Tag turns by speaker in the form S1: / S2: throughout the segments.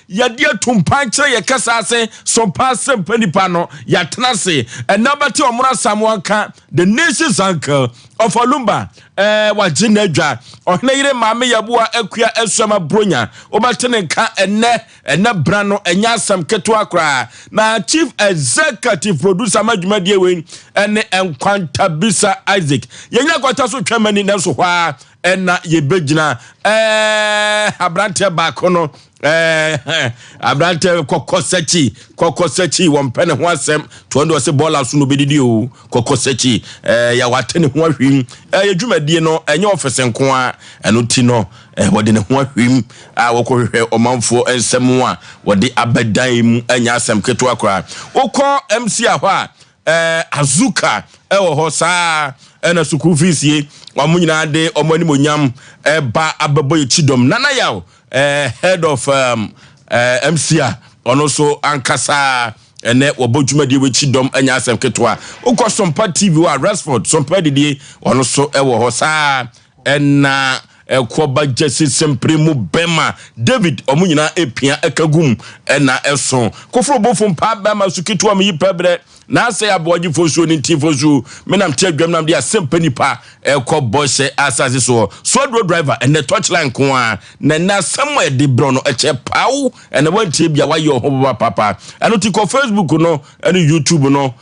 S1: Yadia Tumpanche, Yakasase, Sompa Asem Mpe Nipa no, Yatanase, and number 2 Omura Samuanka, the nation's uncle of Olumba, Wajinedra, or Naire Mame Yabua Equia Esama Brunya, Obatenenka, and Ne Brano, and Yasam Ketuakra, na Chief Executive Producer Majumadi Wing, and Quantabisa Isaac. Yanga Quatasu Chamani Nelsoa, and Yebejina, Abrante Bacono. Abrante kokosechi wompene ho asem to ndo se ball asu no bedidi o kokosechi ya watene ho ahwim yedwumadie no enye ofese nko a eno ti no wode ne ho ahwim a wokohwehwe omanfo ensem a wode abadan mu anya asem keto akra wokọ MC a ho a azuka ewo ho saa ena school fees ye wamunyina de omani monyam ba ababo yechidom nana yaw head of MCA also ankasa ene wobodwumadi wechidom anya asem ketwa ukọ Sompa TV wa Rashford Sompa didi also ewo ho saa ena ekoba jesi sempremu bema David omunyina epia ekagum ena eso kofro bofo mpa bema suketwa me yipabre na Osei Aboagye Oforisuo ni tifosu menam tiadwam nam de Asem Mpe Nipa ekobose asase so road driver and the touchline ko a na somewhere de bro no eche paw and wantie bia wa yo ho papa eno ti ko Facebook no eno YouTube no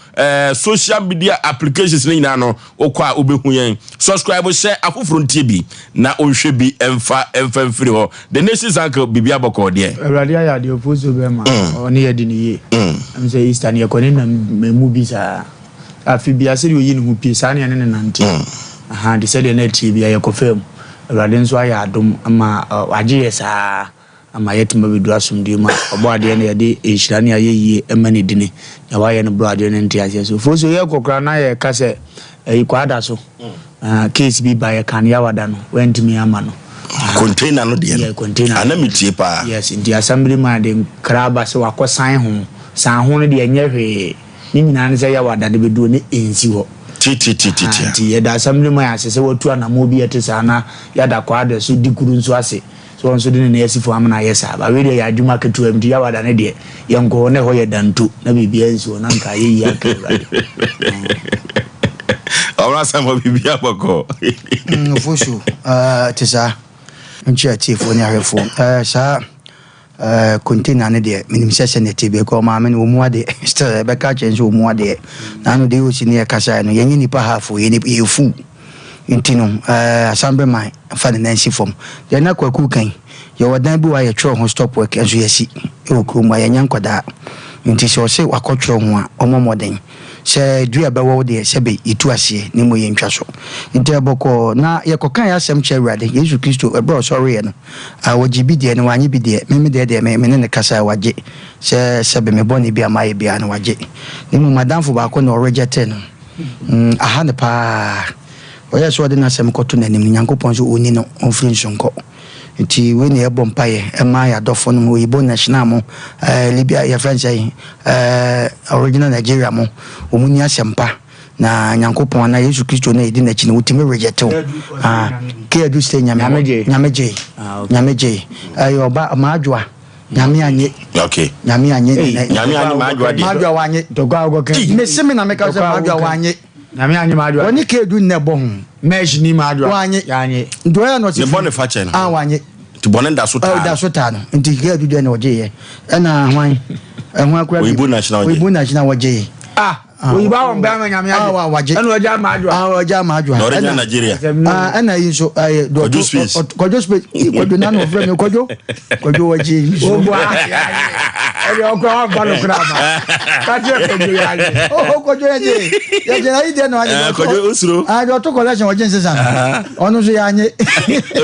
S1: social media applications ni na no okwa obehu yen subscribe share afoforo ntie bi na onhwe bi emfa mfiri ho the nation's uncle bibia boko de awrade ya de Oforisuo be ma oni ye di ni ye am say Eastern ye koni na mu bisa afibia se oyi ni hu pie sa ne ne nante aha de se de na tibia ye kofam awrade nso aya adom ama wagye yesa ama yetima bedu asumdie ma oboade ne ye de ehira ne ayeye emane dine ya wa ye ne brade ne ntia se so Oforisuo ye kokra na ye ka se kwada so case bi ba ye kan ya wada no wentimi ama no container no de container anamitie pa yes in the assembly man de kraba se wakosan ho san ho no de nyehwe ni nyina ne se ya wada de bedu ne ensi ho ti ye da assembly man asese watu anamo bi etesa na ya da kwada so dikuru nso ase so nso de ne yesifo amna yesa ba we de ya adwuma ketu am di ya wada ne de ye nko ne ho ye dantu na bibia nso na nka ye yi akra Ora sama bibia boko
S2: Oforisuo tesa nche tifo ni ahefo sa container ne de minim sese ne tebe ko ma me no mu ade still be ka change mu ade na no de osi ne kasa no yenye nipa hafo ye fu intino asambe mai fa ne nansi fom ye na kwaku kan ye wadan bi wa ye tro ho stop work enso yesi e okru ma ye nyankoda nti se o se wakotro ho a omomoden se dua bewo de se be itu ase ni mo ye ntwa so nti eboko na ye kokan ya asem che Awurade Yesu Kristo ebro sorry no awogibi de ne wanyi bi de me de me ne kasa wagye se be me boni bi amaye bi an wagye ni mo madamfo ba ko no reject no aha ne pa oya so de na asem koto na nim Nyankopon so oni no onfiri nsonko nti we ne ebo mpaye ema ya dofo no oyibo national mo Libya ya France original Nigeria mo omuni asempa na Nyankopon na Yesu Kristo na edi na chi na utime reject ke adu stay nyameje ayo ba maadwa nyame anye
S1: okay
S2: nyame anye maadwa wanye dogo agoke me semi na meka se maadwa wanye nyame anye maadwa oni ke edu ne bo mesh ni maadwa wanye yanye ndo ya no ti
S1: ne fache
S2: no wanye
S1: ti bonenda so ta
S2: da so ta no nti ke edu de na oje ye na hwan akura
S1: Oyibo national
S2: waje
S3: Oyibo awon ba ma nyame age
S2: waje
S3: enu oja maadwa
S2: oja maadwa
S1: na Nigeria
S2: ana yin so kojo space kojo na no frame kojo waje
S3: obo ojo okwa ba no kra ba ka je kojo ya ye
S2: kojo ye na ide no age
S1: kojo usuro
S2: ajo to collection waje nsesa onu so ya anye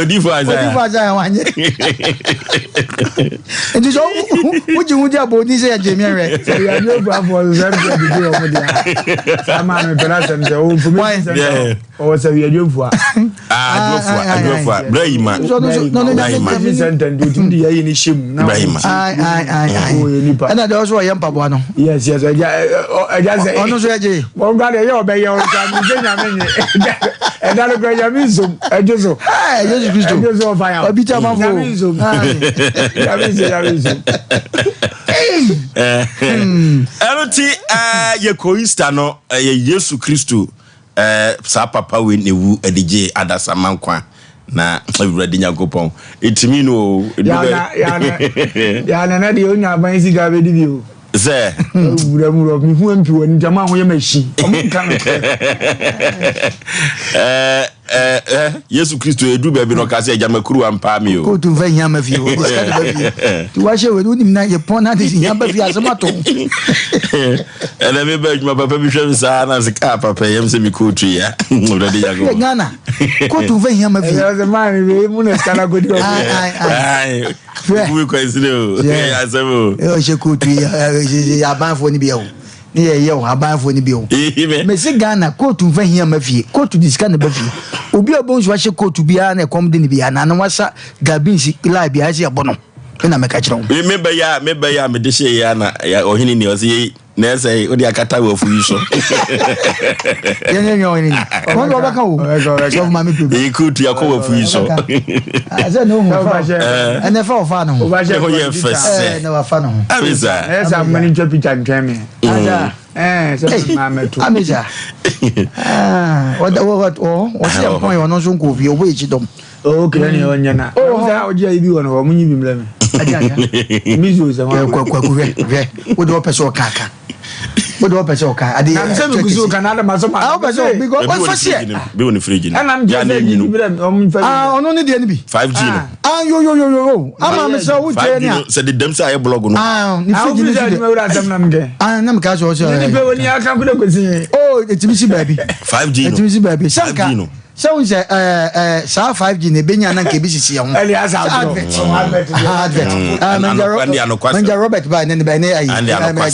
S1: odifu
S2: aza wanye ndi so uji abodi se ya jemiere
S3: se ya no bra for zero de o mo sama no pela sem se o information o se wi adwofua
S1: adwofua Brahima
S2: no
S3: sentence do di yayi ni shim na Nipa.
S2: And I also a Pabano.
S3: Yes, yes, I just say,
S2: Ono so je.
S3: One guy, you're by your time, and that Benjamin, I just so.
S2: Hey, Jesus Christ.
S3: I just so fire.
S2: A bit of
S1: Eroti ye koista no ye Yesu Kristo sa papa we newu edije adasamankwa na awurade nyagopon etimi no
S3: ya na de onya ban siga be di bi o
S1: ze
S3: wura mu ro mi hu ampi woni jama ho ye machi omunka
S1: Yesu Kristo edu be bi no ka se jama kuru ampa mi o
S2: ko tu va nyama fi o ska de ba fi tu wa she we ni na ye pon na de nyama fi asemato
S1: ele me ba juma papa bi hwe sa na se ka papa yem se mi ko tu ya awurade nyagopon
S2: ngana ko tu va nyama fi
S3: ya ze man we mu na ska na go di o
S1: ai we ko isile o ya sebo
S2: e she ko tu ya abanfo ni bi o ni ye o abanfo ni bi o me se Ghana kotu fa hia mafie kotu disika na bafie obi obonso ahye kotu bia na ekom de ni bia na wasa gabinsi la bia ahye abono na me ka kire wo
S1: me ba ya me de hye ya na ohini ni o se na say odi akata wo fu so
S2: ye nyo ni ko do ba ka wo so ma me pepe
S1: e kotu ya ko wo fu so
S2: aza no hu fa ene fa fa no
S3: ba she
S1: ko ye fese
S2: na wa fa no
S1: abiza
S3: esa mani twa pita ntweme
S2: aza
S3: se ma meto
S2: ameza o se pon yo no so ko bi o bo echi dom
S3: okay ni onya na o za o dia ibi wono o munyi bi mleme
S2: aja
S3: mizo za wa
S2: kwa we o do peso kaka o do peso ka ade
S3: na se mi kuzo kana da maso ma
S2: o peso because what for share
S1: be woni fridge ni
S3: ana mje se ni bi o mun fa
S2: ono ni de ni bi
S1: 5G no
S2: yo ama me so wo je ni a
S1: se de dem sa ye blog no
S2: ni fridge ni
S3: de me wura tam na mge
S2: na me ka so
S3: ni pe woni aka ku de kwesi
S2: etimi baby
S1: 5G no
S2: etimi baby sanka so we say sa 5G ne benya na nke bi sisi ya ho
S3: eli asa advert
S2: manja Robert ba ne ba ne ayi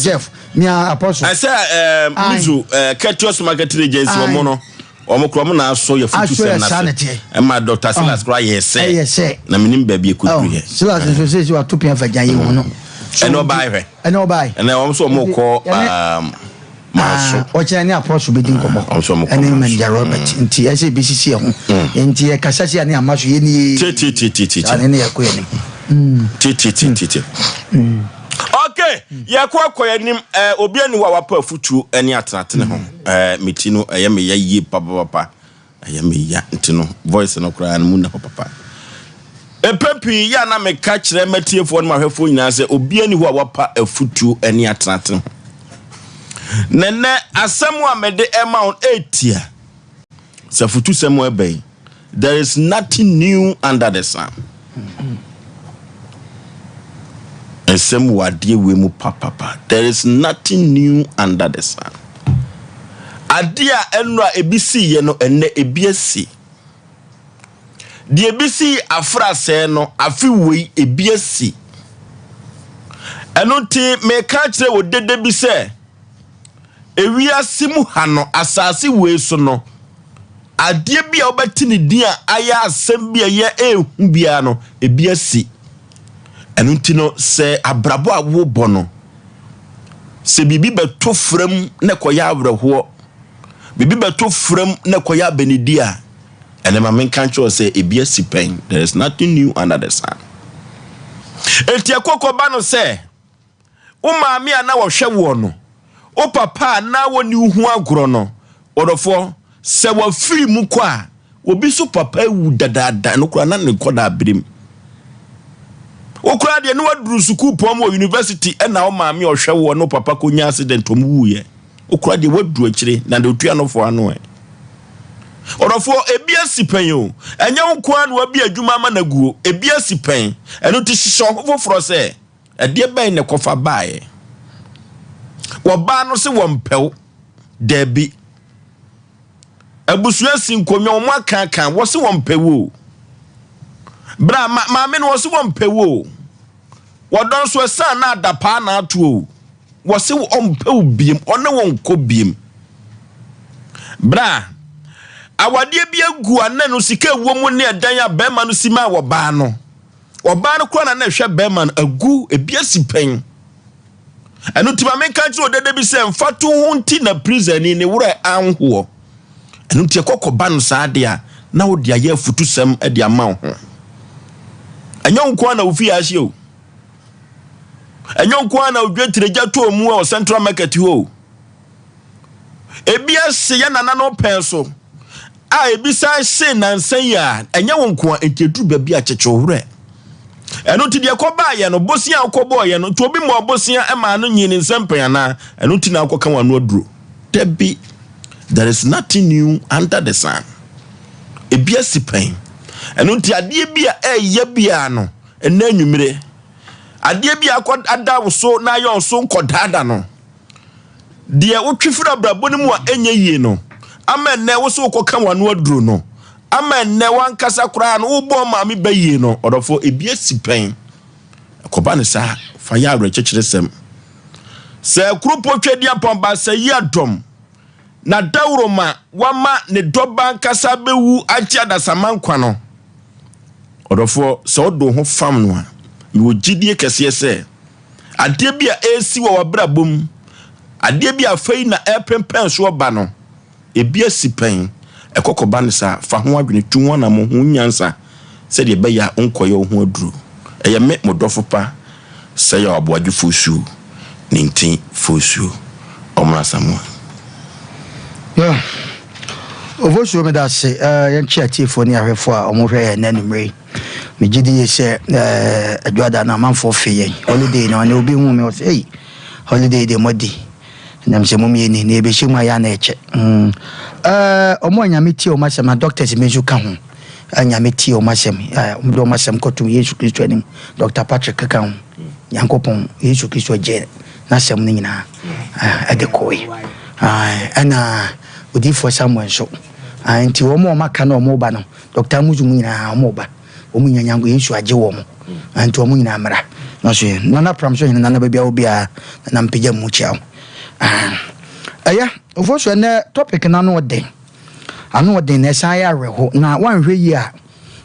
S2: Jeff mi apostle
S1: I say mizu Ketios marketing agency wo no omokro mo na aso ye futu sem na se ma Dr. Silas kra ye se na minim ba bi ekuduru he
S2: Silas so say you atopia fajan ye hu no
S1: eno bai
S2: ene
S1: o so mo ko maso
S2: o che ni apostle be din kobo ene manja Robert nti ese BCC ho nti e kasasi ani amaso ye ni ani ne yakoye ni
S1: okay ye ko akoye nim obi ani wa wapa afutu ani atenatene ho meti no eye me ye papa eye me ya nti no voice no kra mu na papa epepi ya na me ka kire matiefo no mahwefo nyina se obi ani ho wapa afutu ani atenatene nene asemu amede ema on 8 se futu semu ebe there is nothing new under the sun esemu wadie we mu papa there is nothing new under the sun adia enu a ebisi ye no enne ebiasi die ebisi afrase no afi wei ebiasi enu ti me ka kire wo dede bi se ewia simu hano asase wei so no adie bia obeti ne din a aya asem bia ye ehu bia no ebiasi enutino se abrabo awo bono se bibi beto frem ne koya abrɛho bibi beto frem ne koya benidia ene ma men kan cho se ebiasi pen there is nothing new under the sun enti akoko ba no se o maami ana wo hwe wo no o papa na wo ni hu agoro no odofo se wa free mu kwa obi so papa wu dadada no kura na ne koda abrim okura de no waduru school pom university e na o maami o hwe wo no papa ko nya accident om wuye okura de waduru akire na de otua no fo ano e odofo ebiasi pen yo enye nkwa no abi adwuma ma naguo ebiasi pen eno ti hihyo foforo se ade ben ne kofa baaye wo ba no se wo mpew debi abusuasi nkomya o maka wo se wo mpewo bra ma me no wo se wo mpewo wo don so sa na adapa na atuo wo se wo mpew biem one wo nko biem bra awade bia gu ananu sika wo mu ne edan ya bema no sima wo ba no kro na na hwe bema no agu ebia sipen eno tima men kan o dede bi se mfato hunti na prison ni wura anho eno tie kokoba no saade a na wo dia ye futusem e dia ma ho enyo nko na ofi ahye o enyo nko na odwetireja to mu o Central Market ho ebia se ya nana no penso a ebisa se nansan ya enyo nko enkedu ba bi a cheche ohura eno ti de koba ye no bosia akobo ye no to obi mo bosia e ma no nyini nsempɛ ana eno ti na akoka wano aduro debi. There is nothing new under the sun. Ebia sipen. Eno ti ade bia ye bia no ena nwumire. Ade bia akɔ ada wo so na yo so nkodada no. De wotwefira brabo ne mu a enye yie no. Ama ne wo so koka wano aduro no. Ama ne wankasa kura no wo bo ma me bayie no. Odofo ebia sipen. Koba ne sa fa ya rechechiresem. Se krupo twedi apomba se yi adom. Na dawroma wama ne doba nkasa bewu achi adasaman kwa no. Odofo se odo ho fam no a me wogidie kese se ade bia esi wo wabrabom ade bia fai na epempen so ba no ebia sipen ekokoba ne sa fa ho adwene tuwa na mo ho nyansa se de be ya onkoye ho aduru eye me modofo pa se Yaw Aboagye Oforisuo 19 Oforisuo omra Samuel.
S2: Yeah. Oforisuo me da se yan chia tiefo ni ahwefo a omohwe na numre. Me gidi ye se adwada na manfo fe holiday na obi hu me o se hey holiday de modi. Na mse mum ye ni na ebe hye mu aya na eche. Omo anyame tie o masem na doctors meju ka ho. Anyame tie o masem. Do masem kotum Yesu Kristo anim. Dr. Patrick ka ho. Yankopon Yesu Kristo je na sem ni nyina. Adekoi. Ana odi for Samuel so anti wo mo maka na omo ba no Dr. Muzumu nyina omo ba omu nyanyango Yesu agye wo mo anti omu nyina amra no so na pramso nyina na bia obi a na mpegya mu chiao aya Oforisuo na topic na no den anu den na san ya reho na wan hwe yi a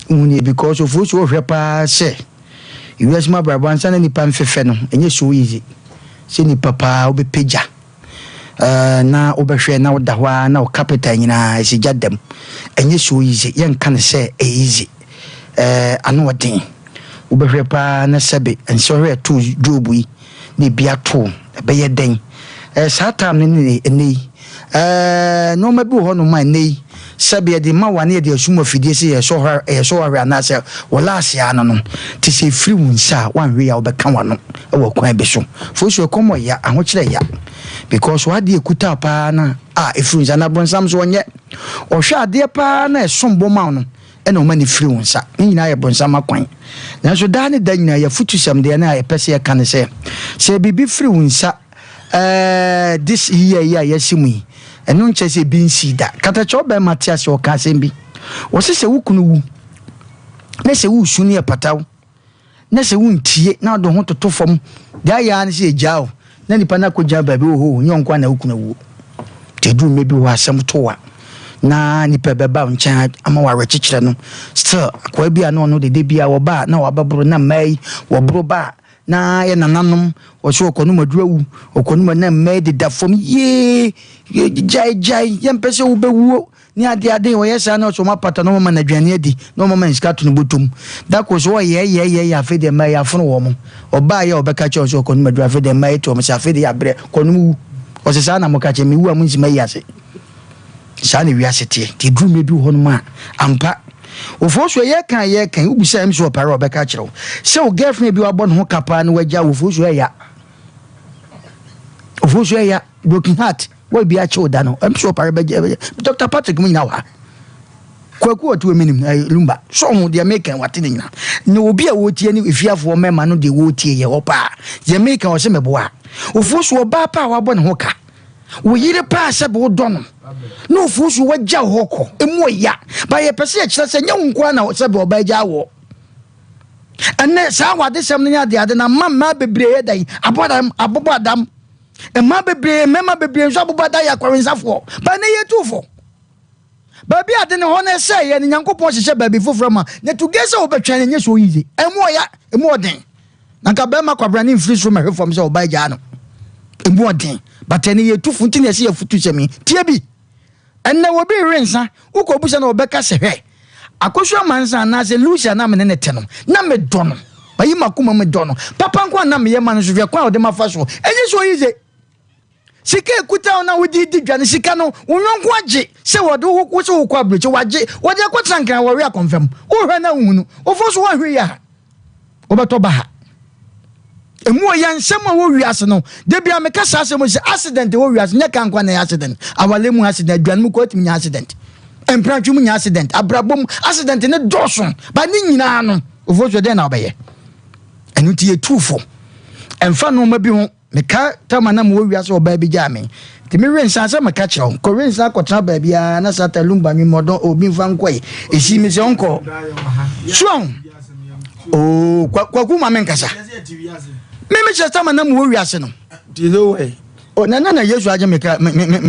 S2: uni because Oforisuo hwe pa se US ma brabo ansa na nipa mfefe no enye so easy se ni papa obepegya na obehwe na odahwa na o capital nyina esija dem enye so easy yen kan se easy anu odin obehwe pa na sebe enso hwe to jobu yi ne bia to be ye den satam ne no mabi ho no man nei sebe de ma wane de asuma fidie se ye so hwa na se wala asia no ti se free wunsa wan hwe ya obeka wano e wo kwan be so Oforisuo komo ya ahokyere ya because what the ekuta pa na efiri nsa na bronsam so onye ohwe ade pa na esombo ma no e na o mani firi nsa ni nyina ye bronsam akwan na so da ne da nyina ye futusam de na ye pese ye kan se bibi firi nsa this year ya yesimu eno nche se bi nsida kata cho be Matias o ka sembi o se wukunu wu na se wu sunu ye pataw na se wu ntie na do ho toto fam da ya ne se jao na nipa na koja baby ho nyonkwa na wukunu wu tedu mebi wa asem towa na nipa beba ncha ama wa rechichire no still kwa bia no de bia wo ba na wa babro na mai wo bro ba na ye nananom wo so okonu madurawu okonu na mai de da fom ye jai ye mpese wo bewu ni ade wo yesa na so mapata no mama na dwane adi no mama nska to no botum da ko so ye ya fe de mai afono wo mo oba ye obeka che so okonu madura fe de mai to mo sa fe de ya bre konu o se sa na mo ka che mi wu amunzi mai yase sa ni wiase ti dru medu ho no ma ampa Oforisuo ye kan ubisa em so para obeka kire wo se o girlfriend bi wabon ho kapa na wagya Oforisuo ya broken heart we bi a che oda no em so para beja Dr. Patrick mu nyina wa kwaku otu eminim lumba so ho de American wate nyina na obi a wotie ni efiafo mema no de wotie ye opa ye American o se meboa Oforisuo ba pa wabon ho ka wo yire pa se bo dono no Oforisuo wagya hoko emu ya ba ye pese ye kire se nya nko na se bo ba gya wo enne sa wade sem nya de na mamma bebre ye dan abobadam emma bebre mema bebre nso abobada ya kwarinsafo ba ne ye tufo ba bi ade ne ho na se ye nyankopon hyehyɛ ba bi foframa na to gese obetwan nya so yize emu den na ka ba ma kwabra ne mfiri so mehwe fom se oba gya no Embuaden but any ye two funtin ye see a futu semi tiabi and there will be rensa uko busa no beka se he akosua mansa na se lucia na me ne teno na me dono bayi makuma me dono papa nkwa na me ye man so kwa ode mafa so enye so yize sika ekuta na wodi didwane sika no wonwonko agye se wode wo so kwa breche wagye wode akotrankan wo we akonfam wo hwe na hunu ofo so wo hwe ya obeto ba ha emu oya nsem wo wiase no de bia me kasa asem se accident wo wiase nya kan kwa na accident awale mu accident adwan mu ko timi nya accident empratwu mu nya accident abrabom accident ne doson ba ni nyina no ofo so de na obeye enu tie tufo emfa no ma bi ho me ka tamana mo wiase oba bi ja me timi rensa se me ka kire ko rensa akotra ba bia na sata lumba mi modo obi mfa nkoi esi mi se onko suon oh kwa kuma men kasa me chesta manam wo wiase no
S3: dizo we
S2: o na Yesu aje me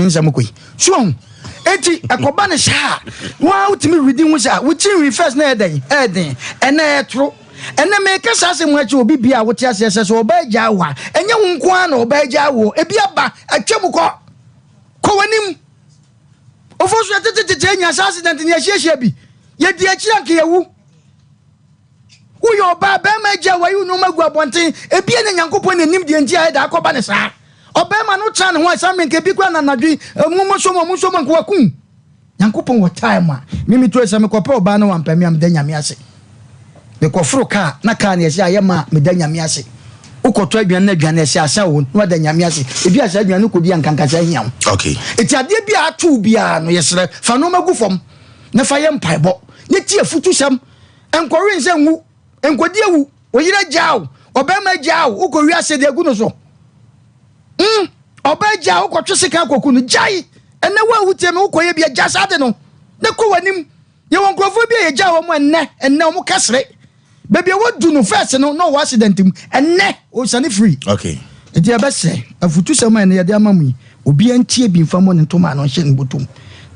S2: nsam koi suon enti akoba ne sha wa utimi reading wo sha wo chin first na eden ena etro ena me kasa se mo achi obi bia wo ti ase so oba gya wa enye wo nko an oba gya wo ebi aba atwem ko wanim ofosu tete enya accident ni ahihia bi ye di achi anke yewu uyo ba ma gya wa yu no magu abonten ebi ene nyankopon nanim de ntia da akoba ne sa oba ma no cha ne ho asamen ke bi kwa na nadwi musomo nko wakun nyankopon wo time a mimi to ese me kopa oba no wampami am da nyame ase me kofro ka na ka na ese ayema me da nyame ase ukoto aduan na aduan ese asa wo no da nyame ase ebi asa aduan no kodi ankankasa hiam
S1: okay
S2: eti ade bi atu bia no yesre fa no magu fom na fa ye mpaibo ne tie futu sam enkori nse nwu enkodi ewu oyira jaw obema jaw uko wiase de agu no so oba jaw uko twesika akoku no jai ene wa wuteme uko ye bia jasade no ne ko wanim ye won krofo bia ye jaw mo enne mo kasre bebia wodu no first no accident mu enne o sane free
S1: okay
S2: enti abese afutu sama ene ye de amamu obi antie bi mfamo ne ntoma no hye nbotum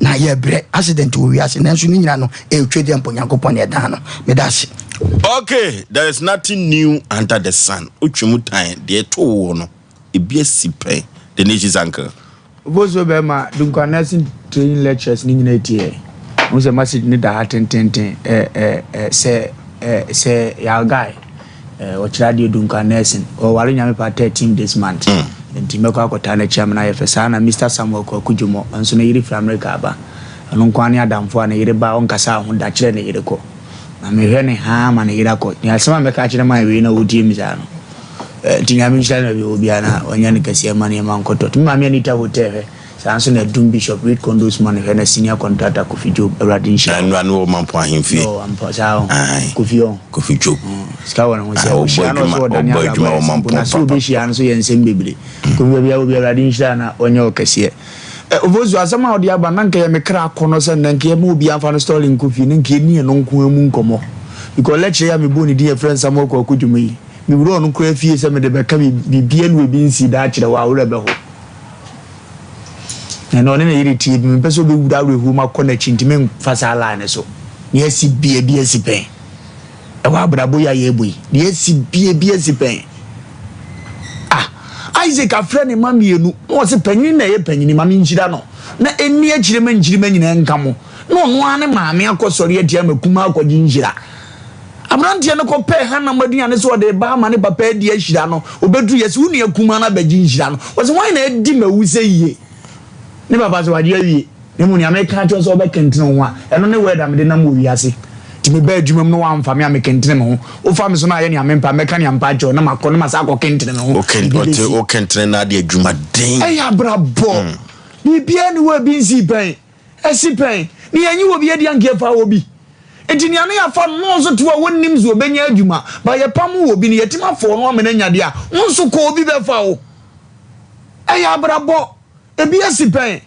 S2: na ye bre accident wo wiase nanso ni nyina no e twede amponyankopon e dan no me dase.
S1: Okay, there is nothing new under the sun. Uchumu time, the two no. Ibi sipe, the nation's uncle.
S3: Bozo bema dunka nursing training lectures ni nyina tie. Musa message ni da ten say ya guy ochirade dunka nursing o wale nyame pa 13 this month. Enti meko akota na chairman ayefesa na Mr. Samuel Kwakujumo anso na yiri from America aba. Anu kwani adamfo na yiri ba onkasa ho da kire na yiri ko. Na me hwe ne ha ma na yira ko ni asema me ka kire ma we na wodi mi za no tinyame nhyira na we obi ana onya ne kase ma ne ma nkoto timi ma me ni ta hotel sanso na dum bishop read condos man hwe na senior contractor Kofi Job Awurade nhyira
S1: anu anu mampo ahemfie
S2: no ampo sao Kofi
S1: Job
S2: ska wona ho se o hia no so Daniel o mampo na so be hia no so ye nsem bebre Kofi bia obi Awurade nhyira na onya o kase ovozu asama odi aba nanka ye mekra akono se nanka ye mu obi amfa no story Kofi nanka ni no nko emu nkomo because lecture ya me boni die friend Samuel Kwakujumo yi me bro no kra fie se me de beka bibia no ebi nsi da kire wa awura be ho no ne yiri tie me peso be wuda awura hu ma kona chintime fasa line so ne esi bia esi pen e wa abrabo ya ye boyi ne esi bia esi pen Isaac afre ne mamienu no se panyin na ye panyin mami nchira no na eni akirema nyina nkamo no ane maame akosori adia makuma akoji njira abrante ne ko pe ha na madua ne so de ba ma ne papa adi ahira no obedu yesi unu akuma na baji njira no wo se wan na edi mawuse yie ne baba so wadi awie ne mu ni ameka cho so obekentene ho a eno ne weda me de na mu wiase me ba adwumam no wa mfa me amekentene me ho o fa me so na ye ni amempa meka ni ampa jo na makọ na masa akọ kentene me ho
S1: o kentene na de adwuma den
S3: aya brabo bibia ni wa bi nsi pen esi pen ni yanyi wo bi edi anke fa wo bi enti ni anu ya fa no so to a wonnim zo benya adwuma ba ye pam wo bi ni yetima fo no amena nyade a wonso ko obi be fa wo aya brabo ebi esi pen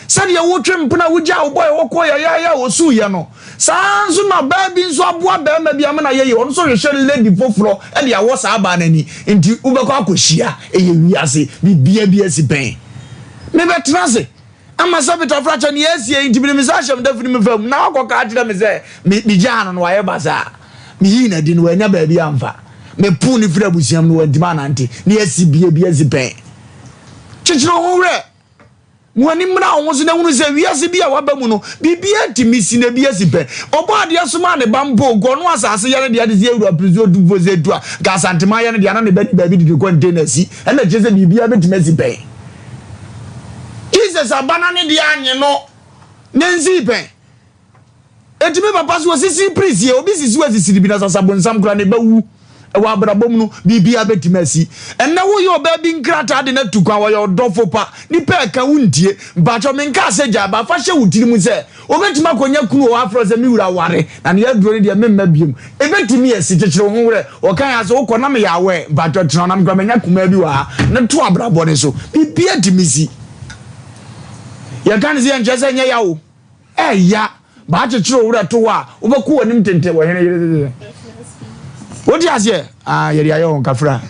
S3: sadi ya wotwe mpuna wugya wo boy wokọ ya osu ye no sanzu na baby nso aboa ba ma bia me na ye ono so hwehwe lady foforo e dia wo sa aba nani enti ubekọ akohia eye wiase bibia esi pen me betrase ama sabita fracha ni esi enti bi me sa hyem da fini me fam na akọ ka kire me se me jano no waye baza me yi na di no anya ba bia amfa me pu ni fira busiam no wadima na nti ni esi bia esi pen chichiro ho wre Mwani mra onso na hunu se wiase bia waba mu no bibia timisi na bia sipe obo ade asoma ne bambo go no asase ya ne de ade ewura prezo duvo zedu a ga santema ya ne de na ne ba bi de container si e na jese bibia betima sipe Jesus abana ne de anye no nenzi pe etime papa so sisi priest ye obi sisi wasisi bi na sasabonsam kura ne bawu ewa abrabom no bibia betima si ena wo ye oba bi nkrata de na tukwa wo ye odofo pa ni pe ka wuntie bacho menka seja ba fa hye wutiri mu se obetima konya kunu o afro se mi wura ware na ne aduro ne de memma biem ebetimi esi kekere ho wure o kan ya se wo kona me yawe bacho tro na mkwa menya kuma bi wa ne to abrabo ne so bibia timisi ya kan ze nje se nya yawo ya ba kekere wure to wa obeku wonim tente wo hene what you say? Yeri ayo nkafra.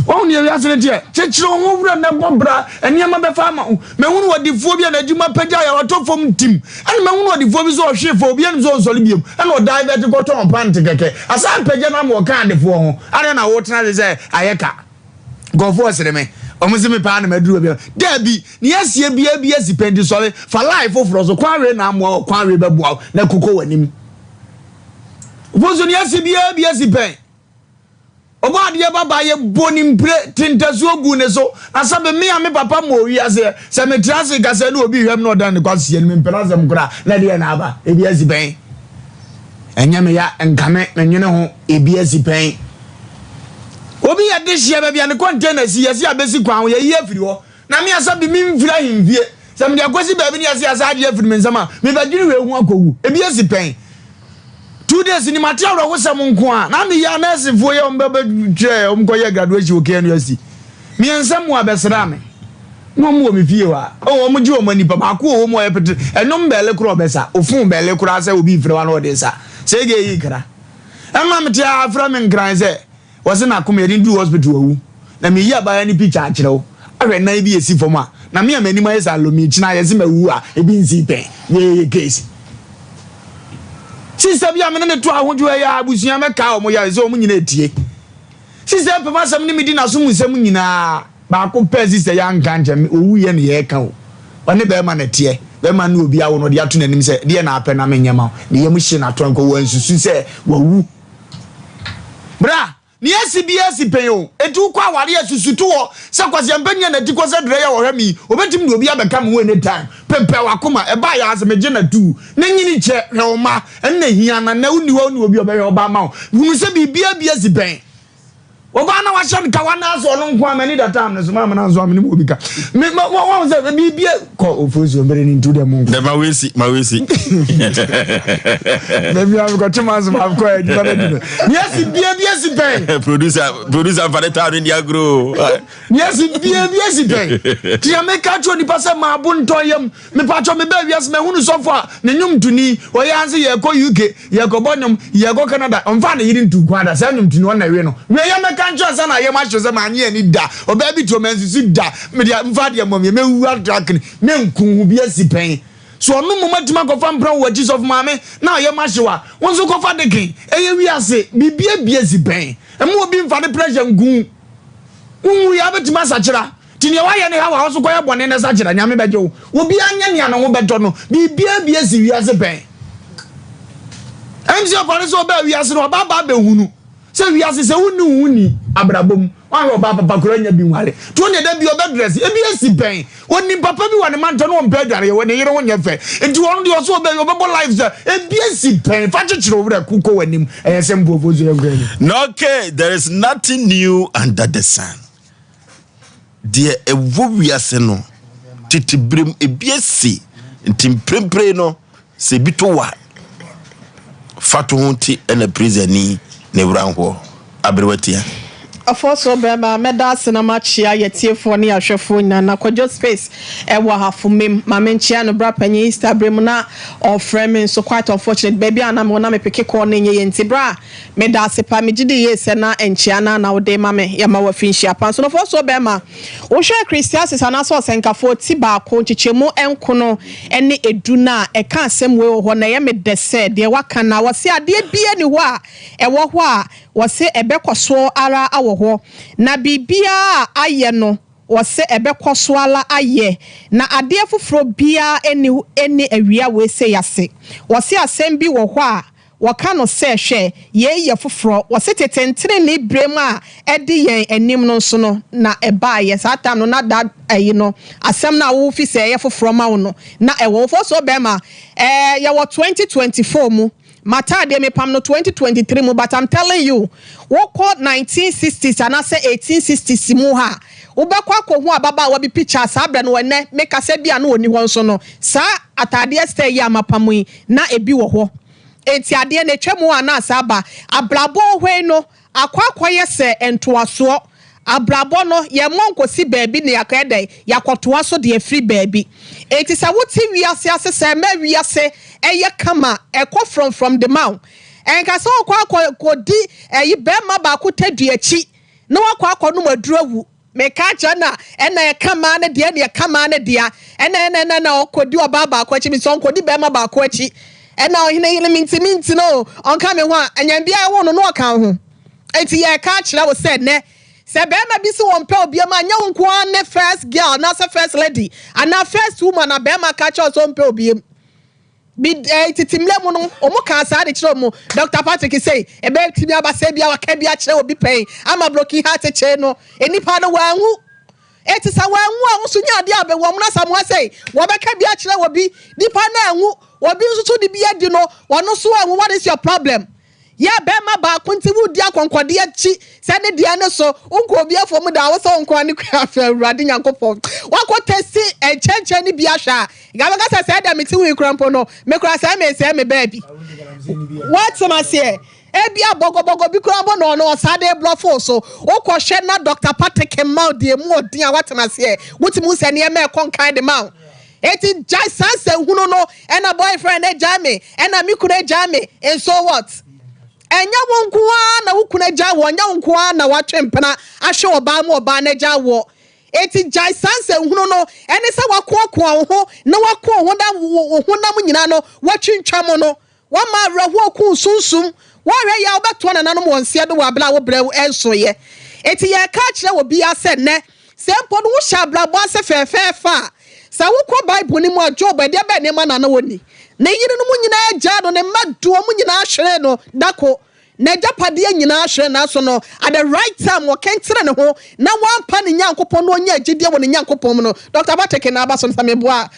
S3: Oni yeri asene tie. Chechiro ho wura na bobra eniama be fa ma. Me hunu odifo bia na adwuma pagya ya watofom tim. Ani me hunu odifo bi so ohwefo bia nso nsoli biem. Ana odai be ko ton pant keke. Asan pagya na mo kan defo ho. Ari na wo tena ze ayeka. Gofo sere me. Omuzimi pa na maduru bia. Dabi, ni asie bia sipendi sole for life ofro so kwanwe na amo kwanwe be boa na kuko wanim. Bozo ni asie bia sipen. Oba ade baba ye bonim pre tintasu ogu ne so asabe me ya me papa mo wi ase se me trase ka se na obi hwem no dan ne kwase ne me mpelazem kura na de na aba ebi asipen enya me ya enkame menwene ho ebi asipen obi ya de hia ba bia ne container si yesi abesi kwan ye yi afiri ho na me asabe mi mfira himvie se me de akwasi ba bi ne yesi asa ade afiri me nsama me ba dwiri we hu akowu ebi asipen 2 days ni material ro wosam nko a na me ya nurse fo ye ombebe twe omkoye graduation okay university mi ensam wa besra me no mo mi fie wa o mo ji o mani papa ko o mo e pete enom bele kro besa ofun bele kro asa obi fire wa no de sa se ge yi kra ama me tia afra me nkran se wose na akoma yedi do hospital wu na me yi abaya ni picture akire wo ahwe na bi esi fom a na me amani ma yesa lomi china yesi mawu a ebi nsi pen ye case Sister bia me ne to ahodwo ya abusuya meka o mo ya zo mo nyina etie Sister papa sam ni medi na so mu sam nyina ba ko pe sister ya nkanje me owu ye ne ye ka o one be ma na tie be ma na obi awo no de ato nanim se de na apɛ na menyama ne ye mu hye na to nko wansusu se wawu bra ni esi pen o etu kwa ware asusu to wo se kwase mpanya na ti kwase dre ya wo hwami obetim de obi abeka me we ne time pepe wakoma e ba ya aseme je na tu na nyini che hwoma na hia na uni wa uni obi obeye oba ma wo se bibia esi pen oba na wa shan ka wa na aso no nko amani da time no so ma na aso amani mo obi ka me wa se bibia ko Oforisuo mbere ni ntu de mo
S1: de ma wesi
S3: maybe I got 2 months of ko e di ba de esi pen
S1: producer Vanetta in the agro
S3: yes esi pen ti ameka tro ni pase ma bu ntoyem me pacho me ba wiase me hunu sofo a ne nyum tuni o yanse ye ko UK ye ko bonum ye ko Canada onfa na yiri ntu kwada sa nyum tuni ona we no we ye meka ncho sa na ye ma hwese ma anye ni da o ba bi to mensu da me dia mfa de mom ye me wu atrak ni me nkun bi esi pen so no mo matima ko fa mpran wa Jesus of mame na ye ma hyewa wonso ko fa de kin eye wiase bibia esi pen e mo obi mfa de pressure ngun unwu ya betima sachira tini wa ye ne ha wa so ko ye bone ne sachira nyame beje wo obi anya ne ana wo beto no bibia esi wiase pen enzi Oforisuo ba wiase no ba be hunu se wiase se huni abrabom wa oba papa kura nya bi nware to ne da bi obedress ebi esi pen woni papa bi wa ne manto no mpa dware we ne yere wo nya fe enti won de so obe obebo lives ebi esi pen fa chichiro wura kuko wanim Asem Mpe Oforisuo yangrani
S1: no okay there is nothing new under the sun dear ewo wiase no titibrem ebi esi ntimprempre no se bito wa fatu honti ena prisoni ne wranho abrewatia
S4: Oforisuo bema meda sinama chia yetiefo ne ahwefo na kwadwo space ewo hafumem mamenchia no bra panyi Instagram na oframe so quite unfortunate baby ana me na me peke ko na nye yenti bra meda sepa megide yese na enchia na wode mame ya ma wafinhia pan so no Oforisuo bema wo hwe Christians ana so senkafo ti ba ko chichemu enkono ene eduna e ka asem we ho na ye me dese de waka na wose ade bia ni ho a ewo ho a wose ebekoso ara awo ho na bibia aye no wose ebekọ so ala aye na ade foforo bia eni awia we say yase wose asem bi wo hɔ a waka no se hwe ye foforo wose tetentere ne brem a edi yen anim no so no na eba ye satan no na da ayi no asem na wo fi se ye foforo ma wo no na ewo fo so be ma ye wo 2024 mu Mata de me pam no 2023 mu, but I'm telling you, what called 1960s and I say 1860s mu ha. Ubekwa ko hu ababa wa bi picture sa abra no ene make ase bia no oni ho so no. Sa atade stay ya mapamu yi na ebi wo ho. Enti ade na twemu ana sa ba abrabo hwe no akwakoye se entoaso. Abrabo no ye monkosi baabi ne yakede yakotoa so de free baabi. Enti sa wuti wiase ase se ma wiase eye kama ekọ from the mouth. Enka so kwa di eyi bema ba ko taduachi na wakọ no madurawu meka jana ena e kama ne de ne kama ne dia ena okodi oba ba ko achi mi so okodi bema ba ko achi ena ohine yele minti no onka me ho anyam bia wo no oka ho enti ye ka kire wo said ne se bema bi so won pe obi ma nya nko an ne first girl na se first lady and na first woman na bema ka kire so won pe obi bi titimle mu no omo ka sa de kire mu Dr. Patrick say e be timi abase bia waka bia kire obi pen ama broken heart che no enipa no wanhu eti sa wanhu a wo nya de abe wo na samu say wo be ka bia kire obi nipa na anhu obi nso de bia di no wono so anhu. What is your problem? Ya bema ba kunti wu dia konkwade achi se ne dia ne so unko obi afo mu da wo so unko ani kwa fa urade nyankopon wako testi enchenche ni bia hwa ga ga se da meti wi krampo no me kura se me baby what am I say ebia bogo bi krampo no osade bluffo so ukọ hwe na Dr. Patrick Mao de mu odin a what am I say wuti mu se ne me konkan de Mao eti jai sanse hunu no ena boyfriend e jame ena mikure jame and so what. Enya wonkuwa na wukuna jawo nya wonkuwa na watwempena ahwe oba ma oba na jawo eti jai sanse hunu no ene se wakoakoa ho na wako ho da honam nyina no watwintwam no wa ma rahu ku sunsum wa hwe ya obeto na nanom wonse de wa bla wo brɛ enso ye eti ye ka kire wo bia se ne se mpo no wo hya bla bo ase fefefa sa wukọ Bible ni mu Job de be ne ma na na woni na yiri no mu nyina agya no ne maduo mu nyina ahwere no dako na japade nyina ahwere na so no at the right time wo kentere ne ho na wampa ne nyankopon no onya agide wo ne nyankopon no Dr. Patrick na aba so no sameboa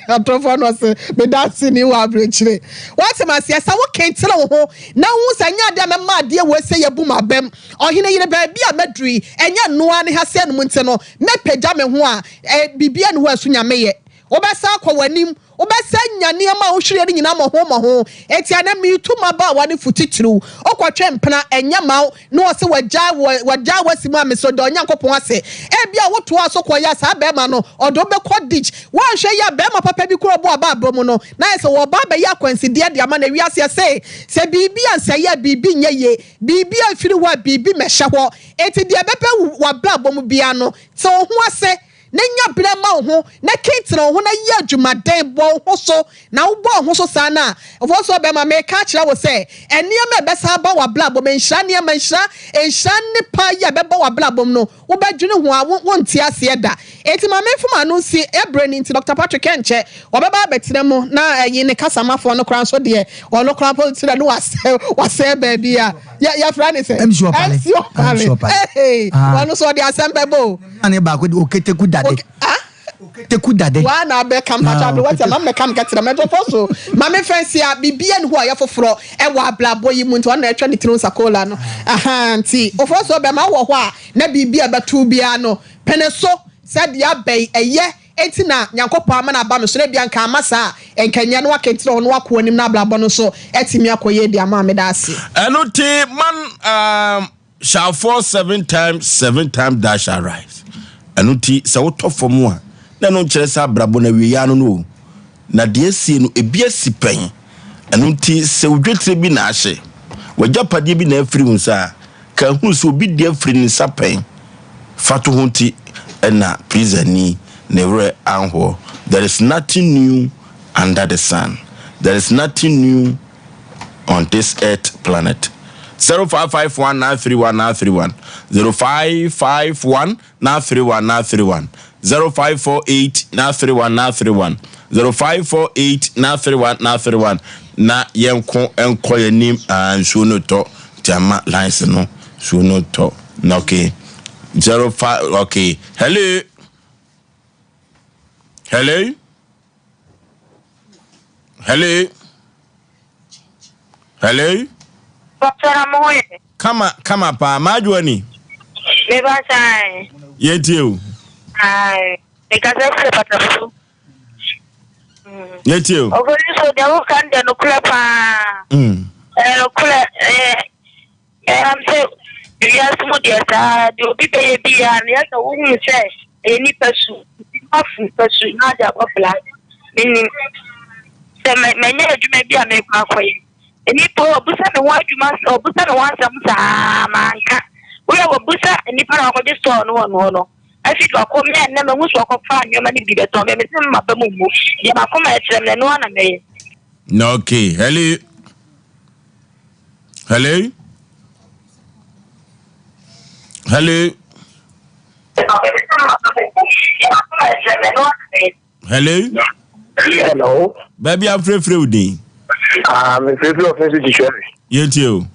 S4: atrofo no se be dance ni wa abrechire what am I say sa wo kentere ho na hu sa nya de me ma de wo se yebu mabem ohine yire ba bia madui enya noa ne ha se no nte no me pagya me ho a bibia ne ho asu nyame ye obesa akọ wanim obesa nyane ma wo hwere nyina mo ho etia na mi tuma ba wa ne futitiru okotwe mpena enya ma no se wagya wasimu ameso do nyankopon ase e bia woto aso koya sa be ma no odo be kodich wa hwe ya be ma papa bi kuro bo aba abro mu no na se wo ba be ya kwansidie de ama na wiase se bibi ansa ya bibi nyeye bibi afiri wa bibi mehye ho eti de bepe wa bla bom bia no se ho ase nenya brema ho na kentra ho na ye adwumaden bo ho so na wo bo ho so sana ofo so be ma me ka kira wo se eniema be sa ba wa bla bom enhra ne ma enhra ne pa ya be ba wa bla bom no wo ba dwene ho a wo nti ase da eti ma me fuma no si ebrani nti Dr. Patrick enche wo be ba betire mo na yi ne kasamafo no kran so de wo no kran po tire no wase ba bia ya frani se
S2: MC Opale
S4: hey wo no so de asembe bo
S2: ani ba ko oketeku dade oketeku dade
S4: wa na be kam ha chabe what am me kam getira me do so ma me fancy a bibia ne ho a ya foforo e wa ablabo yi mu nti wona etwa ne tinu sakola no aha nti ofo so be ma wo ho a na bibia betu bia no peneso said ya be eye enti na nyankopon ama na ba me so na bia nka amasa enkanya no wakentire ho no wako anim na ablabo no so etimi akoye di ama me da ase
S1: eno ti man shall fall 7 times that shall rise eno ti se wo tofo mu a na no kire sa brabo na wiya no na de sie no ebia sipen eno ti se wodwetire bi na ahye wajapade bi na afiri unsa ka hu so bi de afiri ni sapen fatu honti na prisoni never anho. There is nothing new under the sun. There is nothing new on this earth planet. 0551 931 0551 931 0548 931 0548 931 na yenko enko yanim nsuo no to jama lines no suo no to na okay 05 okay hello Kama pa majuani.
S5: Never time.
S1: Yetio.
S5: Ai, because I patafu.
S1: Yetio.
S5: Oforiso de wo kan de no kula pa. No kula am say yes mo de ta de obi be bi ya na ya wo hu say eni pesu. Afu pesu na ja popla. Mini se menye adwuma bi a me kwa koyi. Eni po obusa me wa adwuma obusa me wa nsam sa manka. We have obusa eni pa na ko je store no. I feel like come here na me hu so ko fa nyoma ni bi beto me se ma ba mu mu. Ya ma ko ma etrem no na me.
S1: No okay. Hello. Hello. Baby, I'm free.
S6: I'm a favorite offensive teacher.
S1: Yetio.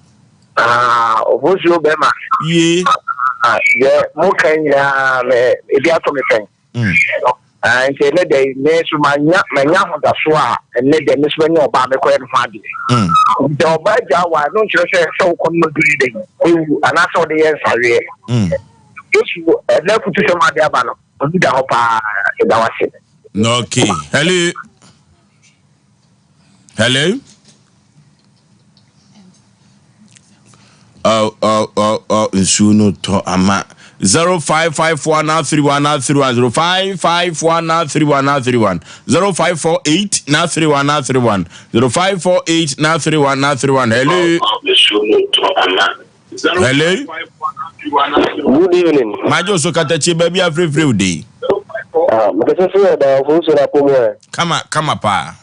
S6: Oforisuo Bema.
S1: Ye.
S6: Yeah, more can ya me to me thing. And say let the next manya Honda Swa and let the Miss Wenny Obama Queen Fadi. The Obaja, why don't you say so common breeding? And I saw the answer. If you left to some other banner, the Hopa in our city.
S1: No, okay. Hello. Oh, Suno to ama 0551 931 0551 931 0548 931 0548 931 Hello.
S6: Good evening.
S1: Majo so katachi baby free day. Kama pa.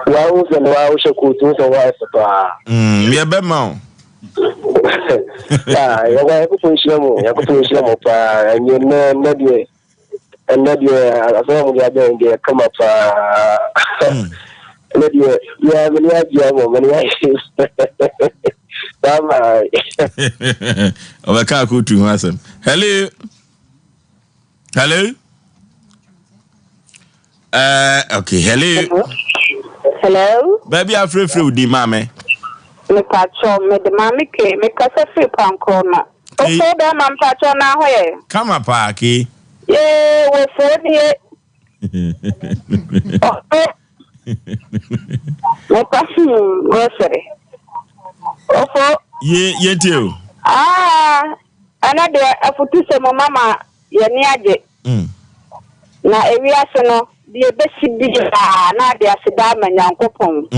S6: Wow, shakutu so wa pa.
S1: Me be ma.
S6: Ya wa ko funshimo pa, and aso mo ya be kama pa. Maybe ya many Bye.
S1: Obeka kutu Asem. Hello. Okay,
S5: Hello.
S1: Baby, I'm free di mame.
S5: Me pacho me de mami ke me kasa free panko na.
S1: Hey.
S5: O da mam pacho na hoye.
S1: Kama pa ki.
S5: Ye we for ni. Me pacho grocery. Ofo.
S1: Ye too.
S5: Ana de afutu se mo mama ye ni age. Na ewiase no de besi bi na de asida manyankopon.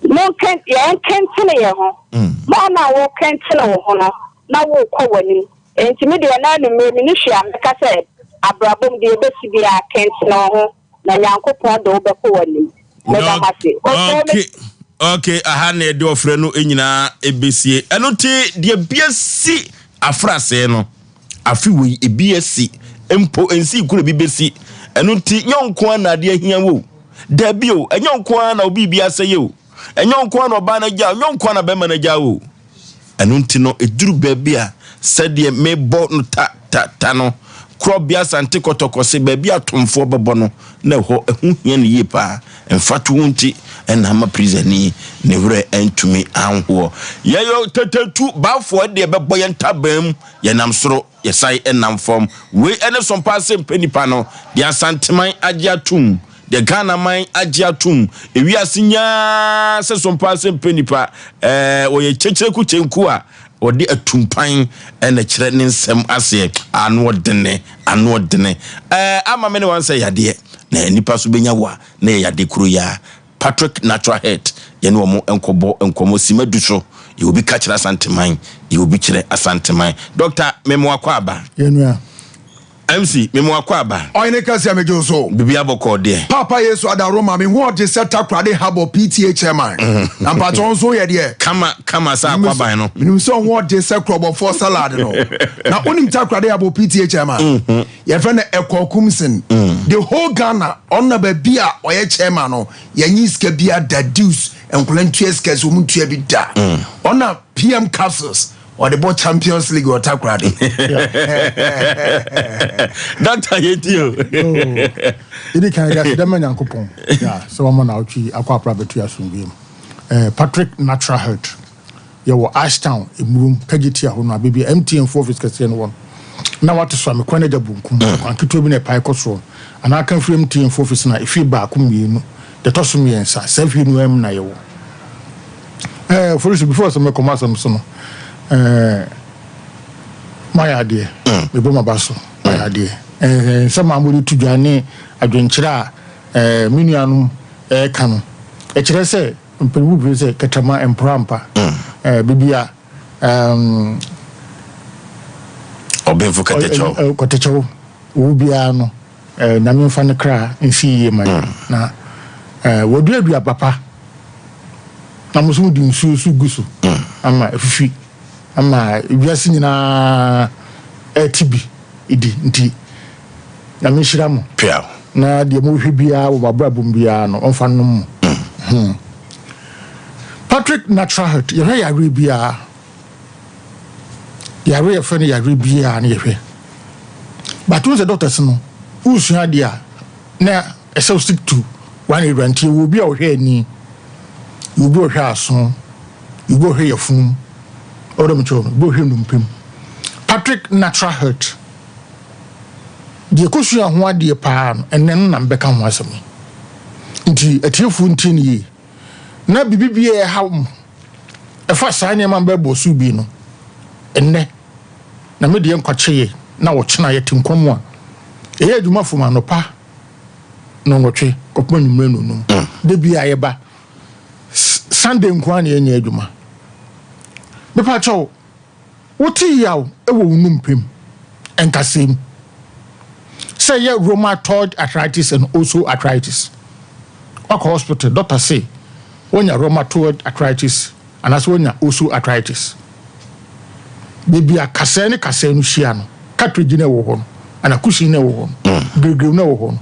S5: Mo kentene ye ho. Mo na wo kentene wo ho no na wo kwa wani. Enti me de na no me ni hwea me ka se abrabom de besi bi a kentene ho na nyankopon de wo be kwa wani.
S1: Okay, aha na de ofre no enyina ebesie. Eno te de biasi afrase no. Afi we ebiasi empo ensi kuro bibesi. Eno te nyonko na de ahia wo. Da bio, enyonko na obi bia seye wo. Enyonko na oba na gya, nyonko na be ma na gya wo. Eno te no eduru baabi a sede mebo no ta no. Kro bia sante kotokose baabi atomfo bebo no na ho ehu hia ne yepa. Enfatu wonti enama prisoni ne wure entumi anho yeyo tetetu bafo de bebo yentabam yenam soro yesai enam form we ene Sompa Asem Mpe Nipa no de asanteman agiatum de Ghana man agiatum ewi asinya se Sompa Asem Mpe Nipa oye checheku chenku a odi atumpan ene kire ne nsem ase anu odene ama me ne wan say yade na nipa so benya wa na yade kuro ya Patrick Natural Health yene wo enkomo simadu so you will be catch asanteman you will be kire asanteman doctor memo akwa aba
S3: yenua
S1: MC me mo akwaba
S3: oyne kasi amejo so
S1: bibi aboko de
S3: papa yesu adaroma me ho de set takrade habo PTA chairman na patron so ye de
S1: kama sa akwaba no
S3: me so ho de set krobo for salad no na onim takrade habo PTA chairman ye friend Ekokumsin the whole Ghana on na ba bia oye chairman no ye nyiska bia da deuce enkolantua skes wo mutua bi da on na PM capsules or the both Champions League or takrade
S1: that I you
S7: Ini kan ya dem Nyankopon yeah so am na otwi akwa private asumbi Patrick Natural Health ye wo Ashtown emurum kagiti aho no abebi MTN 4 office kase no won na what so me kwana da bunkum anketo bi na pai koso ana kan free MTN 4 office na ifi ba ko mienu de to so miensa safi nu am na ye wo for so before some commerce so no my idea me bo mabaso my idea some amuri tudwane adwenkyira minuanum kanu kire se mpelu bi se ketama emprampa bibia
S1: obenfu
S7: katecho ubia no na memfa ne kra nfiye man na woduadua papa na musu di nsu gusu ama afifi ama biasi nyina etibi idi nti na mishira mo
S1: pia
S7: na de mo hwebia wo babrabum bia no onfa no mo Patrick Natural Health ye ya rebia ya re fe ne ya rebia na ye hwe but when the doctors no usua dia na ese stick to one rantie wo bia wo hwe ani wo bo hwe aso wo bo hwe yefun odom bo hwe numpem Patrick Natural Health die kosua ho ade paa no enen na mbeka ho asem nti atiefu nti ni na bibibie ha efa sanye man bebo su bi no enne na me de nkwakyeye na wo kyena ye tinkomo a eye adwuma foma no pa no ngotwe kopma nyumre nonum de bia ye ba Sunday nkwa na yenye adwuma me pa cho woti yaw ewo numpem enkasem say ye rheumatoid arthritis and also arthritis Wako hospital doctor say when you rheumatoid arthritis and as when you also arthritis baby a kasene no hia no cartridge na wo ho no ana kushi na wo ho gregrem na wo ho no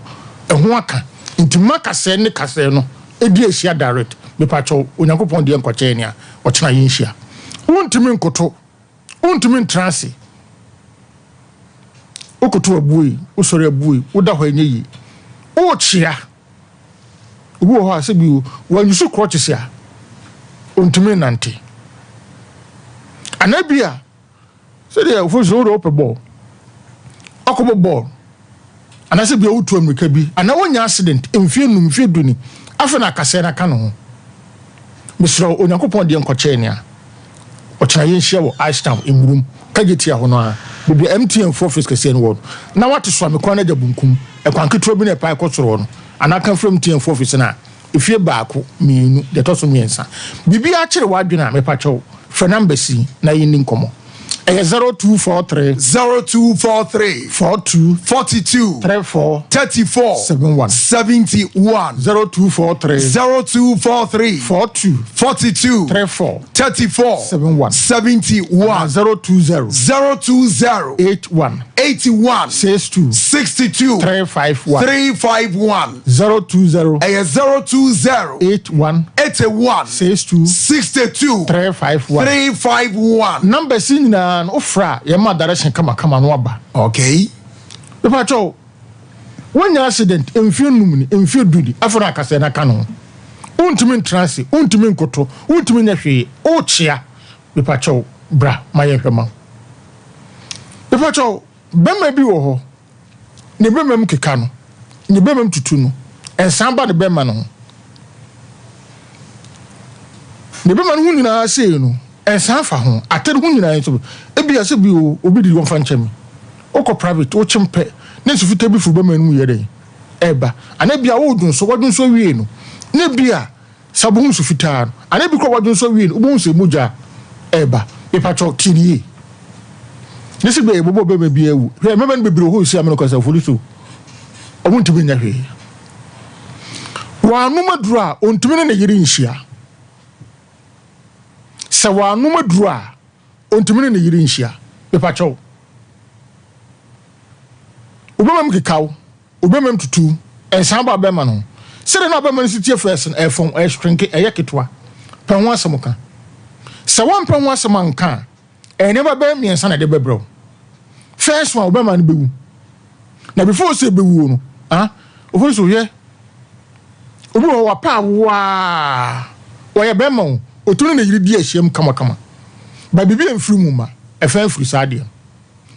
S7: eho aka intima kasene no edi ehia direct me pacho onyankopon de enkoche ne a o kena yin hia wontimi nkoto wontimi transi okoto abuyi usori abuyi uda ho enyi o chia wo ho asebi wanyusu crutches ya ontumi nante anabia se de ofuso do open ball akobo ball anasebi otu amerika bi ana wonya accident emfie num fie duni afena akase na ka no ho misro onyankopon de enkoche ne a o kira yin hia wo Ashtown emurum kageti aho no a bibi MTN 4 office kase no wo na wate so amekwa na dabunkum ekwanketro bi na pai kosoro no anaka from MTN 4 office na ifie baako mienu de to so miensa bibi a kire wadwena me pacho for number C na yin nkomo 0243 42 34 71 0243 42 34 71 020 81 62 351 020 81 62 351 number C ofra ye ma direction kama no aba
S3: okay
S7: pepa cho when your accident emfienum ni emfiedudi afro akase na kanu untimi transi untimi nkoto untimi nyahwe o chia pepa cho bra maye hwema pepa cho bema bi wo ho ne bema mkeka no ne bema mtutu no ensamba ne bema no ne bema no nyina sei no ensa fa ho atere ho nyina enso ebia se bi obi di won fa nchemi oko private o chimpe ne su fita bi fu be manu yere eba ana bia wo dun so wie no ne bia sabo hu su fita no ana bi ko wadun so wie no bo hu se moja eba e patro tini This is be bobo be ewu. Remember be bro who see am no cause Oforisuo. Omuntimi nya hwe. Wa anuma duru a ontimi ne yiri nhia. Se wa anuma duru a ontimi ne yiri nhia. Be pacho. Obemam kikaw, obemam tutu, ensan ba bema no. Se de na bema nsitie first e fon e shrink e ketwa. Pen ho asem ka. Se wan pen ho asem anka, e never be miensa na de bebro. First one obema no bewu. Na before say bewu no, Oforisuo ye. Obi wa pa wa. Wo ye bema o, otunu na yiri di ahiem kama kama. Ba bibi emfiri mu ma, e fa afiri saade.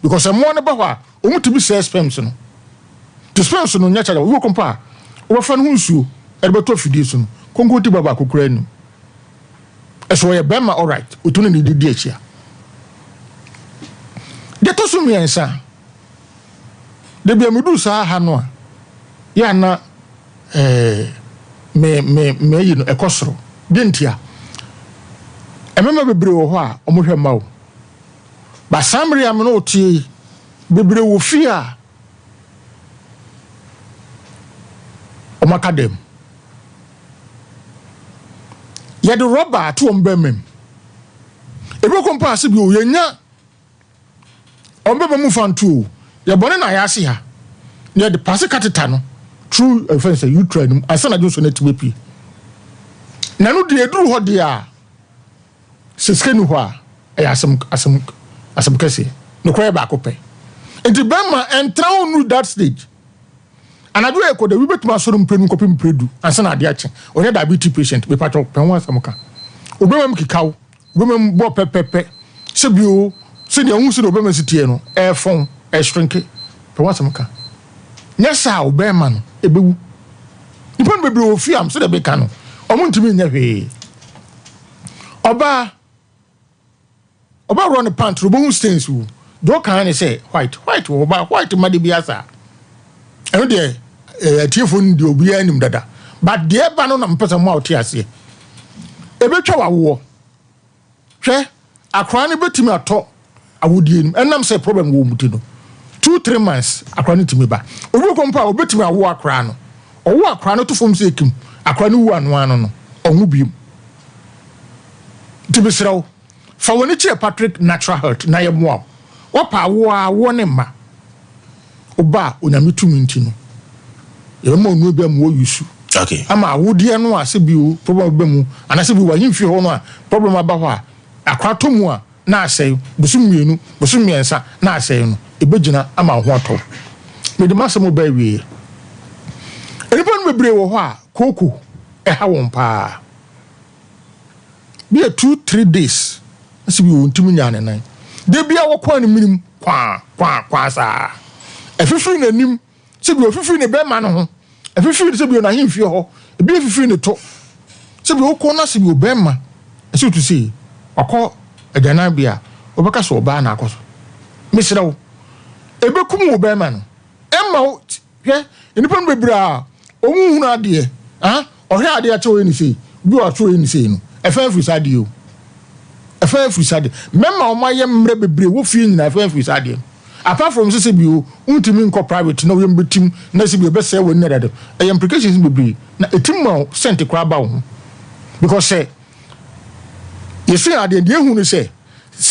S7: Because mo ne ba ho a, omu to be suspense no. To suspense no nya chaja, wo kompa. Wo fa no nsuo, e be to fidie so no. Kongo ti baba kokura ni. Eso ye bema all right, otunu na di ahia. De to so miensa. De bia medu sa ha no a. Ya na me yi no ekosoro. De ntia. Emema bebre wo ho a omohwe ma wo. Ba samri am no tie bebre wo fi a omakadem. Ya de roba to ombemem. Ebe kompa se bi o yenya ombemem fantu ya bone na ya se ha. Ne de passe kateta no true offense you try no asana jo so na tibepi. Na no de eduru ho de a seskenu ho a asem kase no kwere ba akopɛ enti bema entra onu that stage anadu eko de wibetuma so mpenu kopim predu ansa na de ache onye diabetes patient be patro pen wa asem ka obemam kikaw obemam bo pepepe se bio se de hu se de obemam sitie no e fon e shrink pen wa asem ka nyesa obemam no ebewu nipa no bebre ofiam se de be ka no omuntimi nya hwe Oba run the pant robo stains wo do kan say white oba white made biasa eno de tiefon de obi anim dada but de eba no na mpesa mo out ase e betwa wawo hwe akra ne betimi ato awodie nim enam say problem wo muti no 2-3 months akra ne timi ba obi kompa obetimi awo akra no owo akra no to fom say kim akra ne wu anu no onwu biem tibisrawo fa woni che Patrick natural health na ye moa wo pa wo ne ma oba onyametumi ntino ye ma onu bia mo yusu
S1: okay
S7: ama awodie no ase bi o problem ba mu anase bi wa himfi ho no a problem aba ho a akwato mu a na asey busum mienu busum miensa na asey no ebegina ama ho ato me de masemo ba wie enipa no bebre wo ho a koko e ha won pa bi 2-3 days asibi wontimi nyane nan de bia wo kwa ne minim kwa sa efifiri nanim sibi ofifiri ne be ma no ho efifiri sibi na himfi ho ebi efifiri ne to sibi wo ko na sibi obe ma esi to see akọ agana bia obeka so oba na akoso misira wo ebekum obe ma no emma wo hwe enipa no bebra omu hunu ade ohwe ade a chewe ni sei bi o chewe ni sei no efa frusade o efa frusade memma o maye mre bebre wo fie nyina efa frusade apart from say bi o untimi nko private na wo betim na se bi obese wo ni dade e implications bebre na etim ma sent kra ba wo because say you see ade de ehunu say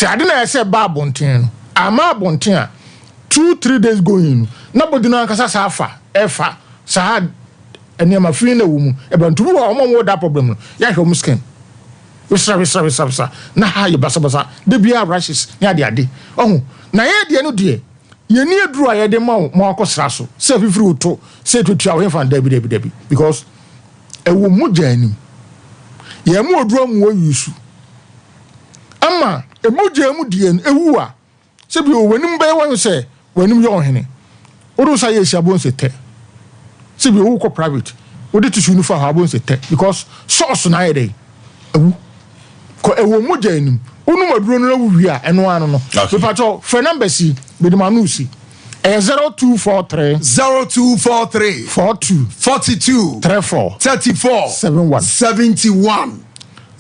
S7: ade na say ba bonten no ama bonten a 2-3 days going na bodina ankasa sa afa efa sa eni ma fie na wo mu e bantu wo o mo that problem no ya hwe mu skin wisa na ha ye basa de bia rashes ni ade ohun na ye de no de ye ni eduru a ye de ma akosra so se fifiri uto se tutua we fan dabi because e wo mu jani ye mu oduru mu yusu ama e mu jamu de ewu a se bi o wanim be wan se wanim ye ohene odu sa ye siabon se te se bi o ko private odi to shunu fa ha bon se te because source na ye dey ewu ko ewo mu janim unu maduro no wi a eno anu no be pato fe number si be de manu si 0243 42 34 71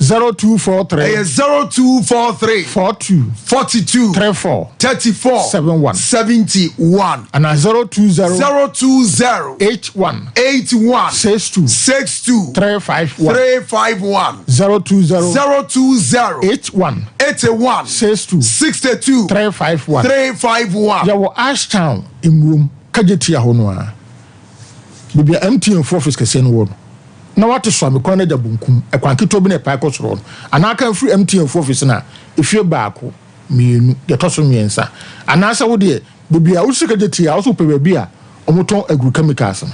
S7: 0243
S3: 0243
S7: 42
S3: 42
S7: 34
S3: 34
S7: 71
S3: 71
S7: and 020
S3: 020
S7: 81
S3: 81
S7: 62
S3: 62
S7: 351
S3: 351
S7: 020
S3: 020
S7: 81
S3: 81
S7: 62
S3: 62
S7: 351
S3: 351
S7: yawo Ashtown imrum kageti ahono bibia MTN for office kese no wo na wate so amekwa na dabunkum ekwankito bi na pa kosoro ana kan free MTN for office na efie baako mienu de toso miensa ana sa wo de bibia wo kageti a wo so pe bia omoton agru chemicals no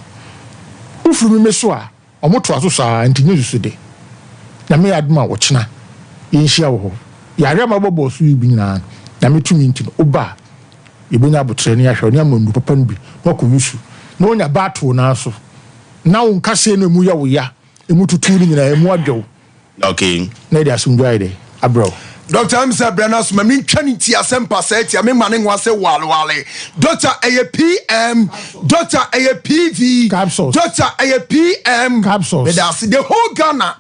S7: ufuru mi meso a omoto aso sa antinye so de na me aduma wo chena yinhia wo yare mabobo so bi nyina na metumi ntino oba yebenya abotre ne ahwe ne amandu papa no bi na ko yusu na onya battle na so na won kase no mu ya wo ya emu tutu ni nyina emu adwo
S1: okay
S7: na dia sumdwa ide abro
S3: Dr. Amsa Brenas, my mean Chanity Asem Mpe Nipa, I mean Manning was a wale. Dr. APM, Dr. APV,
S7: capsules.
S3: Dr. APM,
S7: capsules.
S3: That's the whole Ghana.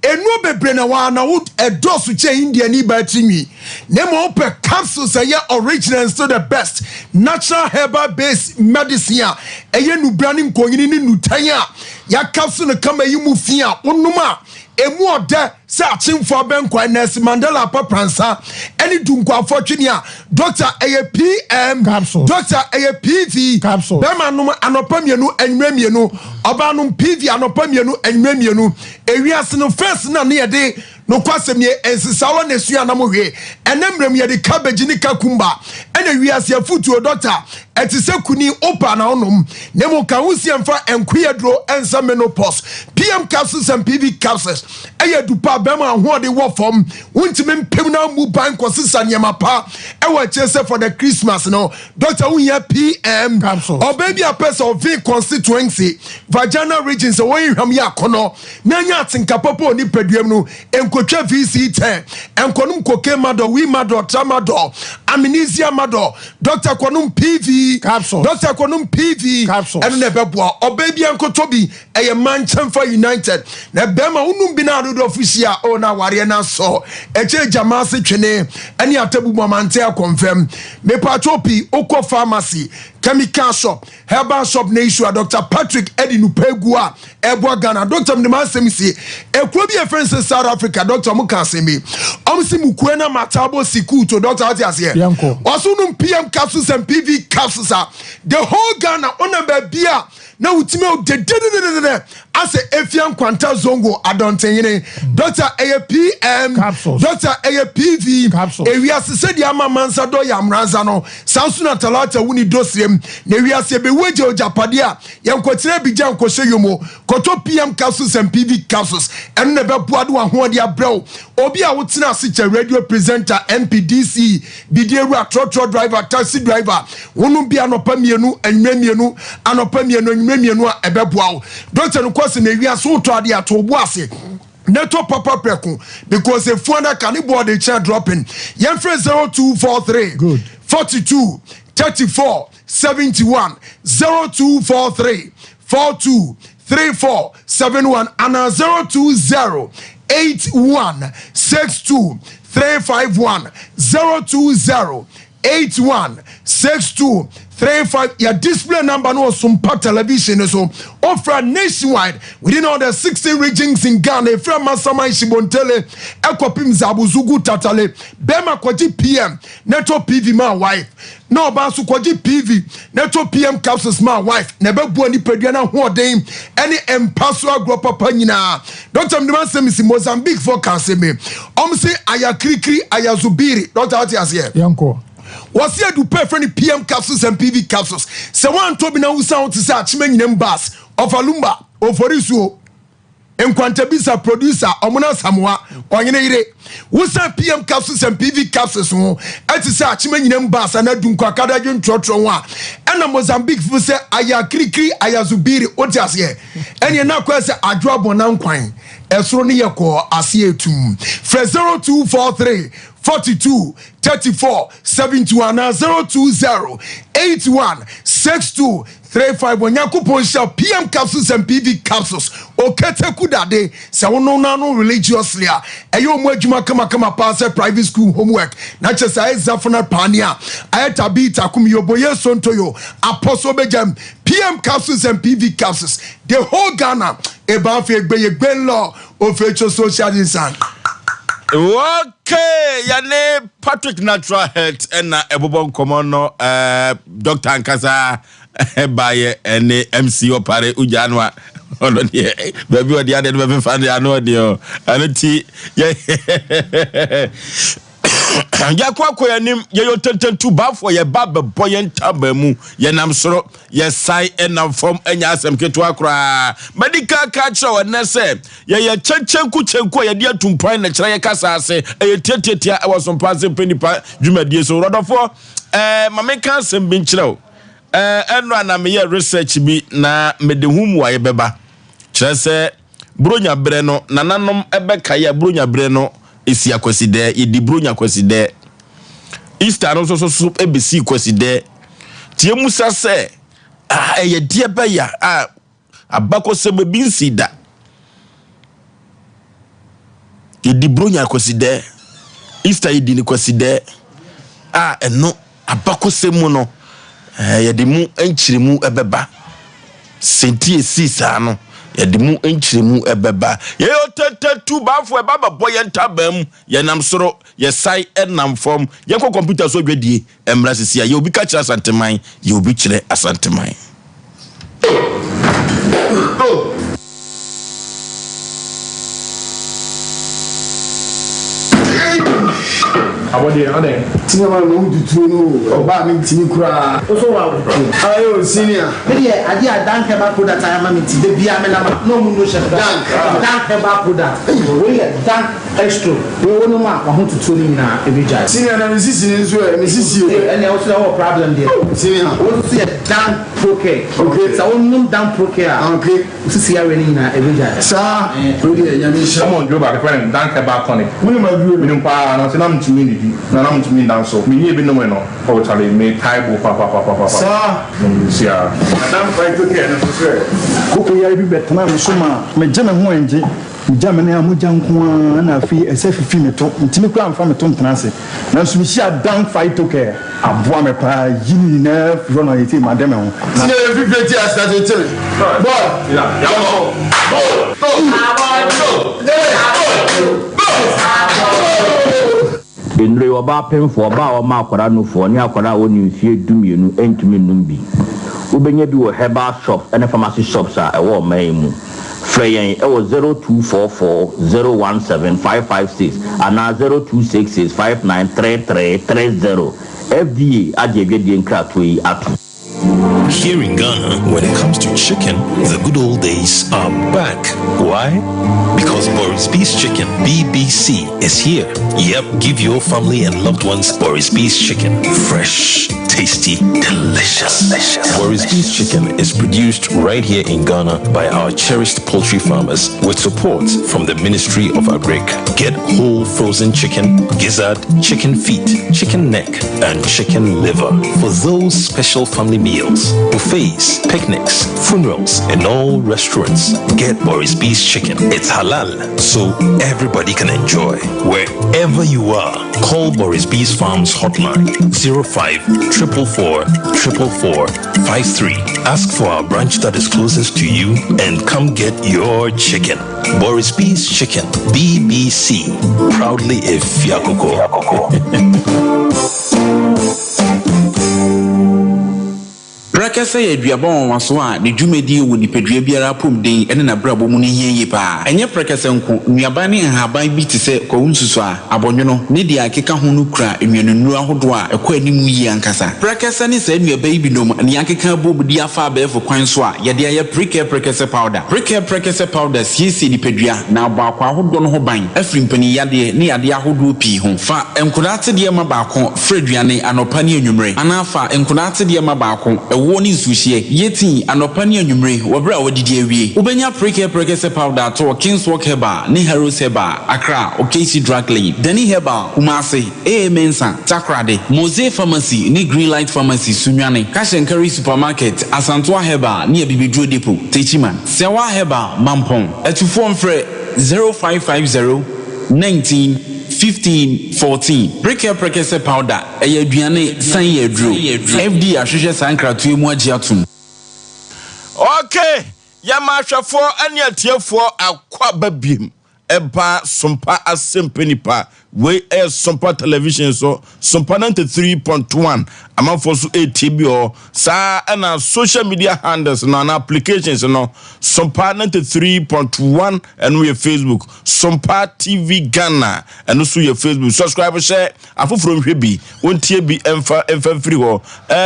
S3: Enu bebrena wana would a dose che India ni batimi. Nemo open capsules are original and still the best natural herbal based medicine. Eye nu branding going in nutanya. Ya capsule kama yimu fia unuma. Emu ode se achimfo benkwa Nelson Mandela papransa any dunkwa fortune Dr. APM
S7: capsules.
S3: Dr. APV
S7: capsules.
S3: Bema num anopamienu enwemienu obanum PV anopamienu enwemienu ewiase no first na ne yede no kwasem ye ensisawo na sua na mohwe enemrem ye de cabbage ni kakumba ena wiase afutuo doctor etise kuni opa na onom nemo kan wusiemfa enkoyedro ensa menopause PM capsules and PV capsules eye dupa bema ho de wo fom wuntime mpem na mu ban kwasisa niema pa ewa chese for the Christmas no doctor wuya PM
S7: capsules
S3: or baby a person of V constituency vaginal regions away hwam ya kono na nya atinkapopo ni peduem no enkotwa VC10 enkonum koke mado wi mado tramado amnesia mado doctor konum PV
S7: capsules
S3: doctor konum PV
S7: capsules
S3: eno ne beboa obaby enkotobi eye Manchester United na bema unum bi na do official o na ware na so eche jamase twene eni atabu momante a confirm me patropi oko pharmacy chemical shop herbal shop na issue Dr. Patrick Edinupegua Aboagye Dr. Mnemasem si ekwo bi efense South Africa Dr. Mukasemi omsi mukwe na matabo siku to Dr. Atiase osunum PM capsules and PV capsules the whole Ghana ona babia na utime o de ase efian kwanta zongo adontenyene Dr. APM
S7: capsules
S3: Dr. APV
S7: capsules
S3: se dia mamansa do yamranza no sansuna talata wuni dosrem na wiase be weje ojapade a yenkotire bijan koseyomo koto PM capsules and PV capsules eno ne beboado ahode abrɛw obi a wotena ase radio presenter MPDC bidieru trotro driver taxi driver wonu bia anopa mienu anwemienu anopa mienu anwemienu a ebeboawo doctor no kwase na wiase woto ade atobo ase Neto papa preku because if one can board the chair dropping. Yemfre 0243
S7: good
S3: 42 34 71 0243 42 34 71 and 020 81 62 351 020 81 62 35 your display number no Sompa television so offer nationwide within all the 16 regions in Ghana from Masama Shibontele Ekopim Zabuzugu Tatale Bema Kwaji PM Neto PV my wife no Bansu Kwaji PV Neto PM capsules my wife never buoni pediana hoden any empasua group papa nyina Dr. Mnemasem si Mozambique for Kaseme omse aya krikri aya zubiri Dr. Atiase
S7: yanko
S3: was here to pay for any PM capsules and PV capsules. So one told me now we sound to say Chimen Bass of Alumba Oforisuo and Quantabisa producer Omona Samoa or Yene. We say PM capsules and PV capsules at the Chimen Bass and Dunka Kadajun Trotron and a Mozambique for say Aya Krikri Aya Zubiri Otiasie and you're not quite a drop on Unquine. Esronia ko asietum. Fre 0243 42 34 71 020 81 62 35 Wanyaku Ponsha PM capsules and PV capsules okete kudade se wono na no religiously a eyo mo adwuma kama pass private school homework na chesa ezafuna pania ayeta bita kumiyoboye sontoyo apostle bejam PM capsules and PV capsules the whole Ghana about fe law of social design.
S1: Okay, yane Patrick Natural Health and Ebobon Komono Dr. Ankasa by any MC Opare Ujanwa. Hold on here. Baby, what the other baby fan I know deal. And ya kwa ya nim ye yo tenten tu ba for ye baba boy ntaba mu ye nam soro ye sai enam form enya asem keto akra medical culture wona se ye chenku ye dia tumpan na kira ye kasa ase ye tietietia e was Sompa Asem Mpe Nipa dwumadie so rodofo mame kan sem bi nkire eno ana me ye research bi na medehum wa ye beba kire se bronya bre no nananom ebeka ye bronya bre no isi akweside ye di bronya kweside Easter no so ebesi kweside tie musa se ye die be ya abako se be binsida ye di bronya kweside Easter ye di ni kweside eno abako se mu no ye di mu enchiremu ebeba senti esisa no yedi mu enchiremu ebeba ye otetetu bafo ebaba boye ntabam ye nam soro ye sai enam form ye ko computer so dwedie emra sisia ye obi ka kira asanteman ye obi kire asanteman
S7: Abode ade
S2: Senior man no do no oba mi tini kura so wa ayo senior me dey ade adanke ba product I am me ti de bia me na no mu no chef danke ba product we dank extra we wono ma ho tutu ni na ebija senior na misisi ni so misisi and also no problem there senior we see dank proke okay so we dank proke okay misisi ya we ni na ebija sa we dey nyame sha
S7: come on do ba friend danke ba tonic we ma bi we no pa na se na mtumi ni na na mtumi dan so me ni bi no no o chale me taibo pa sa sia dan fight to care na so sure
S2: ko ya bi betana me so ma me je me ho enje jamene amuja nko na afi esefifi meto ntimi kwa amfa meto ntanase na so mi sia dan fight to care aboa me pa yini na fro na yeti madame ho
S3: na everybody as that it boy
S8: Enre oba penfo oba o ma akwara no fo ni akwara woni mfie dumienu entumi numbi ubenya bi wo herbal shop and pharmacy shops a e wo man mu freyen e wo 0244017556 ana 0266593330 FDA adjegede nkrato yi atu.
S9: Here in Ghana, when it comes to chicken, the good old days are back. Why? Because Boris B's Chicken, BBC, is here. Yep, give your family and loved ones Boris B's Chicken. Fresh, tasty, delicious. Boris B's Chicken is produced right here in Ghana by our cherished poultry farmers with support from the Ministry of Agric. Get whole frozen chicken, gizzard, chicken feet, chicken neck, and chicken liver for those special family meals, buffets, picnics, funerals, and all restaurants. Get Boris B's Chicken. It's halal, so everybody can enjoy. Wherever you are, call Boris B's Farms hotline 05-444-444-53. Ask for our branch that is closest to you and come get your chicken. Boris B's Chicken, BBC, proudly a Fiakoko.
S10: Rakasa ye duabon waso a ne dwumedi wo nipadua biara pomden ene na brabo mu ne hieye pa enye prekasa nko nuaba ne haban bi te se kwunsusu a abonwono ne dia akeka ho no kura enwenunu ahodo a ekwa animu yi ankasa prekasa ne se nuaba yi binom ne akeka bobudi afa abefo kwan so a ye dia ye prekasa powder siesi nipadua na abakwa ahodo no ho ban afrimpani yade ne yade ahodo pi ho fa enkodate de ma baako freduane anopa ne enwumre anafa enkodate de ma baako ɛwɔ ne nsuhye yɛtin anɔpa ne anwummere wɔbrɛ a wɔdidi awie wobɛnya prekese powder to Kingswalk Herbal ne Heroes Herbal Accra Okesi Drug Lane Dani Herbal Kumasi Mensa Takrade Mose Pharmacy ne Greenlight Pharmacy Sunyane Cash and Carry Supermarket Asantua Herbal near Bibidro Depot Techiman Sewa Herbal Mampong Etufon Fre 0550 19 15 14 prekese powder aduane san yedro FD ahwehwe sankratu emu agiatum.
S1: Okay, yamahwefo ane atiefo akwa babiem eba Sompa Asem Mpe Nipa we Sompa television so Sompa 93.1 amanfo so ATB o sa na social media handles na applications no Sompa 93.1 and we Facebook Sompa TV Ghana and so your Facebook subscribe share afofro hwebi wontie bi emfa free ho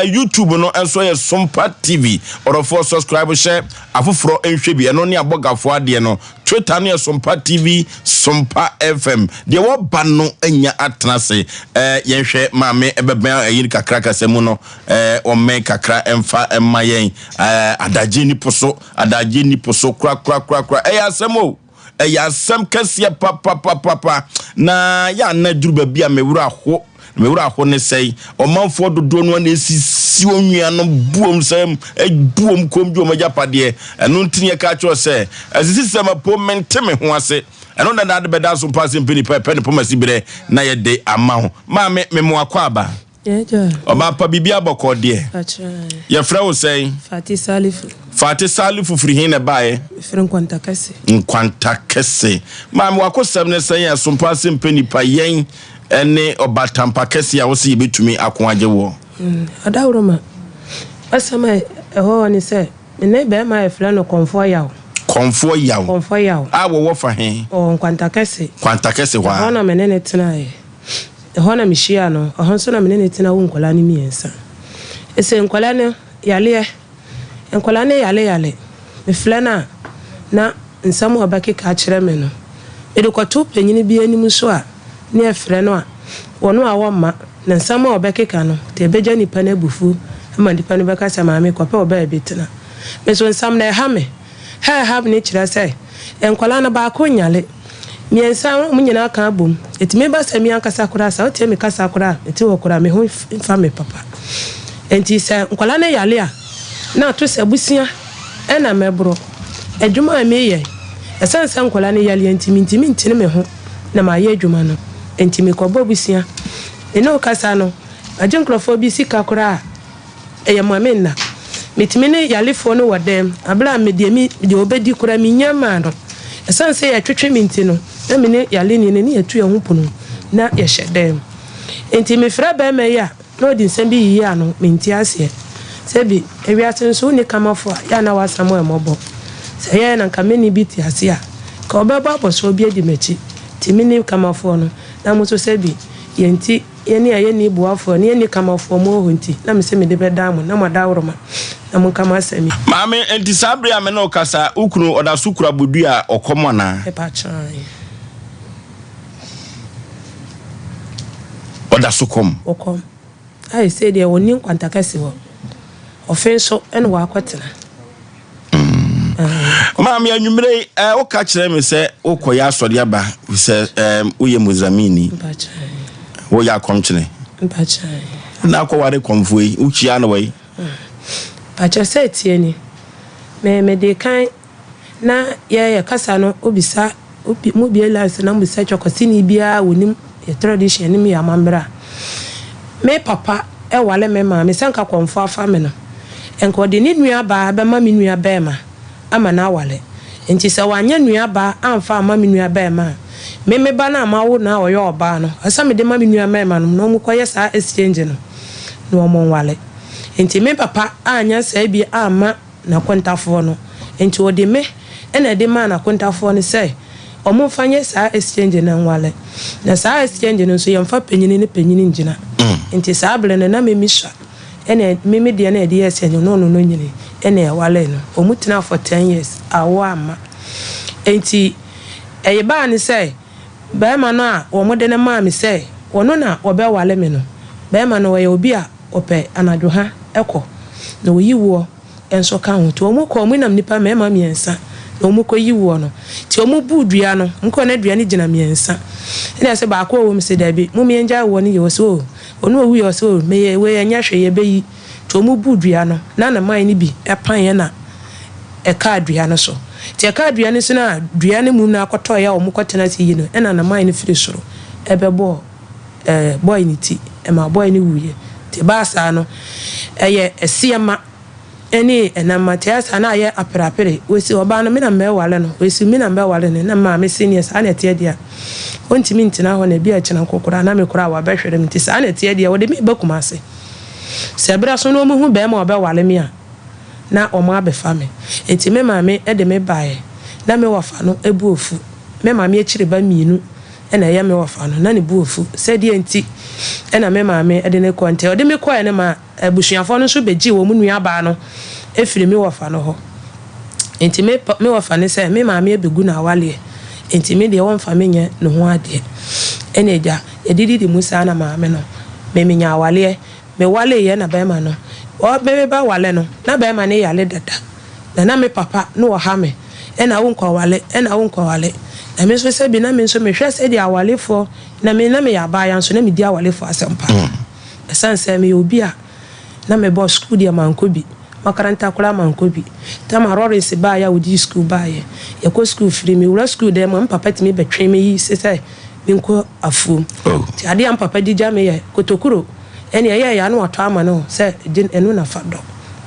S1: YouTube no enso ye Sompa TV or for subscribe share afofro hwebi eno ne abogafo ade no Twitter ne Sompa TV Sompa FM de wo ba no anya atrase yenhwe maame ebeben ayi kakra kasemu no o me kakra emfa emayen adagye ni poso kra asemo asem kase papa na ya na duru ba bia mewura ho ne sei omanfo dodo no na esisi onwia no buom sem buom komdwo magyapade eno ntine ka cho se asisi sema po menteme ho ase eno na de beda so pass Mpe Nipa pe ne pomasi bere na ye de ama ho ma me mo akwa aba oba pa bibia boko de ye fra Osei Fati Salifu free hin na bae
S4: free
S1: nkwanta kese ma me wakosem ne sen ya so pass Mpe Nipa yen ene obatampa kese ya wo se yebetumi akoagye wo
S11: adawroma asama eho ni se ne be ma e frɛ no Komfo Yaw
S1: wo fa he
S11: nkwanta kese
S1: wa
S11: ho na menene tena e ho na mihia no ho so na menene tena wo nkola ni miensa ese nkola ne yale me frɛ na nsam obake ka kyerɛ me no edukɔto panyini bi anim so a ne frɛ no a wono a womma na nsam obake ka no te beja nipa na bufu ama nipa no bɛka sɛ maame kɔpɛ oba ebetena me so nsam na ha me have ne kyerɛ sɛ enkola na ba ko nyale miensa mu nyina ka bom etime ba sɛ mi ankasa kora sa otie me kasa kora eti wo kora me ho fa me papa enti sɛ nkola na yale a na to sɛ busia ɛna mɛbro adwuma me yɛ ɛsansa nkola na yale ntimi ntine me ho na ma yɛ adwuma no enti me kɔbɔ busia eno kasa no agye nkrofo bi sika kora ɛyɛ mame na metimi ne yalefo no wodem abla me de obedi kura mi nyama no esanse ya twetwe minti no na me ne yale ni ne yatu ya hopono na ye hyedem enti me fra ba me ya no di nsem bi yi ya no minti ase sebi ewiase nso ne kamafo ya na wasamo emobo se ye na kameni bi ti ase a ka obeba boso bi edi mechi timi ne kamafo no na mo so sebi yenti yeni ayeni buafo ne yeni kamafo mo honti na me se me de bedam na madawroma na mo kama asemi maame
S1: enti sabre ame na okasa ukunu oda sukura bodu a okomo na
S11: epa chan
S1: oda sukom
S11: okom ai say de woni nkwanta kase wo ofenso ene wa akwetena
S1: maame anwumre o ka kire me se okoya asori aba se uye muzamini
S11: epa chan
S1: wo ya komchene
S11: epa chan
S1: na akware komfoi uchia na wai
S11: pacha se tieni me de kan na ye kasa no obisa mu bi elanse na mu se chokosi ni bia wonim ye tradition ni ya mambra me papa e wale me ma me sanka Komfo afa me no enko de ni nua ba be ma me nua ba ma ama na wale enti se wanya nua ba amfa ama me nua ba ma me ba na ma wo na oyo oba no asa me de ma me nua ma no no mu koye sa exchange no no mo wale enti me papa anya sa bi ama na kwantafo no enti ode me ena de ma na kwantafo no say omo fanye sa exchange na nwale na sa exchange no so yemfa panyini ne panyini ngina enti sa able na me misha ena me de na de exchange no nyini ena wale no omu tena for 10 years awo ama enti ba ni say ba ma no a omo de na ma me say wono na obe wale me no ba ma no we obi a ope anadwo ha eko na oyi wo enso ka ho to omo ko mo nam nipa mema miensa na omo ko yi wo no ti omo bu dua no nko na dua ne gina miensa ina se ba ko wo mse da bi mo mienja wo ne yo so onu owu yo so me we anya hwe ye beyi to omo bu dua no na man ne bi epan ye na e ka dua no so ti e ka dua ne so na dua ne mu na akoto ya omo kwotena ti yi no ena na man ne firi soro ebebo boy ni ti e ma boy ni wuye ti ba sa no eye esiema eni enamatiasa na ye aperapere wesi oba no me na me wale no wesi me na me wale ne na ma me seniors ana tie dia ontimi ntina ho na bia kina kokora na me kora wa behwere mti sa ana tie dia wode me bakuma ase se bra so no mu hu be ma oba wale me a na o ma be fa me enti me ma me e de me bae na me wafa no ebu ofu me ma me akire ba mienu ena ye me wafa no na ne bu ofu se die enti ena me ma me e de ne konte o de me koa ne ma abusuafo no so beji wo mu nua ba no efiri me wafa no ho enti me wafa ne se me ma me ebegu na awale enti me de won fa me nye no ho ade eneja edidi musa na ma me no me nya awale me wale ye na ba ma no o be ba wale no na ba ma ne yale dada na me papa no wo ha me ena wo nkwa wale na me so se bi na me so me hwe se di awalefo na me ya ba ya so na me di awalefo asempa esanse me obi a na me boss school dia mankobi makaranta kula mankobi tama Lawrence ba ya udi school ba ye ko school free me wura school dem am papa ti me betwe me yi se me nko afu ti ade am papa di jame ye kotokuro ene ye ya no wato ama no se enu na fado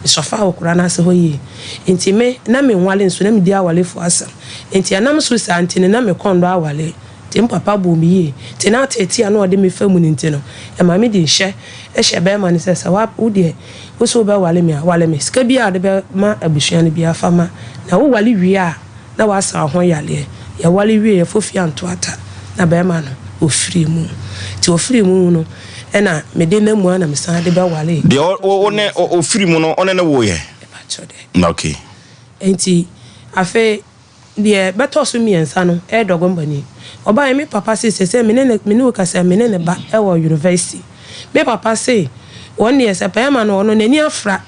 S11: sofa okura na se hoyi enti me na me nwale nso na me di awalefo asem enti anam so santene na me kondo awale ti papa bo mi ye ti na tete ana ode me famu ni ntino e ma me di hye e hye be ma ni se wa udie wo so be wale me ska bia de be ma abusuan ne bia fama na wo wale wi a na wa sa ho yale ya wale wi e fofi anto ata na be ma no ofiri mu no ena me de na mu ana me san de be wale
S1: de one ofiri mu no one ne wo ye na okay
S11: enti afa de beto so miensa no e dogo mbani oba me papa se me ne ka se me ne ba e wo university me papa se one year se pa ma no no nani afra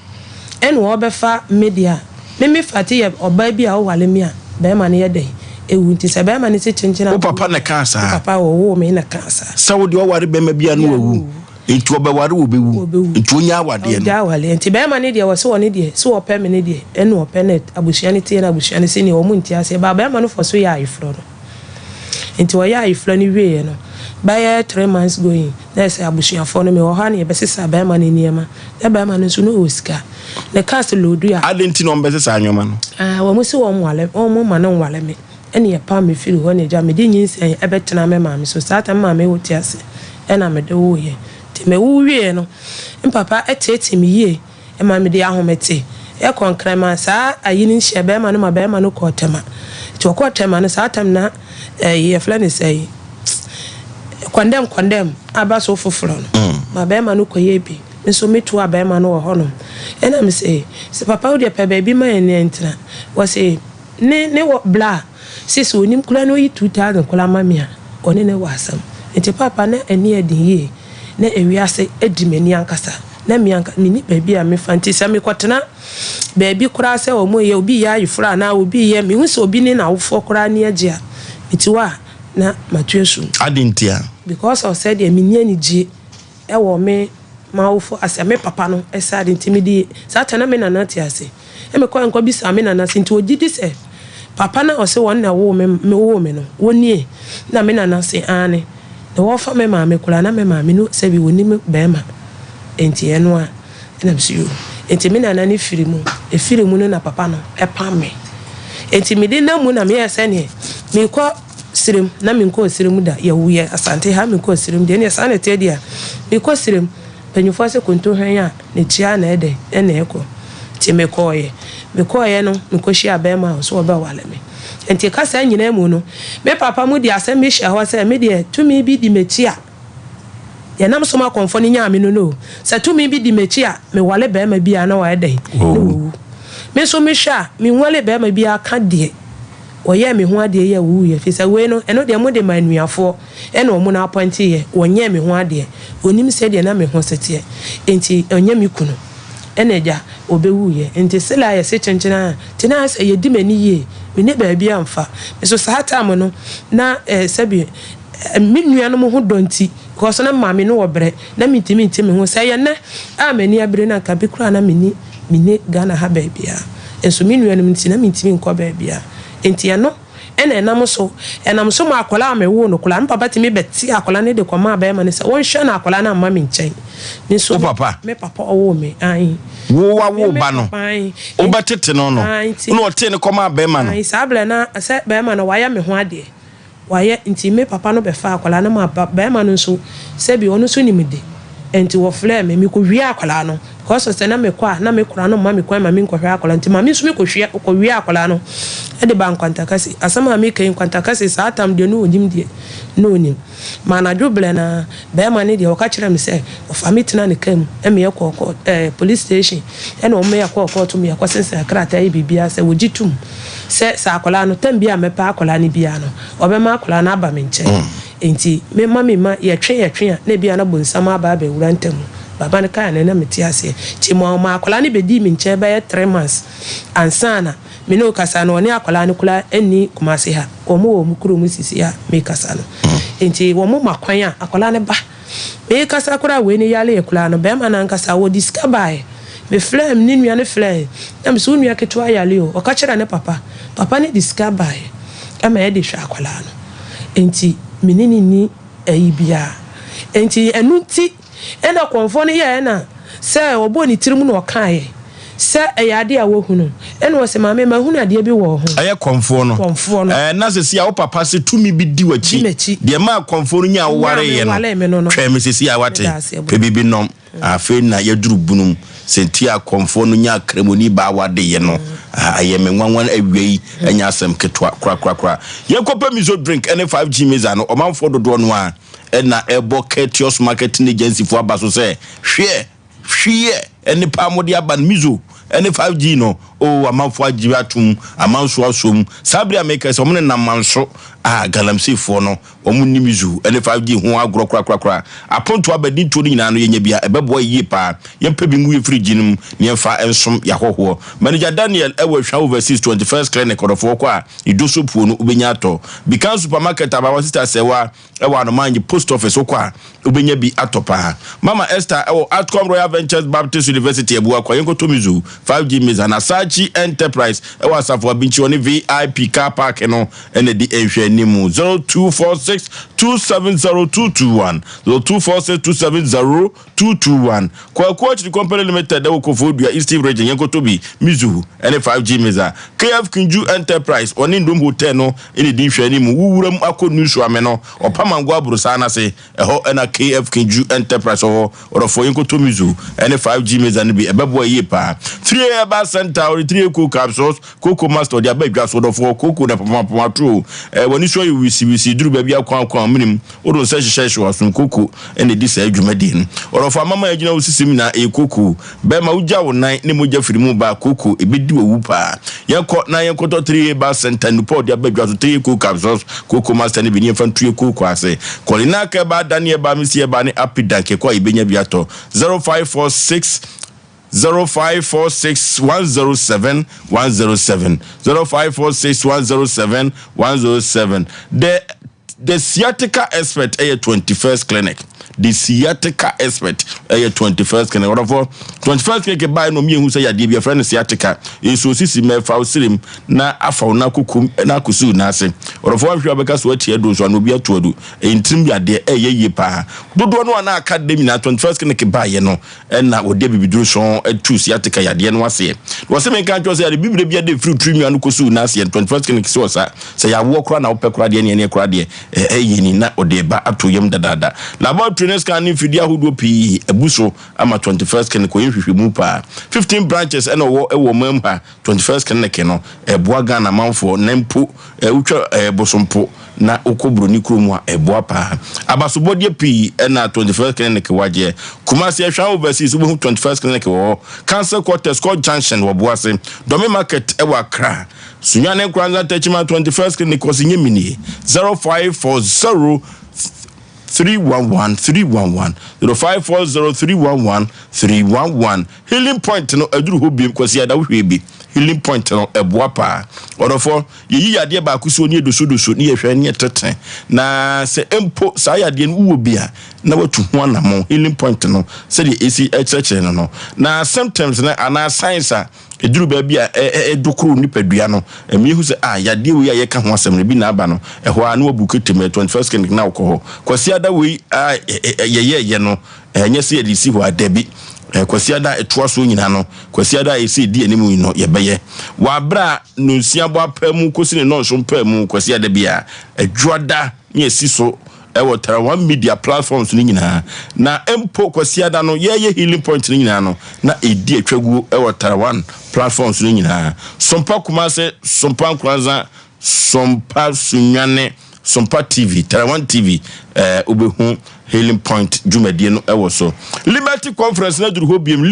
S11: en wo be fa media me fati ye oba bi a wo wale me a be ma ne ye den ewu nti se be ma ne se chenchena
S1: wo papa na kansa
S11: papa wo me na kansa
S1: sa wo de wo ware be ma bia no wu enti wo be ware wo be wu enti onya awade
S11: no awale enti be ma ne de wo se woni de se wo pe me ne de en wo pe net abusuane tie na abusuane se ne wo mu nti ase ba be ma no fo so ya ifro no enti wo ya ifro ni wie no by 3 months going there's abusuafo no me wo ha na ye besesa ba ma ne niema e ba ma no so no osika le cast lodu ya
S1: adenti no besesa anyoma no
S11: wo mu se wo nwale wo mu ma no nwale me ene ye pa me firi ho na ja me di nyinsen e betena me ma me so sata ma me woti ase e na me de wo ye ti me wo wie no papa etete me ye e ma me de ahomete e konkrema sa ayini hye ba ma no ko tema ti ko tema no sata na ye flani say condemn abaso foforo no ma be ma no koye bi nso metu aba ma no wo ho no ena me say se papa wo de pe ba bi ma ene entra wo say ne wo bla sis onim kula no yi 2000 kula mamia one ne wasam enti papa na eni edin ye na ewiase edimani ankasa na mi anka mini baby a me fanti se me kwotena baby kura se o mo ye obi ya yifra na obi ye me hu se obi ni na wofo kura ne agea itiwa na matuesu
S1: adintia
S11: because I said e mini anije e wo me ma wofo ase me papa no e sa adintimidi sata na me na na ti ase e me kwa nko bi sa me na na sinti ogidi se papa na ose won na wo me no woni na me na na se ane na wo fa me ma me kula na me ma me no se bi woni me be ma enti eno a na msiyo enti me na na ni firi mu no na papa no e pa me enti me de na mu na me ese ne me ko sirim na me ko sirim da ya wuye asante ha me ko sirim de ne sana te dia me ko sirim panyufo se konto hwan a ne chia na ede na eko ti me ko ye no me ko hia ba ma so oba wale me enti ka sa nyina mu no me papa mu di asem me hia ho se me de tumi bi di mechia ya nam so ma konfo ni nya me no sa tumi bi di mechia me wale ba ma bi ana wa ede me so me hia me wale ba ma bi aka de oye me ho ade ye wu ye fi sa we no eno de mo de manuafo eno mo na appoint ye onye me ho ade onim se de na me ho sete enti onye me kunu eneja obewu ye enti sela ye se chenchena tina se ye di mani ye me ne ba bia amfa so saa time no na sabi minua no mo ho donti because na maame no wobre na mitimi ho say ye ne amani abre na ka bi kura na mini Ghana ha ba bia enso minua no mti na mitimi nko ba bia enti ya no enam so ma akola amewo no kola papa ti me beti akola ne de kwama ba ma ne se won hwe na akola na mama mi nchen ni so
S1: papa
S11: me papa owo me ai
S1: wo ba no o betete no o te ne kwama ba ma no
S11: ai sabla na se ba ma no waya me ho ade waya nti me papa no be fa akola na ma ba ma no so se bi ono so nimde enti wo flare me ko wi akola no because se na me kwa na me kura no ma me kwa ma me nkɔhwe akola nti ma me so me ko wi akola no e de ban kwanta kasi asama me kan kwanta kasi sa atam de no onim de no onim ma na dwoble na be ma ne de o ka kire me se o fa me tena ne kam e me yakɔ police station e na o me yakɔ to me yakɔ sense akrata e bibia se wogitum se sa akola no tam bia me pa akola ne bia no o be ma akola na aba me nche enti me ma ye twe na bia na bonsam aba ba wura ntam baba ne kan na meti ase ti mo ma akola ne bedi mi nche ba 3 months ansana me no kasa no ne akola ne kula eni kumase ha omo kuro mu sisi ha me kasa no enti wo mo makwan a akola ne ba me kasa kura we ne yale e kula no be ma na nkasa wo discover me flame ni nua ne flame na me so nua keto ayale o ka kira ne papa ne discover e ma e de hwa akola no enti menini ni aibia enti enunti ena konfo ne ye na se obo ni tirimu na okaye se eyade a wohunu ena wo se maame mahunu ade bi wo ho aye konfo no na se sia wo papa se tumi bi di wachi de ma konfo no nya ware ye no twa me se sia wate pe bibi nom afi na yaduru bunum senti a konfo no nya kremoni ba wade ye no aye me nwanwan awei anya asem ketwa kra yekopa mizo drink ene 5G meza no omanfo dodo no a na ebo Ketios marketing agency for abaso se hwe ene pa mode aban mizo ene 5G no o amanfo agiatum amanso asom sabria make se omne na manso galamsi fo no omunni mizo ene 5G ho agro kra aponto abadi to ni nyina no yenya bia ebebo yi pa yempa bi ngu frigi num ne yemfa ensom yahoho manager Daniel ewe hwa overseas 21st clinic orofo kwa idoso puo no ubenya ato bikan supermarket abawa sister sewa ewa no manji post office kwa ubenya bi atopa mama Esther ewo Outcome Royal Ventures Baptist University ebuwa kwa yenko to mizo 5G meza na Sachi Enterprise ewa safo abinchi oni VIP car park no ene di enhwe nimu 0246270221 0246270221 kwa coach the company limited ewo Kofodua East region yenko to bi mizu ene 5G meza KF Kinju Enterprise oni ndom hotel no ene di enhwe nimu wuwuram akonu so ameno opamangwa abrusa na se eho ena KF Kinju Enterprise orofo yenko to mizu ene 5G meza ne bi ebebo yepa 3 Eba Center or 3 Coco Capsules Coco Master dia badwa so orofo Coco na papa tro woni so you wisi duru ba bia kwan minim odon se hyehyehye wasun Coco ene di sa adwumadi orofo mama agina wosisim na Coco be ma ugya wonan ne mogya firimu ba Coco ebedi owu pa yenko na yenko to 3 Eba Center nupo dia badwa so 3 Coco Capsules Coco Master ne bi ne fan 2 Coco ase kolina ka ba Daniel ba misi ba ne apidanke kwa ibenya biato 0546 0546107107 0546107107 the sciatica expert 21st clinic the sciatica expert 21st clinic or for 21st clinic by no me who say ya dey be friend sciatica so sisi me fa osirim na afa na kukum na kusu na ase or for hwa beka so atie do so no bi atoadu entim ya de ye pa dodo no na academy na 21st clinic ba ye no na ode bibiduru so atu sciatica ya de no ase wo se me kan twa say ya bibire bia de free treatment no kusu na ase 21st clinic so sa say ya wo kra na wo pe kra de ne kra de yini na ode ba atoyem dadada laboratory scanning fidia hudo pi ebuso ama 21st clinic ko yehwehwemu pa 15 branches ena wo mamha 21st clinic no eboa Ghana manfo nempo utwa bosompo na okobro ni kromu a eboa pa abasobodie pi ena 21st clinic waje Kumasi ehwa overseas wo 21st clinic wo Cancer Quarters Court Junction wo boase Domi Market ewa Accra Sunyane Kwanza Techima 21st clinic was nyemini 0540
S1: 311 0540 311 311 healing point no aduru ho biem kwasi ada hwe bi healing point no eboa pa orofo yeyi yade ba kuso ni edoso ni yehwe ni etete na se empo sa yade no wo bia na watu ho anamo healing point no se de esi echeche no na symptoms na ana signs a eduru ba bia edukuru nipadua no emi hu se yade wo ye ka ho asem ne bi na aba no eho a na wabuketem 21st clinic na alcohol kwasi ada we ye no enye se yade si ho adabi kwasi ada etoaso nyina no kwasi ada esi di animu no ye beye wa bra no nsiabo apamu kosi ne no so mpamu kwasi ada bia adwoada ne esi so ewo tara one media platforms ni nyina na empo kwasi ada no ye healing point ni nyina no na edi atwagu ewo tara one platforms ni nyina Sompa Kumase Sompa Nkranza Sompa Sunyane Sompa TV tara one TV obehu healing point jumadie no ewo so liberty conference na duru ho biem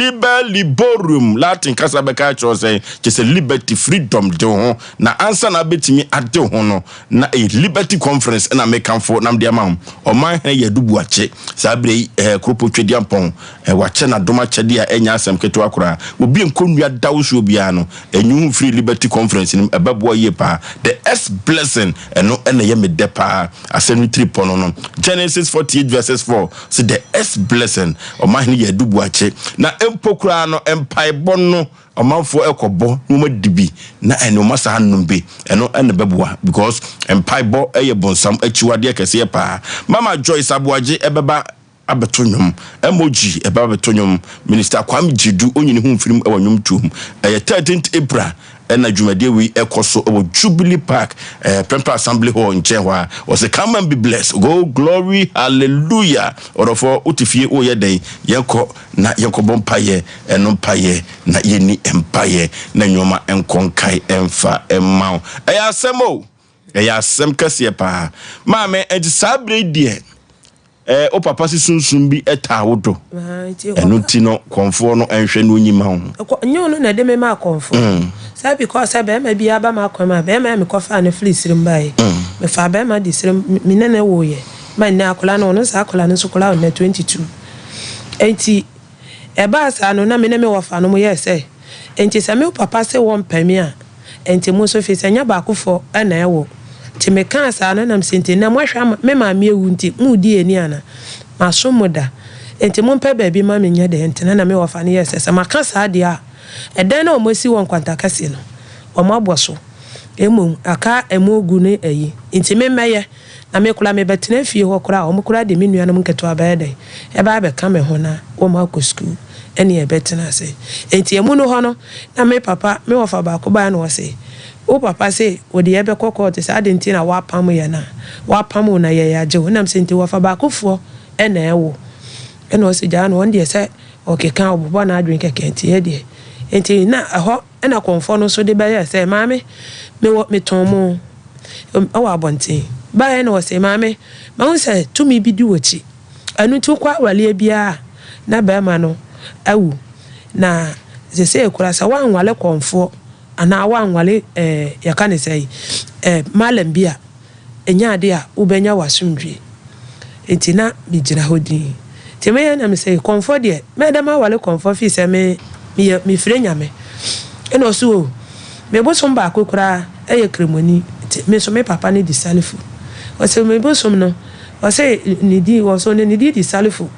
S1: liborium latin kasa beka cho say just liberty freedom de ho na answer na betimi ade ho no na a liberty conference na mekanfo nam de amam o man he yadubu ache sabre kropo twedi ampon wache na doma chede a enya asem keto akora obi enkonua dawso bia no enyu free liberty conference nim ebabo ye pa the S blessing eno ena ye me depa asem tripono no Genesis 48 verses 4 so the S blessing o man ye dubu ache na empokura no empaibo no o manfo ekobo no madibi na eno masa hanum be eno ene beboa because empaibo eye bonsam achiwade kese pa Mama Joyce Aboagye ebeba abetonyum emoji eba abetonyum Minister Kwame Jidu onyini hu mfirim ewanyum tum 13th April ena dwumade wi ekoso o Jubilee Park Pempa Assembly Hall nchewa was a come and be blessed go glory hallelujah orofo utifie o yeden yenko na yenko bompaye enompaye na yeni empaye na nyoma enkonkai emfa emmao asemo asem kase pa maame edi sabre die o papa si sunsun bi etawodo enu ti no konfo no enhwe no nyima ho
S11: nyo no na de me ma konfo say because say be ma bi aba ma kwama be ma me kofa na flisirim bai me fa be ma disirim me nene wo ye ma na akola no sa akola no sokola na 22 enti e ba sa no na me ne me wo fa no mo ye say enti say me papa say won pami a enti mo so fi say nya ba akofo na e wo ti me kan sa no na msenti na mo hwa me ma me ewu nti mu di eni ana ma so moda enti mo mpa ba bi ma me nya de enti na me wo fa no ye say ma kan sa dia eden na omosi won kwanta kase no omaboso emom aka emogu ne ayi enti me meye na me kula me betena fie ho kura omukura de me nuanom nketo abaede e ba be ka me ho na wo ma ko school eni e betena se enti emu no ho no na me papa me wofa ba ko ba na wo se o papa se wo de ebe kokko te sa de enti na wa pam ye na wa pam na ye ya je wo nam se enti wofa ba ko fo e na ewo e na o se ja no on de se o ke kan obobo na adwen keke enti e de enti na ho ena konfo no so de ba ye se maame me tomo awa abonten ba ye no se maame ma hu se tumi bi di wochi anu tu kwa wale bia na ba ma no awu na se ekura sa wan wale konfo ana wan wale ya kan sei malam bia enya ade a ubenya wasumdwe enti na mi jira hodi ti me na me se konfo de me da ma wale konfo fi se mi frenya me eno so me bosom ba akokura eye kremoni me so me papa ni di salifu o se me bosom no o se ni di o so ni di salifu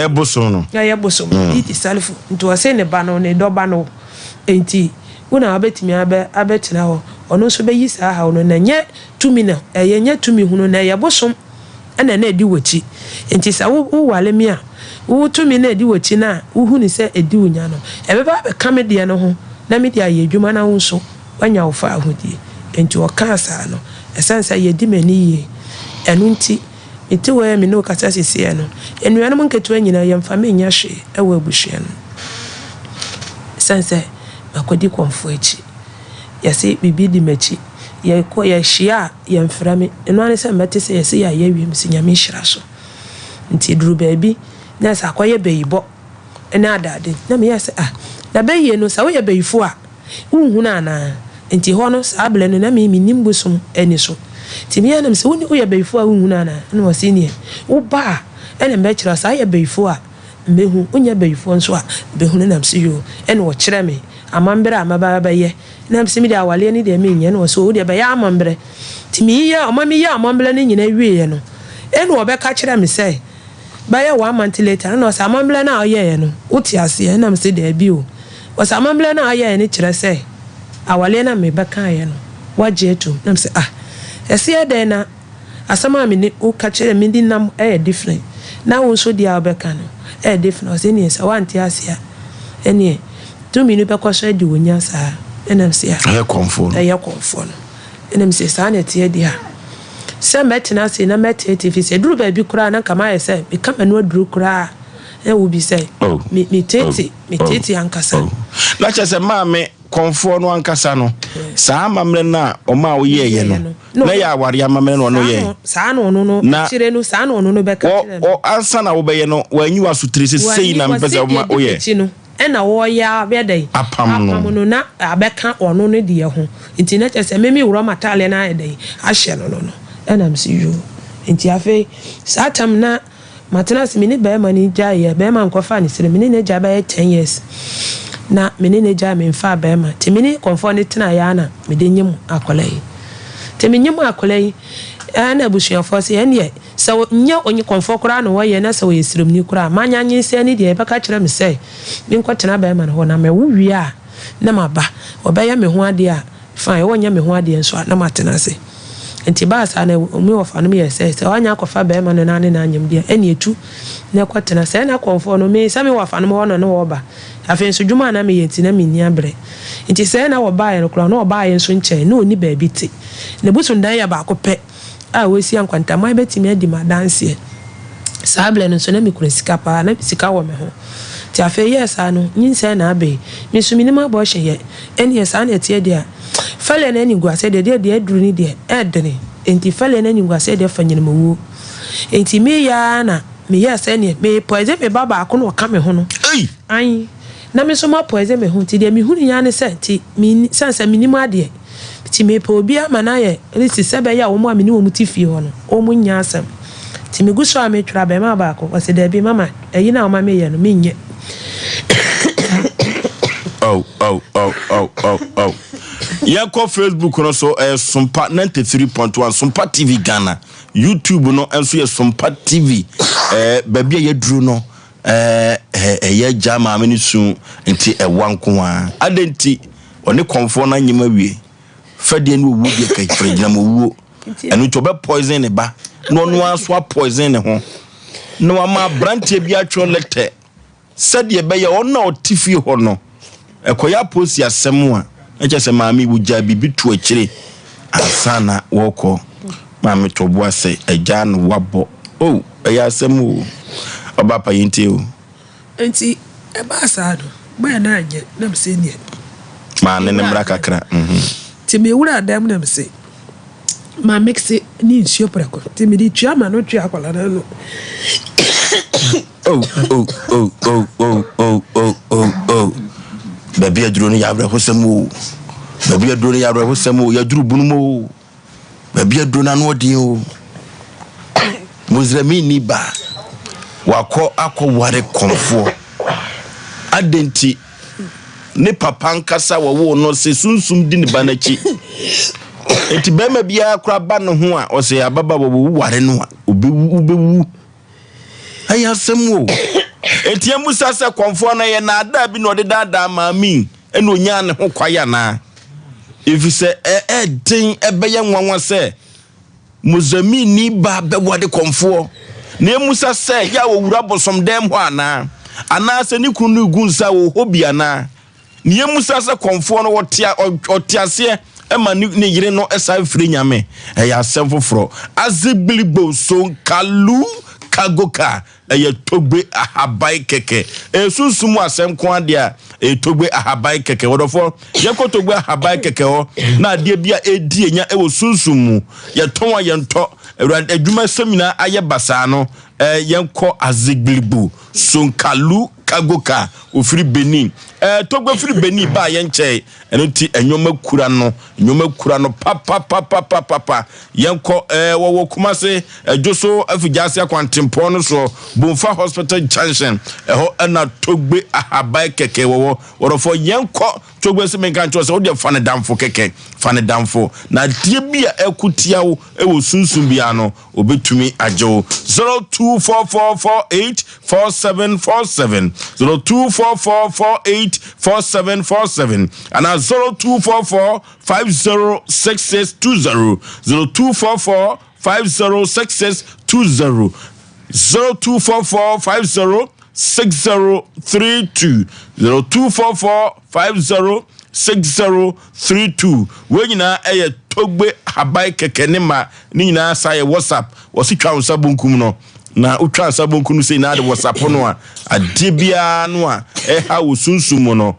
S1: bosom no
S11: bosom di salifu nto o se ne ba no ne do ba no enti una abetimi abetina ho ono so be yi sa ha no na nye tumi na nye tumi hunu na ye bosom ena na edi wochi enti sa wo wale mi a wo tumi na edi wochi na wo hunu se edi unya no ebe ba be kame de no ho na me dia ye dwuma na wo so wanya wo fa ahodie enti o ka sa no esansa ye di mani ye enu nti eti wo me no kasa sisi no enuanom nketu anyina ye mfa me nya hwe ewo abuhwe no esansa akodi konfo echi yase bibi di mechi ye ko ye hia ye mfra me enu ane se mete se yese ya ye wiem sinyame hira so nti duru baabi na sa akoye beyibo ena adade na me yese na beye no sa wo ye beyifo a unhuna na nti ho no sa able no na me nimbusom eni so timi anam se woni uye befo a hu na na wo se ne wo ba ene me kira sa ye befo a mehu unya befo nso a behu nam se yo ene wo kire me amambere amaba ba ye nam se mi da wale ni de me nye no so wo de ba ya amambere timi ye amami ya amambere ni nyina wie ye no ene wo be ka kire me se ba ye 1 month later no sa amambere na ye no uti ase nam se de bi o wo sa amambere na ye ni kire se awale na me be kan ye no waje to nam se ese e de na asama me ni o ka kire me di nam different na wo so dia obeka no different ose ni sa wanti ase a ene 2 minutes be kwasho di wonya sa enam se ya
S1: comfort
S11: no enam se sa na tie dia se metina se na metete fi se duru ba bi kura na kama ye se me kama no duru kura e wo bi se me tete ankasa
S1: na che se ma me comfort no ankasa no sa amamre na o ma wo ye no na ya aware amamre no no ye
S11: sa no kire no sa no be ka kire
S1: o ansa na wo be ye no wanyi wasutire se sei na mpese o ye
S11: ena wo ya bedai apam no na abeka ono no de ho nti na chese memi wuro matale na edai ahye no ena msi yo nti afi satam na matena se mini be mani jaye be man kofa ni sire mini ne jabe 10 years na mini ne jabe mfa be ma ti mini konfo ne tena ya na me de nyim akolai ti me nyim akolai ana busuafo se ene so nya onyi konfo kura no wo ye na so ye sirim ni kura manya nyinse ni de be ka kire me sei mi nkotena be ma no na me wuwi a na maba obeya me ho ade a fine wo nya me ho ade nso na matena se enti ba sa na omi wo fa no me ye sei se wanya kofa be ma no na ne na anyim de ene etu na kwatena se na konfo no me sa me wo fa no wo no wo ba afen so dwuma na me ye nti na me ni abre enti se na wo ba ye no kura no wo ba ye nso nche na oni ba bi ti ne busu ndan ya ba ko pe we si ankwanta mai betimi adi ma dance sable no so na mi kura sika pa na sika wo me ho ti afa yes anu nyinsa na abe mi so minima bo hye ye eni yes an etie dia fale na ni gwa se de aduru ni de edene enti fale na ni gwa se de fanyene mawu enti mi ya na mi yes eni me poise me baba akono o ka me ho no ai na mi so ma poise me ho ti de mi hu ni ya ne se ti mi sansa minima de ti me po bia manaye risi sebe ya wo mu amini wo muti ho no o mu nya asem ti me guso ametwra be ma ba ko wase da bi mama eyi na o ma me ye no me nye
S1: Yako Facebook no so Sompa 93.1 Sompa TV Ghana YouTube no enso ye Sompa TV babia ye duru no ye jama ameni su nti wanko a adenti one konfo na nyima wie fade ni owu de ka fregyina mo enu to be poison ne ba no no aso poison ne ho no ama branche bi atwo lete said ye be ye ona otifi ho no ekoya posi asem a eche se maami wuja bibi tu akire asana woko maami to bo ase eja no wabo eya asem o oba pa yinte o
S11: enti e ba asado ba na anye na mse nie
S1: ma ne mra kakra
S11: ti me wura adam na mse ma mixe ni nsuo preko ti me di tua ma no tua akwala na no
S1: baby aduro ni yabre hosemo baby aduro ni yabre hosemo ya duru bunumo baby aduro na no de o Osei Nipa wako ware konfo adenti ne papa nkasa wo no se sunsum di ne banachi enti bema bia akra ba no ho a Osei ababa wo ware no a obewu aya semo enti amusa se konfo na ye na ada bi no de dada maami eno nya ne ho kwaya na if se den ebeye nwanwa se Osei Nipa be wade konfo na amusa se ya wo wura bosom dem ho ana se ni kunu gunsa wo hobi ana ni amusa se konfo no otiase ema ni yire no esa firi nyame ya asem foforo azibilibo so kalu kagoka togbe ahabai keke sunsumu asem ko ade a togbe ahabai keke wodofo togbe ahabai keke ho na ade bia edi enya sunsumu ton ayento adwuma semina aye basa no yenko aziglibu sonkalu kagoka ofiri Benin togbe firi beni ba ye nche eno ti enyoma kura no papa yenko wo kumase joso afijase akwantempo no so Bomfa Hospital Junction ho na togbe ahabai keke wo fo yenko togbe se menka ncho se wo de fane damfo keke fane damfo na die bia ekutia wo ewo sunsun bia no obetumi ajo 0244484747 0244484747 and 0244506620 0244506620 0244506032 0244506032 we nyina eye togbe habai keke ne ma ni nyina sa ye WhatsApp wosi twa unsa bunkum no na utwa unsa bunkum no sei na de WhatsApp no a adebia no a ha wo sunsum no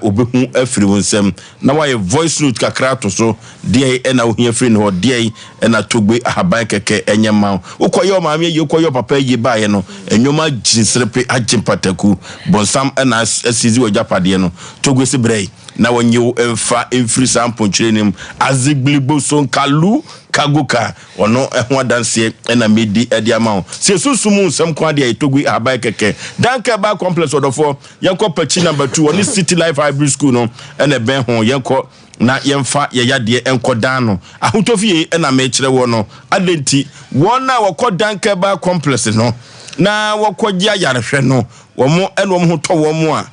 S1: obehu afiri wonsem na waye voice note kakra to so de na ohia free no de na togbe habai keke enyema ukoye o maame ye ukoye papa ye baaye no enyoma jinsrepe ajimpataku bonsam na asizi wajapade no togbe se brei na wonye emfa emfiri samponchrenim azigblibo so kalu kaguka ono ehwa danse na medi edi amao se susumu nsem kwa de etogui abai keke danka ba complex odofo yenko pachi number 2 oni City Life Hybrid School no na ben ho yenko na yemfa yeyade enko dan no ahutofie na me kire wo no adenti wona wokọ danka ba complex no na wokọgya yarehwe no wo mo eno mo to wo mo a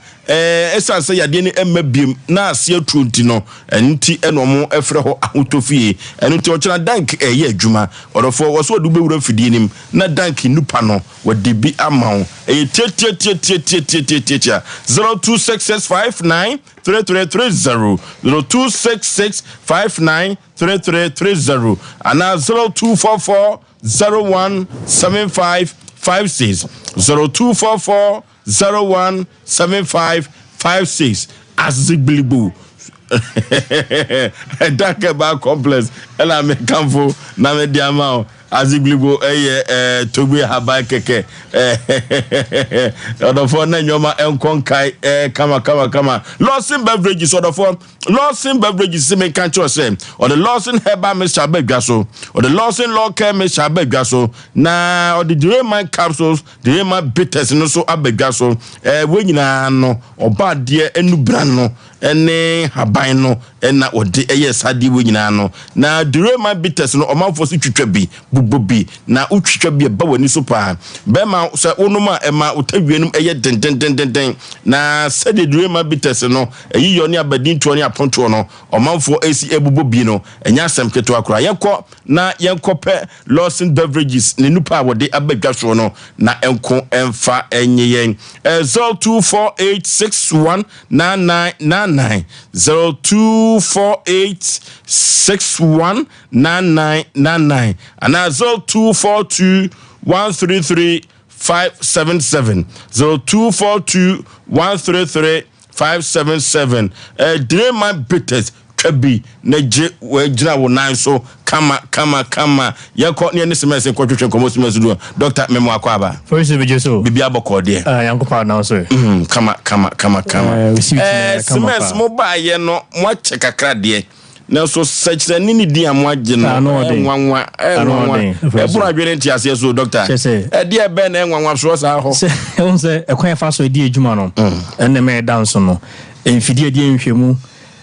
S1: esa se yade ni emabiem na ase atronti no enti eno mo efre ho ahutofie enti o kira dank eye adwuma odofo wo so du bewura fidie nim na dank nupa no wode bi amawo eye tie 0266593330 0266593330 ana 0244017556 0244017556 Azigblibu Dakeba complex ela me kamfo na me diamao Azigblibu togbe habai keke odofo na nyoma enkonkai kama Lawson beverages odofo Lawson beverages me kan cho say or the Lawson herbal Mr. Abagwaso or the Lawson law care Mr. Abagwaso na or the Durman capsules the Durman bitters no so Abagwaso we nyina no oba de enubra no ene haban no na ode sadi we nyina no na Durman bitters no omanfo so twitwa bi bubobi na utwitwa bi ba wani so pa be ma se onuma ema utawienum den na se de Durman bitters no eyiyo ne abadin to ne aponto no omanfo esi ebubobi no enya asem keto akura yenko na yenko pe Lawson beverages ne nupa wode abadwaso no na enko emfa enyeyen 0248619999 0248619999 ana 0242133577 0242133577 Dreamer bitters kabi neje wejina wonan so kama yako ne SMS ko twetwe komo SMS do Dr. Memo Akwaba
S12: First be so
S1: bibi aboko de
S12: yankopa na so
S1: kama SMS mobile no mo chekakra de na so search ni di amwaje no nwanwa ebura dwene ntiase so Doctor de be na nwanwa so sa ho
S12: se ekwan fa so di adwuma no enne me dance no enfidie di enhwemu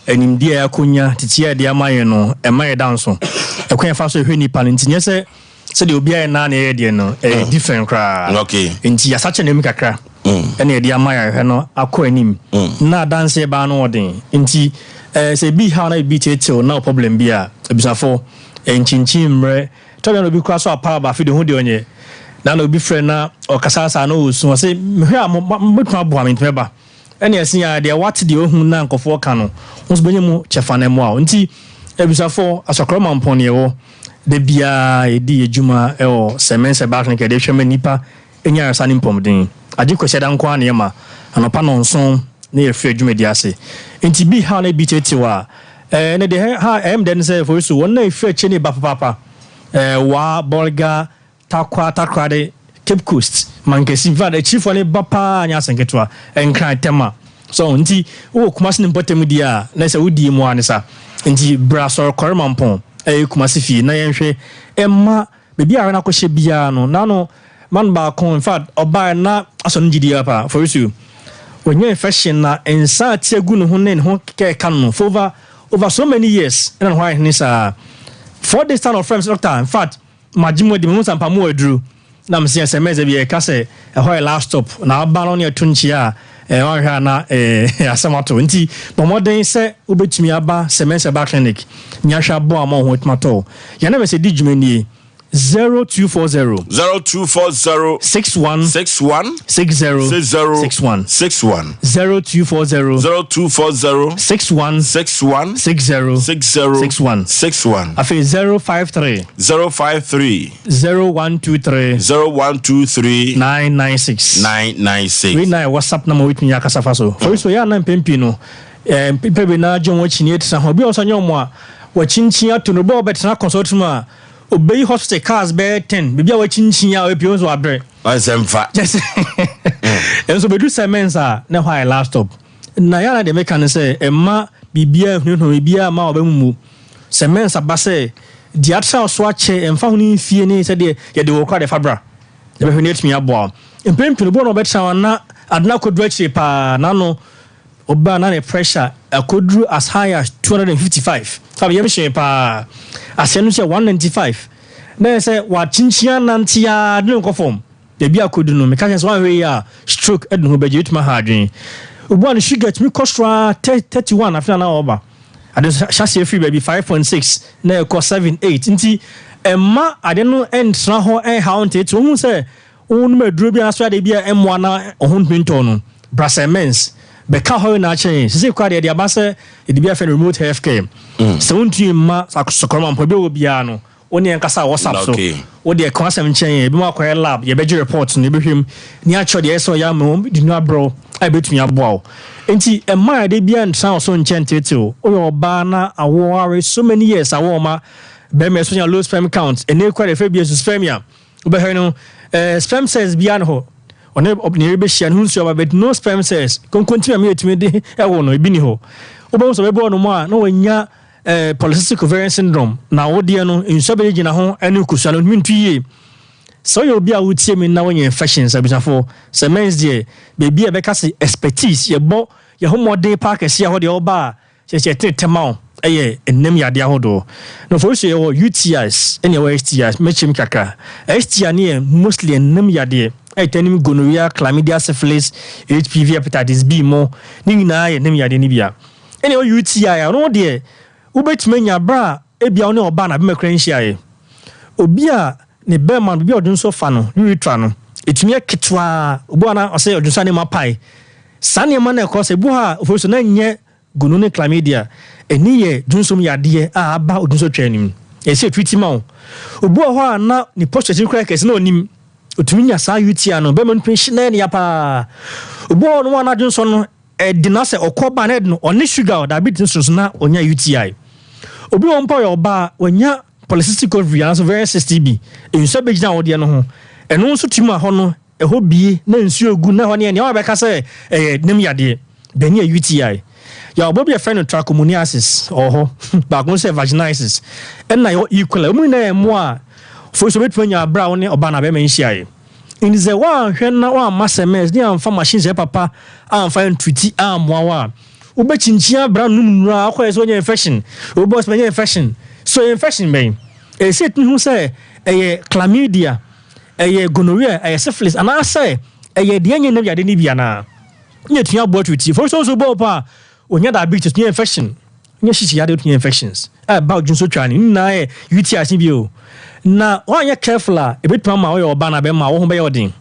S12: enimdie akonya titia de amaye no emaye danso ekwan fa so hwe nipa ntinye se de obi aye na ye de no different kra
S1: okay
S12: nti ya sache nem kakra ene de amaye hwe no akọ anim na dance ba no odin nti se bi ha na bi cheche na problem bia ebisafo enchinchi mre tobe no bi kwa so apa ba fi de hu de onye na obi frɛ na okasasa na osu se hwe amotwa abo aminteba ene yasin ya de what de ohun na nkofo ka no wons benye mu chefane mu a nti ebisafo asokroma mpone wo de bia edi ejuma o semense back na kede hwema nipa enya asani mpomden ade ko sheda nko ane ma anopa no nson na ye fre ejuma di ase nti bi ha na bi tetiwa ne de ha den say for so won na fre cheni ba papa wa bolga takwa de Cape Coast mankesi va de chief one bapa anya senketwa enkran tema so nti wo Kumasi ne mpɔtam di a na sɛ wodi mu anisa nti bra sɔre kɔre mampɔn Kumasi fie na yɛnhwɛ ɛma bebi a na kɔhyɛ bia no na no man ba kon in fact oba na aso ngidi apa for you when you fashion na ensa tiagu no ho ne ho ke kan no for over so many years and why ni sa for this time of friends doctor in fact majimo de mo sampa mo aduru na me se SMS bi e ka se e ho last stop na aba no ne atunchi a wan hwa na asamato nti bomoden se obetumi aba semester back clinic nya hwa bo ama ho tomato ya na me se di dwumani 0240 61 60 61 0240 61 60 afi 053 0123 996 we na WhatsApp number with me akasa so for so ya na mpempi no pepe na John wachini etsa ho bi oso nyomo a wachinchin atono bo betena consultum a obey hospital cars be 10 bibia wachinchin a epion so abre
S1: Asem fa
S12: yes enso bedu semensa na why last stop na ya na de meka say emma bibia hunu bibia ma obamumu semensa ba say di atra so ache emfa hunu fie ni say de ye de wo kwa de fabra de be hunu etimi abo empempino bo no betcha na adna kodru achi pa na no oba na pressure akodru as high as 255 sabe yem hwe pa asenu che 195 na say wa chinchia nantia de nko form de bia akodu no me ka say one way ya stroke edun ho beje utuma ha adwen obo an sugar me costra 31 after na oba ade chassis free baby 5.6 na e cost 78 nti emma ade no entra ho how nte to hu say onu maduro bia so ade bia emwa na ohun pinto no brasemens beka ho na chen se kwa de abase e bia fe remote healthcare so untu ma sakosokoroma mpobe obia no oni enkasa WhatsApp so wo de kwasem chen e bi ma kwa lab ye beji report no behwem ni acho de eso ya mo di no abro ai betumi aboa enti emma de bia ntra so nchen tetew o yo ba na awo are so many years awo ma be me so ya low sperm count ene kwa de fe bia so spermia obehwe no sperm cells bia no ho one obnere be hia no nsu but no sperm cells konkontima me etimi de ewo no ebi ni ho obo so be bo no mo a na wanya polycystic ovarian syndrome na wode no nsu be gina ho ene kusalo ntwiye so you be a wutie me na wanya infections abisafo semens de baby e be ka se expertise ye bo ye ho modern park ese ho de oba che tetema eye ennem yade ahodo no for so ye UTIs ene we STIs mechim kaka STI ne mostly ennem yade tenim gonorrhea chlamydia syphilis HPV hepatitis B mo ni na ye ennem yade ni bia ene UTI a no de ubetime nya bra ebia one oba na be mekran hia ye obi a ne beman bi odun so fa no urethra no etumi aketwa obo na ose odun so ne mapai sane ma na ko se bu ha for so na nye gono ne chlamydia eni ye dunsom yade a aba odun so twanim e se treatment obo ho na ni posture kra kese na onim otumi nya sa UTI no be man pension na ya pa obo no na dun so no dinase okoba na no oni sugar diabetes so na onya UTI obi won pa yoba onya polycystic ovarian so very 60B enso be gina wode no ho eno nso timu a ho no eho bie na nsu ogu na ho ne ne wa be ka se nem yade be ne UTI ya obo be friend trichomoniasis oho ba gon se vaginitis en na yo equal mu na emo a for so betwanya bra woni oba na be menhia in the one hwen na wa masemes ni amfa machines e papa amfa ntwiti amwa ube chinchia bra numra akwa so nya infection obo so nya infection so infection ben e se tun say chlamydia gonorrhea syphilis and I say de nya nem yade ni bia na nya tua bo twiti for so bo pa onya diabetes nya infection nya shishi yade nya infections about junso twani na UTI sin bio na one ya careful a bit ma wo oba na be ma wo ho be yodin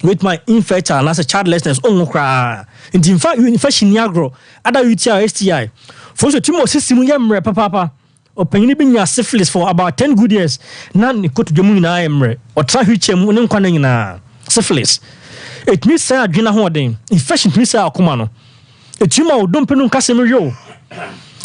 S12: with my infertile as a childlessness on kra in fact infection ni agro other UTI STI for so timo system yemre papa opanyini bi nya syphilis for about 10 good years na ni kotu dwemu na yemre o tra hwichem ne nkwana nyina syphilis it means say adwena ho den infection means say akoma no etuma odompenu nkasem yo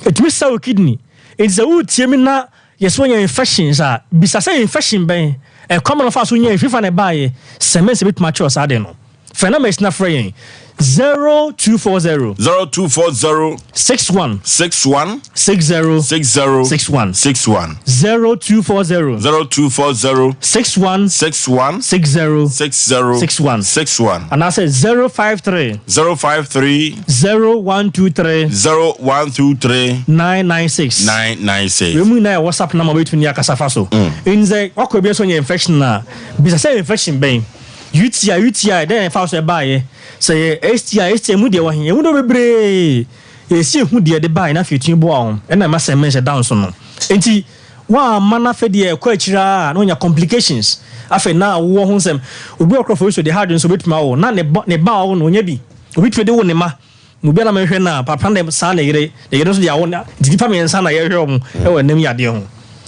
S12: it means say kidney it's a utiemi na yes when infections are bisa say infection ben common of us when you fifa na buy semence bit mature sa de no Phenomenal na free 0240 61
S1: 61
S12: 60
S1: 60
S12: 61
S1: 61
S12: 0240 61
S1: 61
S12: 60
S1: 61 61
S12: and I say 053
S1: 053
S12: 0123
S1: 0123
S12: 996
S1: 996.
S12: We mu na WhatsApp number between ya kasafa so. In the okobia so infection na. Bisa say infection ben. UTI then fa so buy. Say STI mu de wa hin. Mu do bebre. E si hu de de buy na fitun bo ahom. E na ma say mention down so no. Enti wa mana fe de kwa chira no nya complications. Afa na wo ho nsem. Obi okrofo so de hard so betuma wo. Na ne ba wo no nya bi. Obi twe de wo ne ma. Mubi na mehwe na papa na sa na yire so dia won di pa me nsa na yehwe om e wa nem yade ho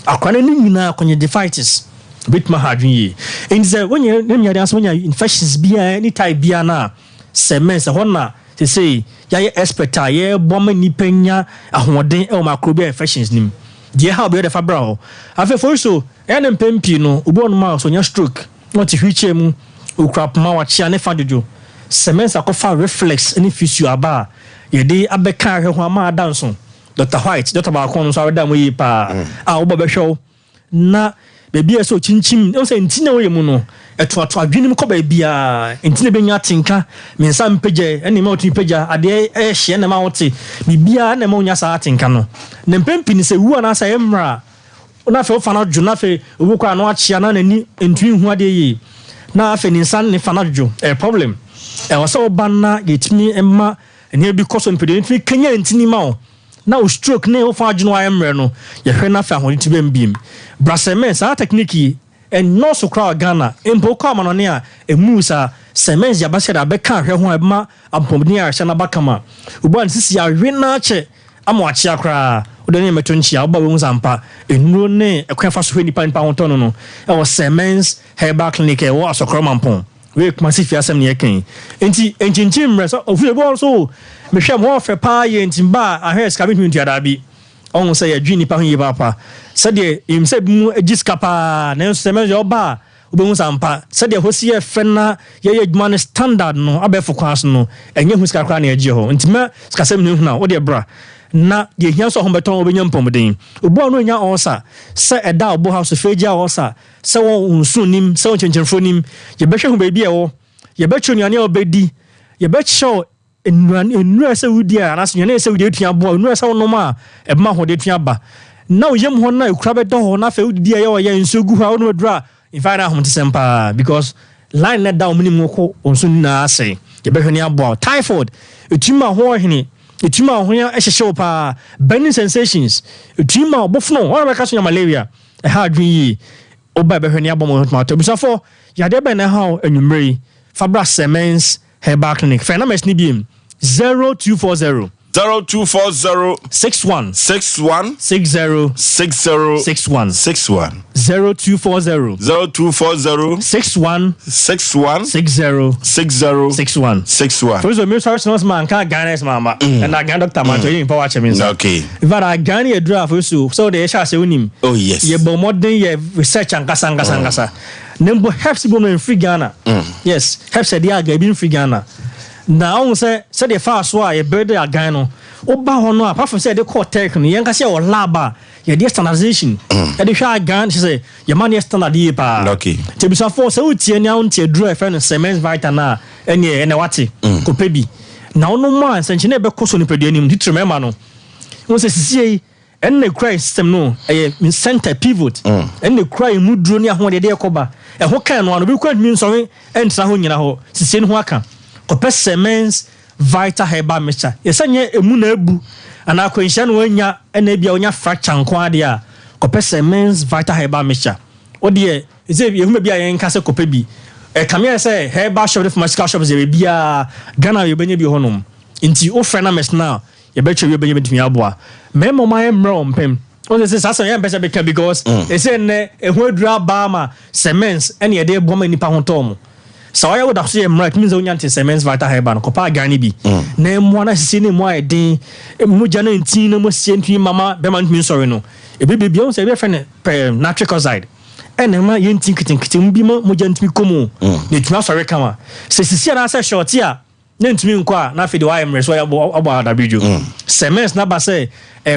S12: akwane ni nyina konye defitis bit ma hadwin yi enze wonye nem yade aso nya infections bia any type bia na semens ho na say ya ye expert ye boma ni penya ahoden e o microbial infections nim die ha obi de fabra ho afa for so e nem pempi no obi on ma so nya stroke no ti hwiche muokrap ma wa chia ne fa dojo semens akofa reflex any physio aba ye dey abeka hwe ho ama danso Dr. White Dr. Bakon so aweda mo yi pa wo ba behwe na bebi eso chinchim o se ntina wo yemu no eto adwenim ko ba bia ntina benya tinka mensa mpege eni ma otu pega ade hye na ma wote bibia na ma onya sa tinka no ne mpempi ni se wu na sa emra na fe ofana dwo na fe obu kwa no achia na nani entwi hu ade yi na fe ni san ne fana dwo problem wasa obana getimi emma ene bi koso mpede ntwi kenya ntini ma o na o stroke ne o fa adweno ayemre no ye hwe na fa ho nti bembim brasemen sa technique en no so crowd Ghana empo kwa ma no ne a emu sa semens ya ba se da be kan hwe ho ema ampomni a hye na bakama ubo an sisi ya hwe na che ama achi akra o de ne meto nchi a oba we Sompa enuro ne ekwa fa so hwe nipa ho tono no e wo semens herbal clinic e wo asokro mampon we kuma si fiasem ne yeken enti enchinchim reso ofu bo so me hwe mo fe pa ye entimba ahwe ska bi ntua bi on say adwi nipa ho ye papa se de im se mu agiska pa na semens yo ba obehu Sompa se de hosi ye fe na ye adwuma standard no abefo kwas no enye hu ska kra na agi ho ntima ska sem ne hu na wo de bra na de hia so ho beton obenya mpomden obo no nya osa se eda obo house feja osa se won nsunim se won chenchenfronim ye behwe hu ba bia wo ye becho nuane obedi ye becho enura se wudi a naso nuane se wudi etua bo enura se wonom a ebma ho de tua ba na oyem ho na ekura be do ho na fe wudi ye ye nsugu ha wono dura in fact ahom tisempa because line let down minim ko onso na ase ye behwe ni abo typhoid etuma ho hene etuma ho ya ehyehyɛ pa burning sensations etuma obofno ora be kaso malaria e ha adwin yi oba behwe ni abo mo tomato bisafo yade be na ha anwumrei fabra semens herbal clinic phenomenal ni biem 0240 61
S1: 61
S12: 60
S1: 60
S12: 61
S1: 61
S12: 0240
S1: 61
S12: 61
S1: 60
S12: 61
S1: 61
S12: for so me sorry no man can Ghana's mama and I can doctor man to you power chemin
S1: okay
S12: but I Ghana a draw for so they shall say unim
S1: oh yes
S12: ye bo modern ye research and kasa nembo helps bo in free Ghana yes helps dey aga bi free Ghana now say the fast so ye build a Ghana no oba ho no apart from say the core tech no yen ka say o lab ye dey standardization e dey hwa Ghana say ye man ye standard ye pa
S1: okay
S12: te bisa for say utie nya untie draw e friend semens vita na ene wate ko pebi na ono man sanche na be koso ni peduanim ditremema no won say sisie enne cry system no e center pivot enne cry mu duro ni ahode de ekoba e ho kan no bi kwa mi nso entra ho nyina ho sisie no ho aka ko semens vita herbal mixture yesanye emu na ebu ana akwanhia no anya ena bia onya fracture nko ade a ko semens vita herbal mixture ode eze yehuma bia yen kase ko bi e kamia say herbal shop de pharmaceutical shop ze bia Ghana ye benya bi honom nti o frena mes now ye betwe ye benya bitumi aboa memo my mro mpem o say sasa ye besa beka because e say ne ehu adura ba ma semens ene ye de boma nipa hontom so I would have seen right means only anti semens vita herbal no kopa Ghana bi na mo na sisi ne mo aiden mo jana ntin na mo sie ntwi mama be man ntwi sorry no e be on say be friend natric oxide enema yentin kitinkiti bi mo jantimi komo ne tuma sɔre kama se sisi na sɛ short a ne ntumi nkɔ a na afidi wa emre so ya abo adabijo semens na ba sɛ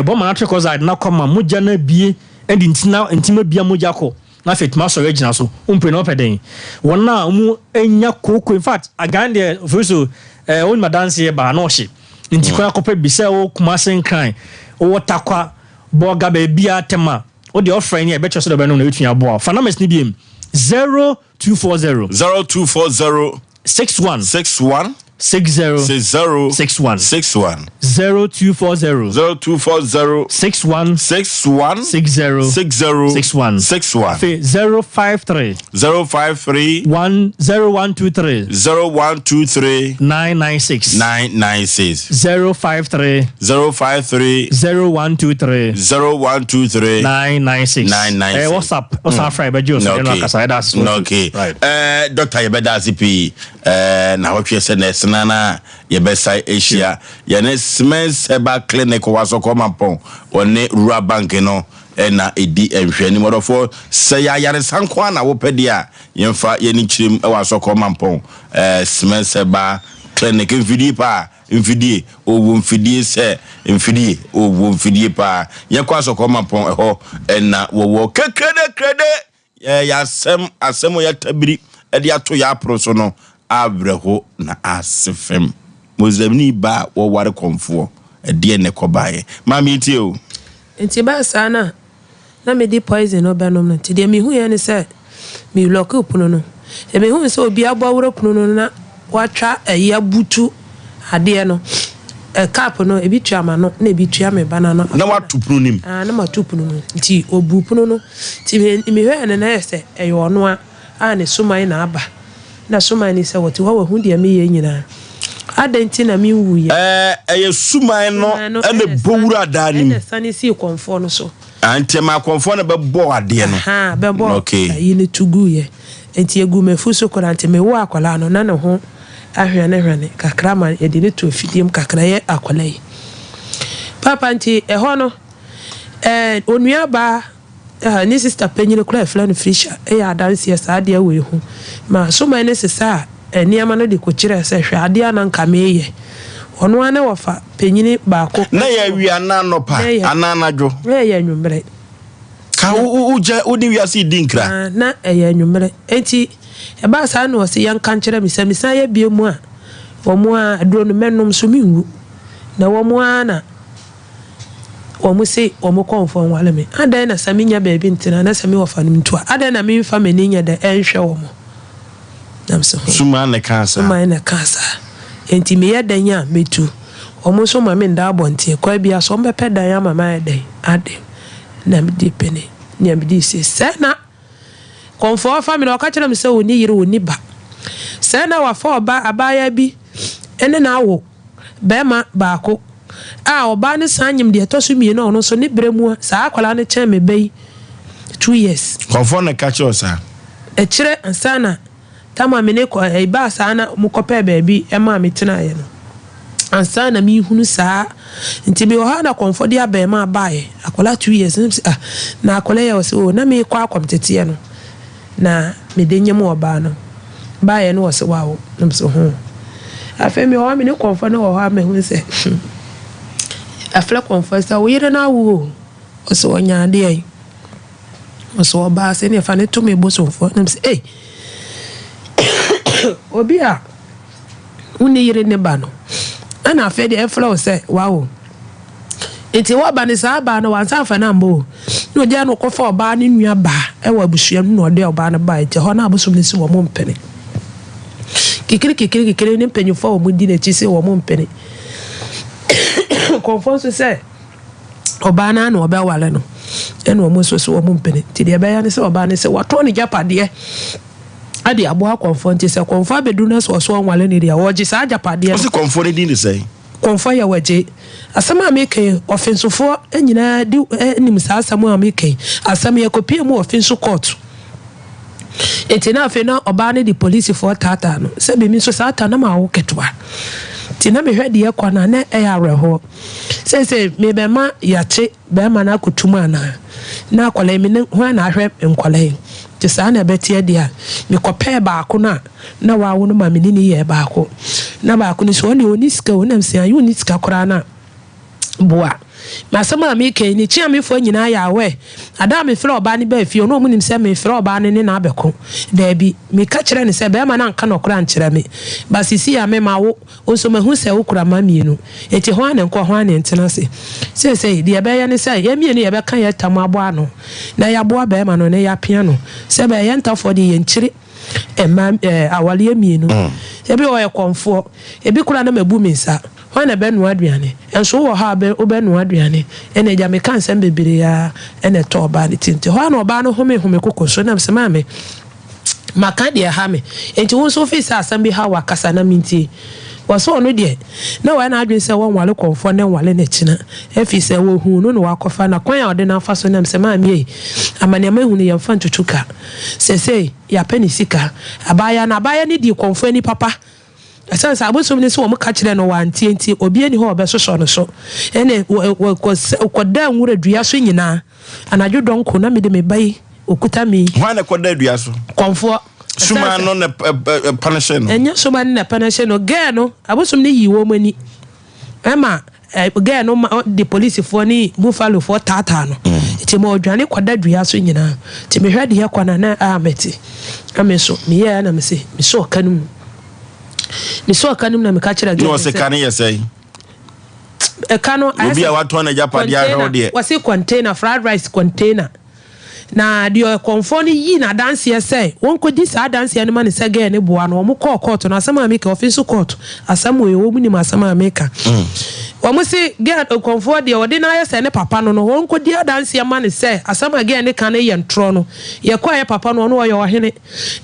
S12: bo ma na trekozide na kɔma moja na bie endi ntima bia moja kɔ na afidi tuma sɔre gina so umpe na opeden wona mu enya koko in fact agande Oforisuo on madanse ba na ohye nti kwa kopa bi sɛ wo kumasen kan wo takwa boga be bia tema o de offering e be cho so de be no na etun aboa fa na mes ni biem 0240 61 60 61 0240 61 60 61 053 0123 996 053 0123 996 WhatsApp fry be jo so na kasa that's
S1: okay Dr. Yebeda CP na hotwe se na yebesai Asia yene Smens Heba Clinic waso komampon one rural bank no na edi enhwani modofo se ya yare sankwa na wo pedia yemfa yeni chirim waso komampon Smens Heba Clinic mfidie owo mfidie se mfidie owo mfidie pa yekwa so komampon eho na wo krede ya asem ya tabiri edi ato ya proso no abreho na asefem mozamni ba wo ware konfo ede ne kobaye mami tie o
S11: enti ba sana na me di poison obanom no ti de me hu ye ne se me lock puno no e me hu se obi abawro puno no na watwa ya butu ade no cap no e bi tuama no na e bi tuame bana no
S1: na watu puno nim
S11: na matu puno no nti obu puno no ti me hwe ne na se e yo no a ne sumai na aba na sumai se wote wa hu de me ye nyina adenti na mi wu ya
S1: eye sumai no ene bowura dani
S11: ene sani si konfo no so
S1: ante ma konfo na be bo ade no
S11: ha be bo
S1: okay
S11: yi ne tugu ye enti egu mefu so kola ante me wo akwala no na ne ho ahwane kakra ma e de ne to fidiem kakra ye akwala yi papa nti e ho no onua ba ni sister penyine kula flan frisha ya dance ya saade we hu ma so ma ne sesa niama no de ko kire se hwe ade ana nka meye ono ane wofa penyine ba ko
S1: na ya wi anano pa ananadwo
S11: ya nwumre
S1: ka uje odi wi ase dinkra
S11: na ya nwumre enti e ba sa no se yan kan kire misa ya bie mu a omo a aduro no mennom so minwu na womo ana omo se omo konfo nwale me adan na saminya baabi ntina na sami wofa nim to adan na me fa maninya da enhwe womo namso
S1: suma na kansa enti me yadanya metu omo so ma me nda abonte kwa bia so mbe pedan ya mama edan ade na me di pene nya me di se na konfo family o ka kire me se oni yire oni ba se na wa fa oba abaya bi ene na awo bema baako oba ne sanyim de to so mie no no so ne bremu sa akwala ne chen me bei 2 years konfo na ka kire osa
S11: e kire ansana tama me ne ko e ba sa na mu kope baabi e ma me tena ye no ansana mi hunu sa nti me ho na konfo de abema baaye akwala 2 years na akwala ye o se o na me kwa akomtete no na me denye mu oba no baaye no o se wawo namso ho afemi ho me ne konfo na ho ha me hu se afla konfesa wo yire na wo o so nya de ai o so ba se ne fa ne to me bosomfo nem se obi a uni yire ne ba no ana afa de afla o se wawo enti wo ba ne sa ba no wan sa fa na mbo no dia no kofa oba ne nua ba e wa busuam no de oba ne ba enti ho na abosom ne si wo mo mpene kikiri ne mpanyufo wo mudi na chi se wo mo mpene konfonso se oba na oba wale no eno mo so wo mo mpene ti de ba ya ne se oba ne se wato ne japade ade abo konfo nti se konfo abedu na so wale ne dia woji sa japade
S1: o se konfo ne di ne se
S11: konfo ya waje asama ameke offensefo anyina di enim sa asama ameke asama ya kopie mu offense court etina afi na oba ne di police for tata no se be mi so sa tata na ma wo ketwa tina me hwede ye kwana na e ya reho se me be ma ya che be ma na kutuma na akwala mi ne ho na ahwe nkwala te saa na betie dia me kopɛ baako na wa wo no ma me ni ye baako na baako ni so ne oniska wonam se ayo oniska kora na boa masama me ke ni chia me fo nyina ya we ada me frɛ oba ne ba fie no mu nim se me frɛ oba ne na abeko da bi me ka kyerɛ ne se be ma na nka no kora nkyerɛ me basisi ya me ma wo onso mahu se wo kora ma mienu eti ho ane nkɔ ho ane ntena se de be ya ne se ya mienu ya be kan ya tam abo ano na ya boa be ma no ne ya pia no se be ya ntafo de ye nkyire awale mienu ebi o ye konfo ebi kora na mabu me nsa wana be no aduane enso wo ha be obe no aduane ene ja me kan sem bebere ya ene to oba ne tinte ho na oba no home kokoso na se ma me maka de ha me enti wo so office asem bi ha wakasa na minti waso no de na wa na adwen se won wale konfo na wale na china office wo hu no wakofa na kwan ya ode na afa so na se ma me amane ma hu ne yemfa ntutuka se ya pani sika abaya ni di konfo ni papa asan sa abosom ne so wo ka kire no wantienti obi ani ho obesoso no so ene ko da nwura dua so nyina anadwo donko na me de me bai okuta mi
S1: ho na ko da dua so
S11: konfo
S1: suma no na panishe no
S11: enya suma na panishe no ge no abosom ne yi wo mani ema ge no the police for ni buffalo for tata no ti mo odwane ko da dua so nyina ti me hwade ye kwana na ameti ameso me ye na me se me so kanum na me ka kira
S1: no se kan ye say
S11: kano
S1: obi a wato na Japan dia ho de
S11: wase container fried rice container na dio konfo ni yi na dance ye say won ko di sa dance ye no ma ne se ga ne boa no mo call court na asama make office court asama we wo mu ni ma asama make wọ́n si get konfo de odi na ye se ne papa no no won ko di dance ye ma ne se asama ga ne kan ye ntro no ye kwa ye papa no no ye ohene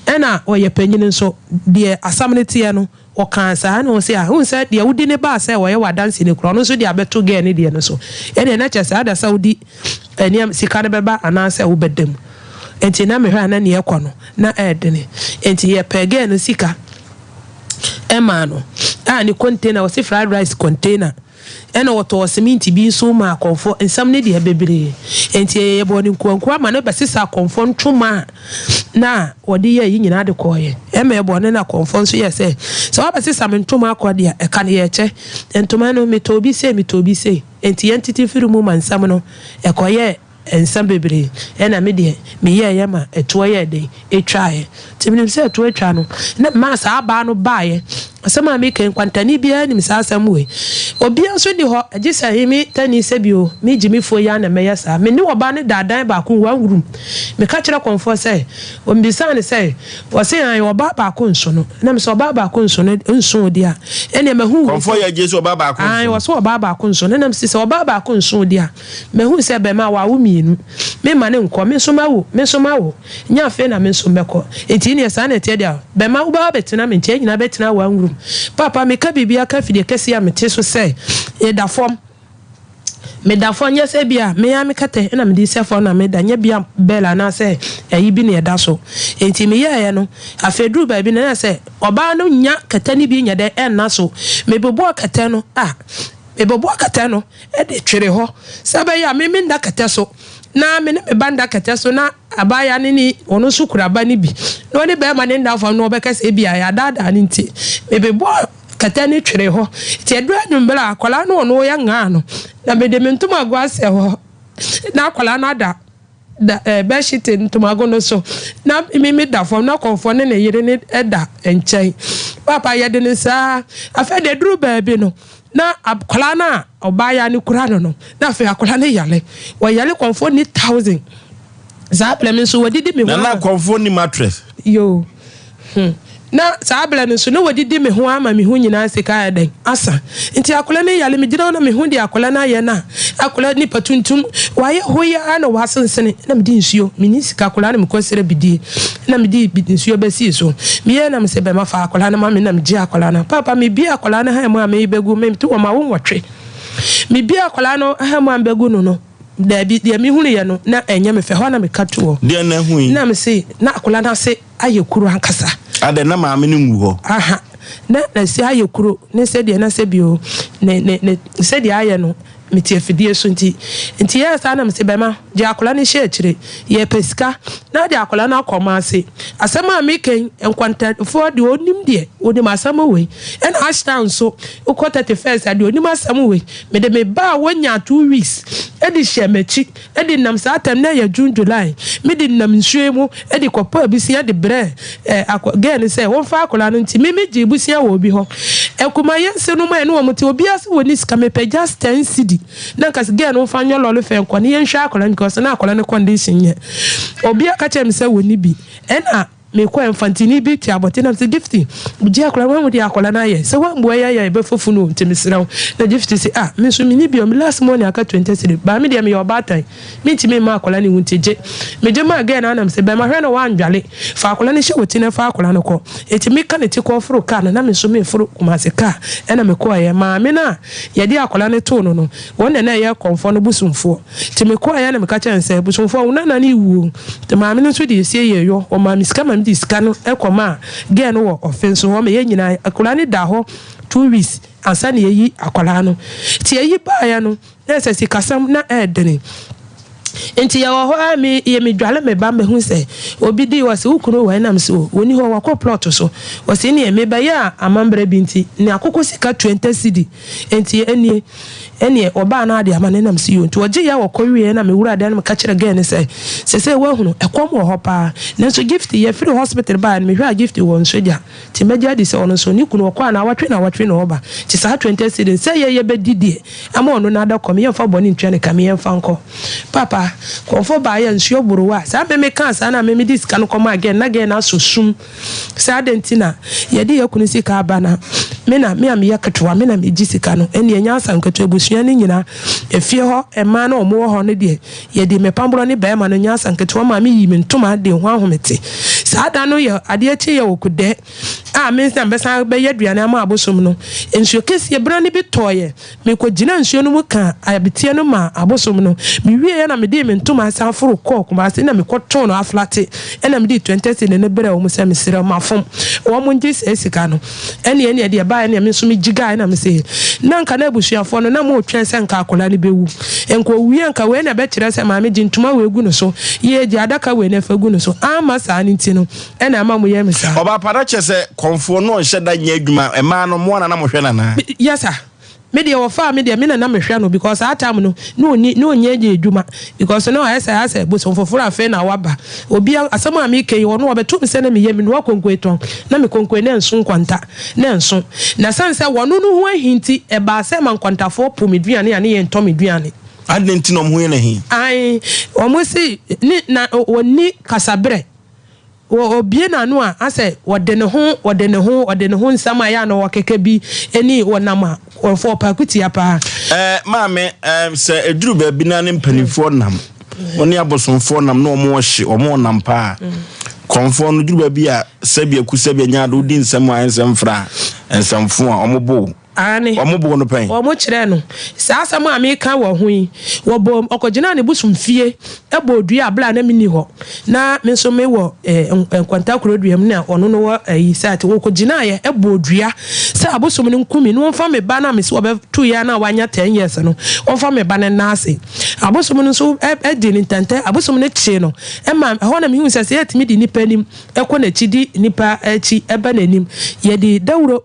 S11: ena o ye panyini nso de asam ne tie no o kan sa na o se a hun se de wudi ne ba se wo ye wa dance ne kro no so de abeto ga ne de no so ene na che sa da saudi eniam sika ne beba ana se wo bedem enti na me hwa na ne ye kɔ no na edene enti ye pege no sika ema no ni container o se fried rice container ena woto cement bi so ma konfo ensam ne de bebere enti ye bo ni nkuanku ama no besisa konfo ntuma na wodi ye nyina de koye ema ye bo ne na konfo so ye se so wa besisa ntuma akode ya eka ne ye che ntuma no metobi se enti entity firumu mansam no ekoye ensam bebere ena me de me ye ye ma eto ye de etwae timinim se eto etwa no na ma sa aba no baaye asema me ken kwantani bia nim sa asam we obi anso di ho agisa himi tani sebio me jimi fo ya na me ya sa me ni oba ne dadan ba ko wan room me ka kire konfo se o mbisa ne se o se an oba ba ko nso no na me so oba ba ko nso no nso odi a ene me hu
S1: konfo ya jesu oba ba ko
S11: an o so oba ba ko nso no na me se oba ba ko nso odi a me hu se be ma wa wo mienu me ma ne nko me so ma wo nya fe na me so meko eti ne sa na te dia be ma wo ba betina me ntia nyina betina wan room papa me ka bibia ka fide kese ya mete so say e da form me da form nya se bia me ya me kate na me di se form na me da nya bia bela na say ayi bi ne da so enti me ya no afedru ba bi na say oba no nya kate ni bi nya de en na so me bebo kate no me bebo kate no e de twere ho sabe ya me nda kate so na me ne me banda kate so na abaya ni ono su kuraba ni bi no ne be ma ne nda form no obekase bia ya dada ni nti me bebo kate ni twere ho ti edu anwumbra akola no ono ya nga no na me de mentuma gwase ho na akola na da be shite ntumago no so na me da form na konfo ne yire ne eda enchen papa ye de ne sa afa de duru ba bi no na akola na obaya ni kura no na afa akola ne yale wa yale konfo ni 1000 za plemen so wadidi me
S1: na konfo ni mattress
S11: yo na sabla no so no wadidi me ho ama me ho nyina sika ya den asa nti akola ne yale me gina na me ho di akola na ye na akola ni patuntum waye hoya na wasensene na me di nsuo me ni sika akola na me konsere bidie na me di nsuo besi so me ye na me se be ma fa akola na ma me na me gi akola na papa me bi akola na ha mu ama ibegu me to ma wo nwotwe me bi akola no ha mu ambegu no da bi de me hunu ye no na enye me fe ho na me katuo
S1: de na hu
S11: na me se na akola na se ayekuru ankasa
S1: ade na ma me nwu ho
S11: na si ayekuru ne se de na se bio ne se de aye no meti afidie so nti yes ana me se bema je akola ne hye akire ye pesika na de akola na akoma ase asema meken enkwanta for de onim de onim asama we en ashtown so ukota te first ade onim asama we me de me ba wonya 2 weeks edi hye machi edi nam sa atem na ya June July me de nam nsuo mu edi kopa bisia de bre again say won fa akola no nti me ji busia wo bi ho ekuma yense no ma ene wo mte obi ase woni sika me pay just 10 cedi na kas again won fa nyolo le fe nkwa ne yen hwa akola because na akola ne condition ye obi aka chem say woni bi ena me kwa infantini bi ti abote na gifty buji akola wa di akola na ye se wa mbo ya be fofu no ntimisiraw na gifty say me so mini bi o me last morning aka 20 cedi ba me de me obatan me ti me ma akola ni wunteje me je ma again na am say be ma hwe no wa ndwale fa akola ni hye woti na fa akola no ko eti me ka ne ti ko furu ka na me so me furu kuma se ka ena me ko ye ma me na ye di akola ne to no won na ye konfo no busumfo ti me ko ye na me ka chen say busumfo wona na ni wu ti ma me no so di sie ye yo o ma miska ma di skano ekoma gen wo offense ho me nyina akola ni da ho 2 weeks ansa ne yi akola no ti yi ba ya no na se sikasam na edene enti ya ho ami ye me dwale me ba me hu se obi di wase ukunu wa na mse woni ho wa ko plot so wase ne me ba ya amambra binti ne akoko sika 20 cedi enti enie oba na ade amane na mse yo nti oje ya wokowie na me wura ade na ka kire gen se wa hunu ekom wo ho pa na so gift ye free hospital ba me hwa gift won soja ti meja di se ono so ni kunu okwa na watwe na oba ti sa 20 cedi se ye be didie ama ono na da kom ye fa boni ntwe ne kam ye fa nko papa konfo ba ya nsuo buruwa sa me kan sa na me dis kan kom again na gen na so sum sa dentina ye di yakunu sika abana me am yakatwa me na me jisika no ene enya asankatwa busua ni nyina efie ho ema na omo ho ne de ye di me pambro ne ba ma no nya asankatwa ma me yi me ntoma de ho ahomete sa da no ye ade achi ye wokude me nsa mbesa be yaduane ama abosom no ensuo kesi ye bra ne bi toye me ko gina nsuo no mu ka abitie no ma abosom no me wie na me de me ntoma asa aforo ko kuma se na me ko ton no aflate ena me de 20 cedi ne bra wo mu se me sira ma fom wo mu ngi sika no ene de ba ene me so me giga na me se na nka na abusuafo no na mo twen se nka akola ne bewu enko wie nka we na be kire se ma me gi ntoma we egu no so ye gi adaka we na fa gu no so ama sa ni nti no ena ama mo ye me sa
S1: oba pada chese konfo no hye da nya adwuma ema no mo na mo hwe na na
S11: yes sir media ofa media me na me hwe no because that time no nya adwuma because no I say bosom foforo afa na waba obi asama me kai wono obeto me se na me ye me no konkoeton na me konkoe na nso nkwanta na nso na sanse wono no ho ahinti e ba se man kwantafo po meduane ane ye nto meduane
S1: adenti no mo ye na hi
S11: ai omo si ni na oni kasabre obie na no a ase wode ne ho nsama ya no wakeke bi eni wonama for pakuti apa
S1: maame se eduru ba bi na ne mpanifo nam oni abosomfo nam no omo hye omo nam pa konfo no duru ba bi a sabia ku sabia nya do di nsam a nsam fra nsamfo a omo bo
S11: ani
S1: omo no pen
S11: omo kire no sa asam a me ka wo ho yi wo bo okogina ne busum fie ebo odua abla na mini ho na me so me wo enkwanta kroduam na ono no wo yi site wo kogina ye ebo odua sa abusum ne nkumi no fa me ba na me so obe tu ya na wanya 10 years no wo fa me ba ne na ase abusum no so di ni tante abusum ne kye no ma ho na me hu sase yetimi di nipa nim ekọ na chidi nipa achi eba na nim ye di dawro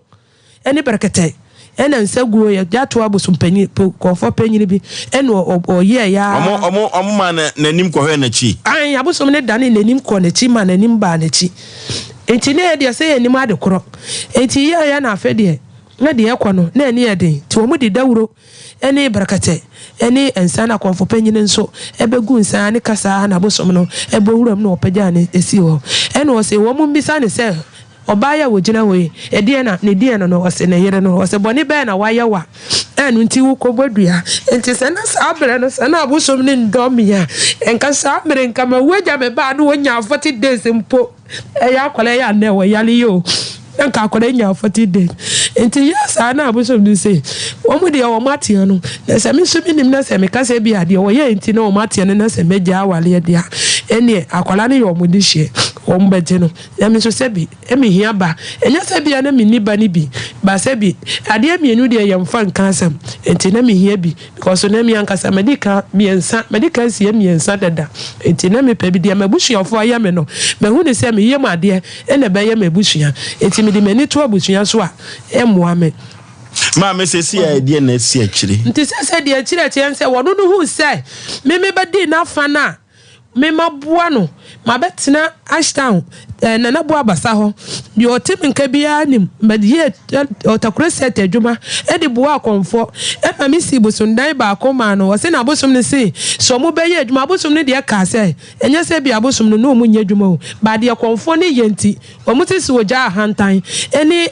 S11: eni berkete ena nsaguo ya jato abusum panyi kofo panyi bi eno oye ya
S1: omo ma na nim ko hwe na chi
S11: ai abusum ne dane na nim ko na chi ma na nim ba na chi enti ne de se nim ade koro enti ya na afa de na de ekọ no na eni ede ti wo mu di dawro eni barakate eni ensana kofo panyi nso ebegu nsa ne kasa na abusum no ebe wuram no opagya ne esi ho eno se wo mu mbisa ne se obaya wojina we edie na ne die no wose ne yere no wose boni be na waye wa enu nti wo kobodua enti se na sabre no se na abusom ne ndomi ya enka sabre nka ma waja me ba no wonya 40 days mpo ya akwala ya na we yale yo enka akwala nya 40 days enti yes ana abusom ni se wo mu de wo matie no na se me so binim na se me ka se bia de wo ye enti na wo matie no na se meja awale dia ene akwala ne yo mudi hye ombeje no ya me so sebi emi hia ba enya sebi na me ni ba ni bi ba sebi ade mienu de yem fa nka asem enti na me hia bi because na me ankasa medical si miensa dada enti na me pa bi de mabusuafo aya me no me hu ne se me yem ade ene be yem abusua enti me de mani to abusua so a emoa me
S1: ma me se si idea na si akire
S11: nti se de akire se wono no hu se me be di na fa na me maboa no mabetena ashtown na nabo abasa ho de otim nka bia nim madie otakura set adwuma e de boa akonfo e ma mi si bosundan ba akoma no wose na abosom ne se so mo beye adwuma abosom ne de ka se enya se bia abosom no no mu nya adwuma o ba de akonfo ne yenti o mo tisi oja ahantan eni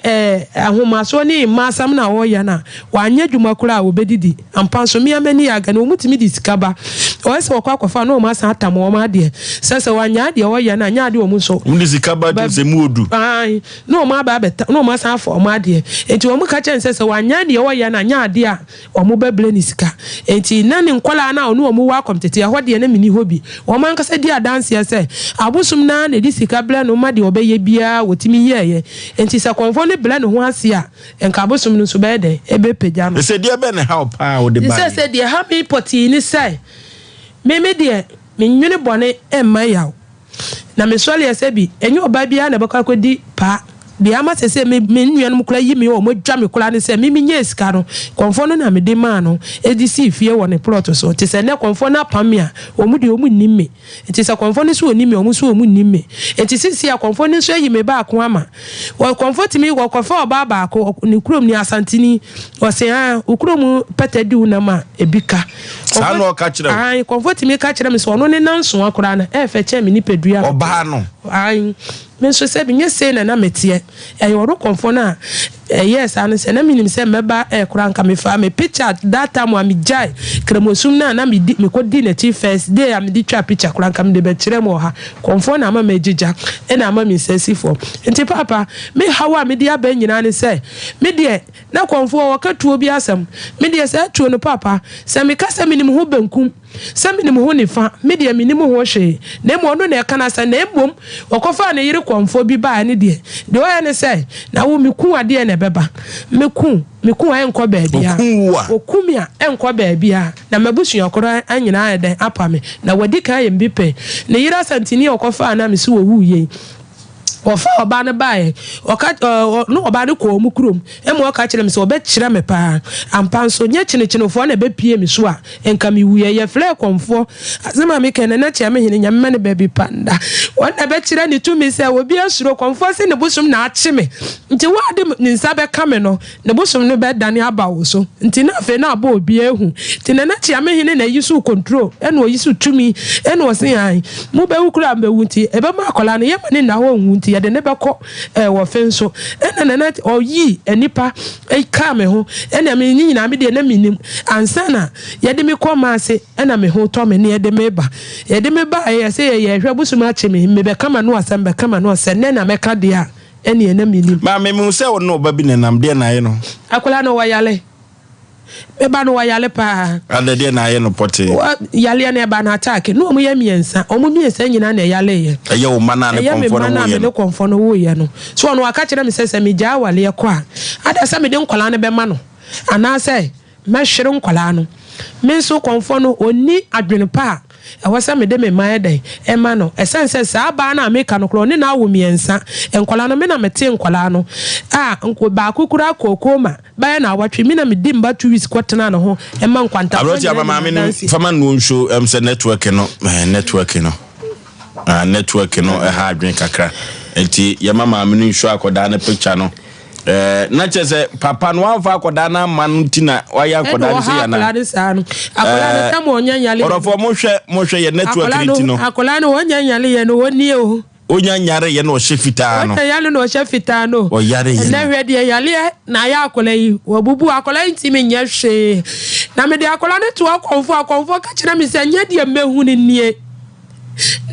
S11: ahomaso ne masam na wo ya na wa nya adwuma kura obedidi ampanso mi amani aga na o mutimi di sikaba o se wakwa kwafa no ma san atamo ma de sese wanya de wo ya na nya de o mu so
S1: kaba de se muodu
S11: ai no ma ba beta no ma san for ma de enti wo mu ka chen se wanya de wo ya na nya de a wo mu beble ni sika enti na ni nkola na onu wo mu wa komtete ho de na mini hobi wo man ka se di adanse ya se abusum na na di sika ble no ma de obeye bia wotimi yeye enti se konfo ne ble no ho ase a enka abusum no so be de ebe pegya no
S1: se de be ne help a wo de ba
S11: se de ha mi poti ni sai me de me nwene bone emma yaw na me sole esebi enyo oba bia na baka kodi pa bia ma sese me nuanum kula yi me o mo dwa me kula ne se me nye esika no konfo no na me de ma no edisi fie wo ne plot so te se ne konfo na pamia o mu de o mu nimme te se konfo ne so onime o mu so o mu nimme enti sisi a konfo ne so yi me ba ko ama wo konfo timi wo konfo oba ba ko ni krom ni asantini wo se ukrom petadi una ma ebika
S1: sa no ka kire
S11: ai konfo timi ka kire me so no ne nanso akora na e fe che me ni pedua
S1: oba no
S11: ai me so se bi nye se na metie e yoro konfo na yes anu se na minim se meba kura nka me fa me picture that time am jai kremosum na me ko di na chief first day am di twa picture kura nka me de be kire mo ha konfo na ma magija e na ma mi sesi fo enti papa me hawa me di aba nyina ne se me de na konfo wo ka tuo bi asem me de se tuo no papa se me ka se minim ho bankum se minim ho nifa me de minim ho hwe na mo no na e kana se na embom okofa na yire konfo bi ba ne de o ya ne se na wo meku ade na beba meku enko baabia okumia enko baabia na mabusu akora anyina ayede apame na wadi ka yembi pe na yira santini okofa na mesi wo wuye ofa oba ne bae oka no oba ne ko mu krom emo oka kire me se oba kire me pa ampanso nye chinechinofo na be pie me so a enka me wuye ye fle konfo azema me ken na chia me hene nyame ne baby panda wona be kire ni tumi se obi asuro konfo se ne busum na ache me nti wade ni nsa be ka me no ne busum no be dane aba wo so nti na fe na aba obi ehu nti na chia me hene na yisu control eno yisu tumi eno osin an mu be wukura mbe wunti ebe ma akola ne yema ne na ho wunti de ne beko wo fenso ena na oyi enipa ka me ho ena me nyina me de na minim ansana ye de me koma ase ena me ho to me ne ye de me ba ye se ye hwe busuma che me be kama no asem be kama no ase ne na me ka de a ena na minim
S1: ma me mu se wo no ba bi ne nam de na ye no
S11: akola no wayale eba no wayale pa
S1: ade de na ye no pote
S11: yale na eba na attack no mu ye miensa omu miensa nyina na yale ye
S1: eye wo mana ne konfo no
S11: ye no konfo no wo ye no so no aka kire me sese me ja wale ye kwa ada sa me de nkola ne be ma no ana se me hwere nkola no me so konfo no oni adwene pa awasa me de me man den e ma no esense sa ba na me ka no kro ne na wo miensa enkola no me na mete enkola no nko ba kukura kokoma ba na awatwe me na me di mba 2 weeks kwatena no ho e ma nkwanta
S1: abrochi aba ma me no fama no nsho se network no ha adwen kakra enti ye mama me no nsho akoda na picture no na chese papa no anfa akoda na man tina waya akoda se ya na
S11: akola no tam onyanyale
S1: orofo mo hwe ye network rinti no
S11: akola no onyanyale ye no woni o
S1: onyanyare ye no hwe no
S11: yale no hwe fitaa no
S1: o yare ye
S11: na hwe de yale na ya akola yi wobubu akola nti me nya hwe na me de akola no to akonfo ka kire me se nya de mehu ni nie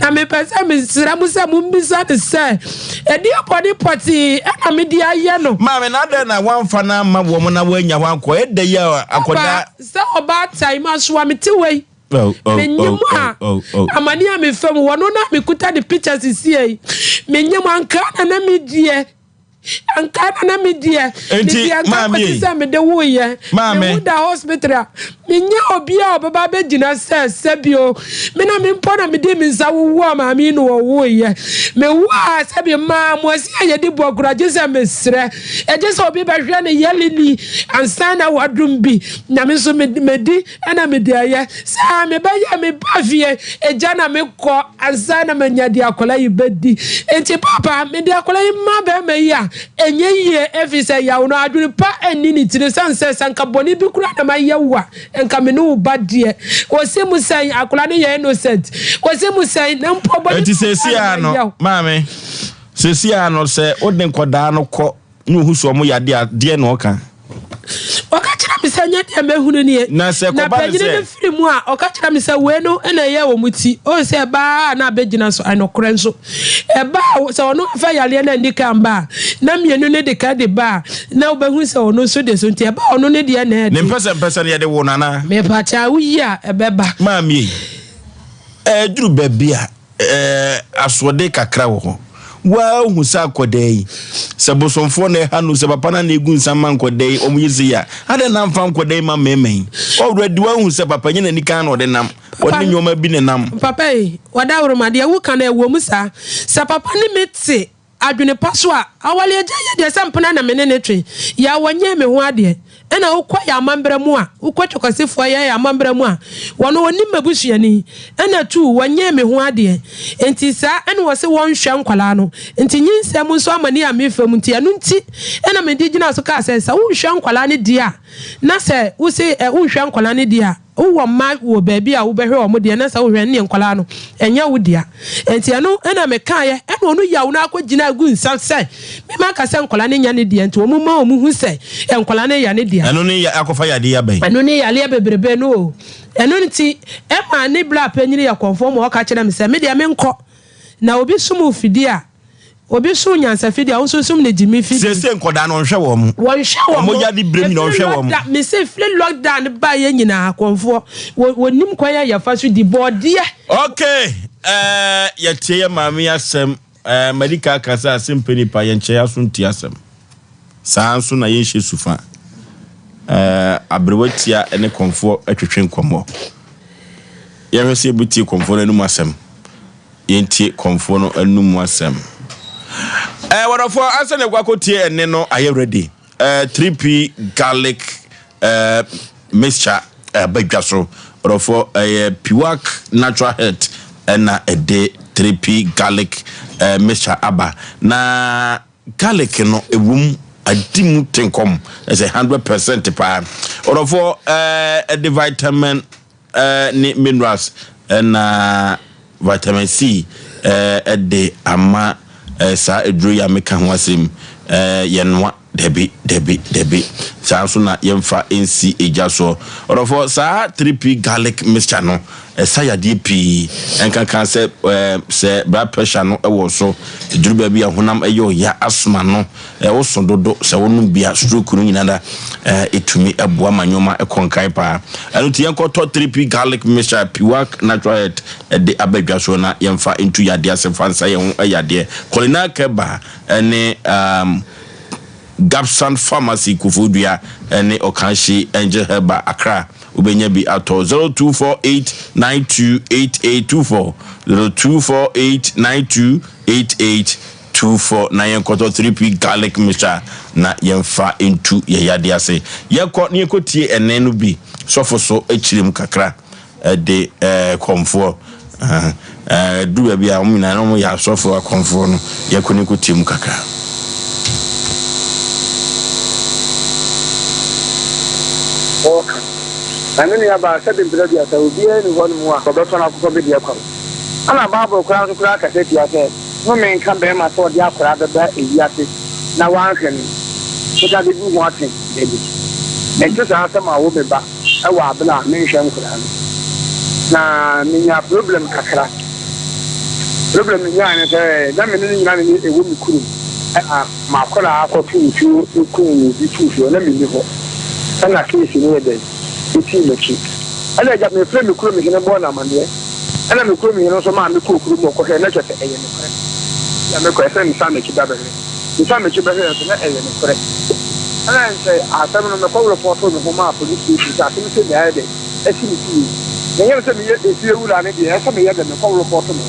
S11: na me pesa me sira musa mumbisa de se edi opodi poti na me dia ye no
S1: ma me na de na wanfa na ma wo mo na wanya wanko ede ye akoda
S11: se oba time aso me ti wei amani me fam wono na me kuta the pictures see me nyam anka na me die anka na me die
S1: enti mami
S11: me de wo ye me da hospital me nya obi a baba be gina sebio me na me mpo na me de me nsa wo mami no wo ye me wa sebi ma mo si ye di bogura jese me sre e jese obi ba hwe ne yelini ansa na wadum bi na me so me di na me de ye sa me ba ye me ba vie e jana me ko ansa na me nya di akola yi bedi enti papa me di akola yi ma be me ya enye ye efise ya no adwene pa eni ni tire sanse sanka boni bi kura na ma yewa enka me no ba die Osei Musai akola ne ye innocent Osei Musai na mpo boni
S1: enti sesia no maame sesia no se odin koda no ko no huso mo ya de no ka
S11: okachira misanya de mehunu ne
S1: na se ko ba se
S11: firi mu a okachira misa we no na ye wo muti o se ba na abegina so anokore nso e ba se ono fa yale na ndika mba na mienu ne de ka de ba na obehu se ono so de so nti e ba ono ne de na
S1: ne mpese ne de wo nana
S11: me pa cha wi a e be ba
S1: maami duru babia asode kakra wo ho wa hu sa kodai se bosomfo na hanu se papa na egu nsama nkodai omuyizi ya ade na mfa nkodai ma memen already wa hu se papa nyina nika na ode nam ode nyoma bi ne nam
S11: papa wada woromade wo kan ewo mu sa se papa ni meti adwene paso a awale agya ye de sampana na mene netwe ya wonye me ho ade ena ukwa ya amambra mu a ukwa chokosefo ya amambra mu a wono woni mabusuani ena tu wonye me ho ade enti sa ena wo se won hwa nkwala no enti nyinsem nso amani a mefam enti anu nti ena me digina so ka se sa wo hwa nkwala ne dia na se wo se wo hwa nkwala ne dia wo ma wo baabi a wo behwe o mo dia na sa wo hwa ne nkwala no enya wo dia enti anu ena me kan ye ena onu ya wo na akogina gu nsa se me ma ka se nkwala ne nya ne dia enti wo mu ma o mu hu se nkwala ne ya ne dia
S1: anu ne akofa ya de ya ben
S11: anu ne ya le bebrebe no enu nti e ma ne bla panyiri ya konfo mo ka kire me se me dia me nko na obi sumu fidi a obi su nyansa fidi a wo sum ne jimi fidi
S1: se nkoda no nhwe wo mu mo ya di bremi no nhwe wo mu
S11: me se fle lockdown ba ye nyina konfo wonim kwaya ya fa so di bodie
S1: okay ya tie maami Asem medical kasa Asem Mpe Nipa ye nche aso nti Asem sanso na ye hye sufa abrewatia ene konfo atwetwe nkomo ye hwese ebuti konfo no anum Asem ye ntie konfo no anum Asem wadofo asene gwakotie ene no aye ready 3p garlic mixture bagwaso wadofo piwak natural health na ede 3p garlic mixture aba na garlic no ewum adimu tenkom as 100% pa wadofo the vitamin ni minerals na vitamin C ede ama sa edru ya meka ho asem yenwa debi sanso na yemfa nc ejaso orofo sa 3p garlic mixture no sa ya dp enkan se blood pressure no ewo so edru ba bia honam eyo ya asma no wo so dodo se wonu bia stroke no nyinada etumi eboa manyoma ekonkai pa anu ti yenkoto 3p garlic mixture piwak natural health de abadwa so na yemfa into ya de asefansa ye ho ayade kolina keba ne Gapsan Pharmacy Kufudua ene Okanshi Angel Heba Accra ubenya bi ato 0248928824 0248928824 na yenkoto 3p garlic mixture na yemfa into yeyade ase yekọ ne yekotie ene no bi sofoso echirim kakra de komfo duwa bi a omina no ya sofo akomfo no yekọ ne kotie mu kakra
S6: okay. And then you have a certain period of time, be any one more for the son of the vehicle. And a barber crowd crack at it, no man can bear my sword, the aqua, the back is yatty. Now one can put out the good watching, baby. And just after my woman back, I will not mention Kuran. Now, me a problem, Kakra. Problem in Yan, that means a woman could. My collar for 2 cool, the 2, let me live. And I case in the day, it's in the cheek. ana ja me frɛ me kuro me hene bɔ na amane ana me kuro me hene so ma me kuro mo ko na kyɛ ɛyɛ ne kore ya me ko ɛsɛ mi sa me kiba bɛhɛ mi sa me kiba bɛhɛ so na ɛyɛ ne kore ana sɛ asɛm no me ko report me ho ma police station sa asɛm sɛ me ayɛ de ɛsi me fie na yɛ sɛ me yɛ efie wura ne de ɛsɛ me yɛ de me ko report me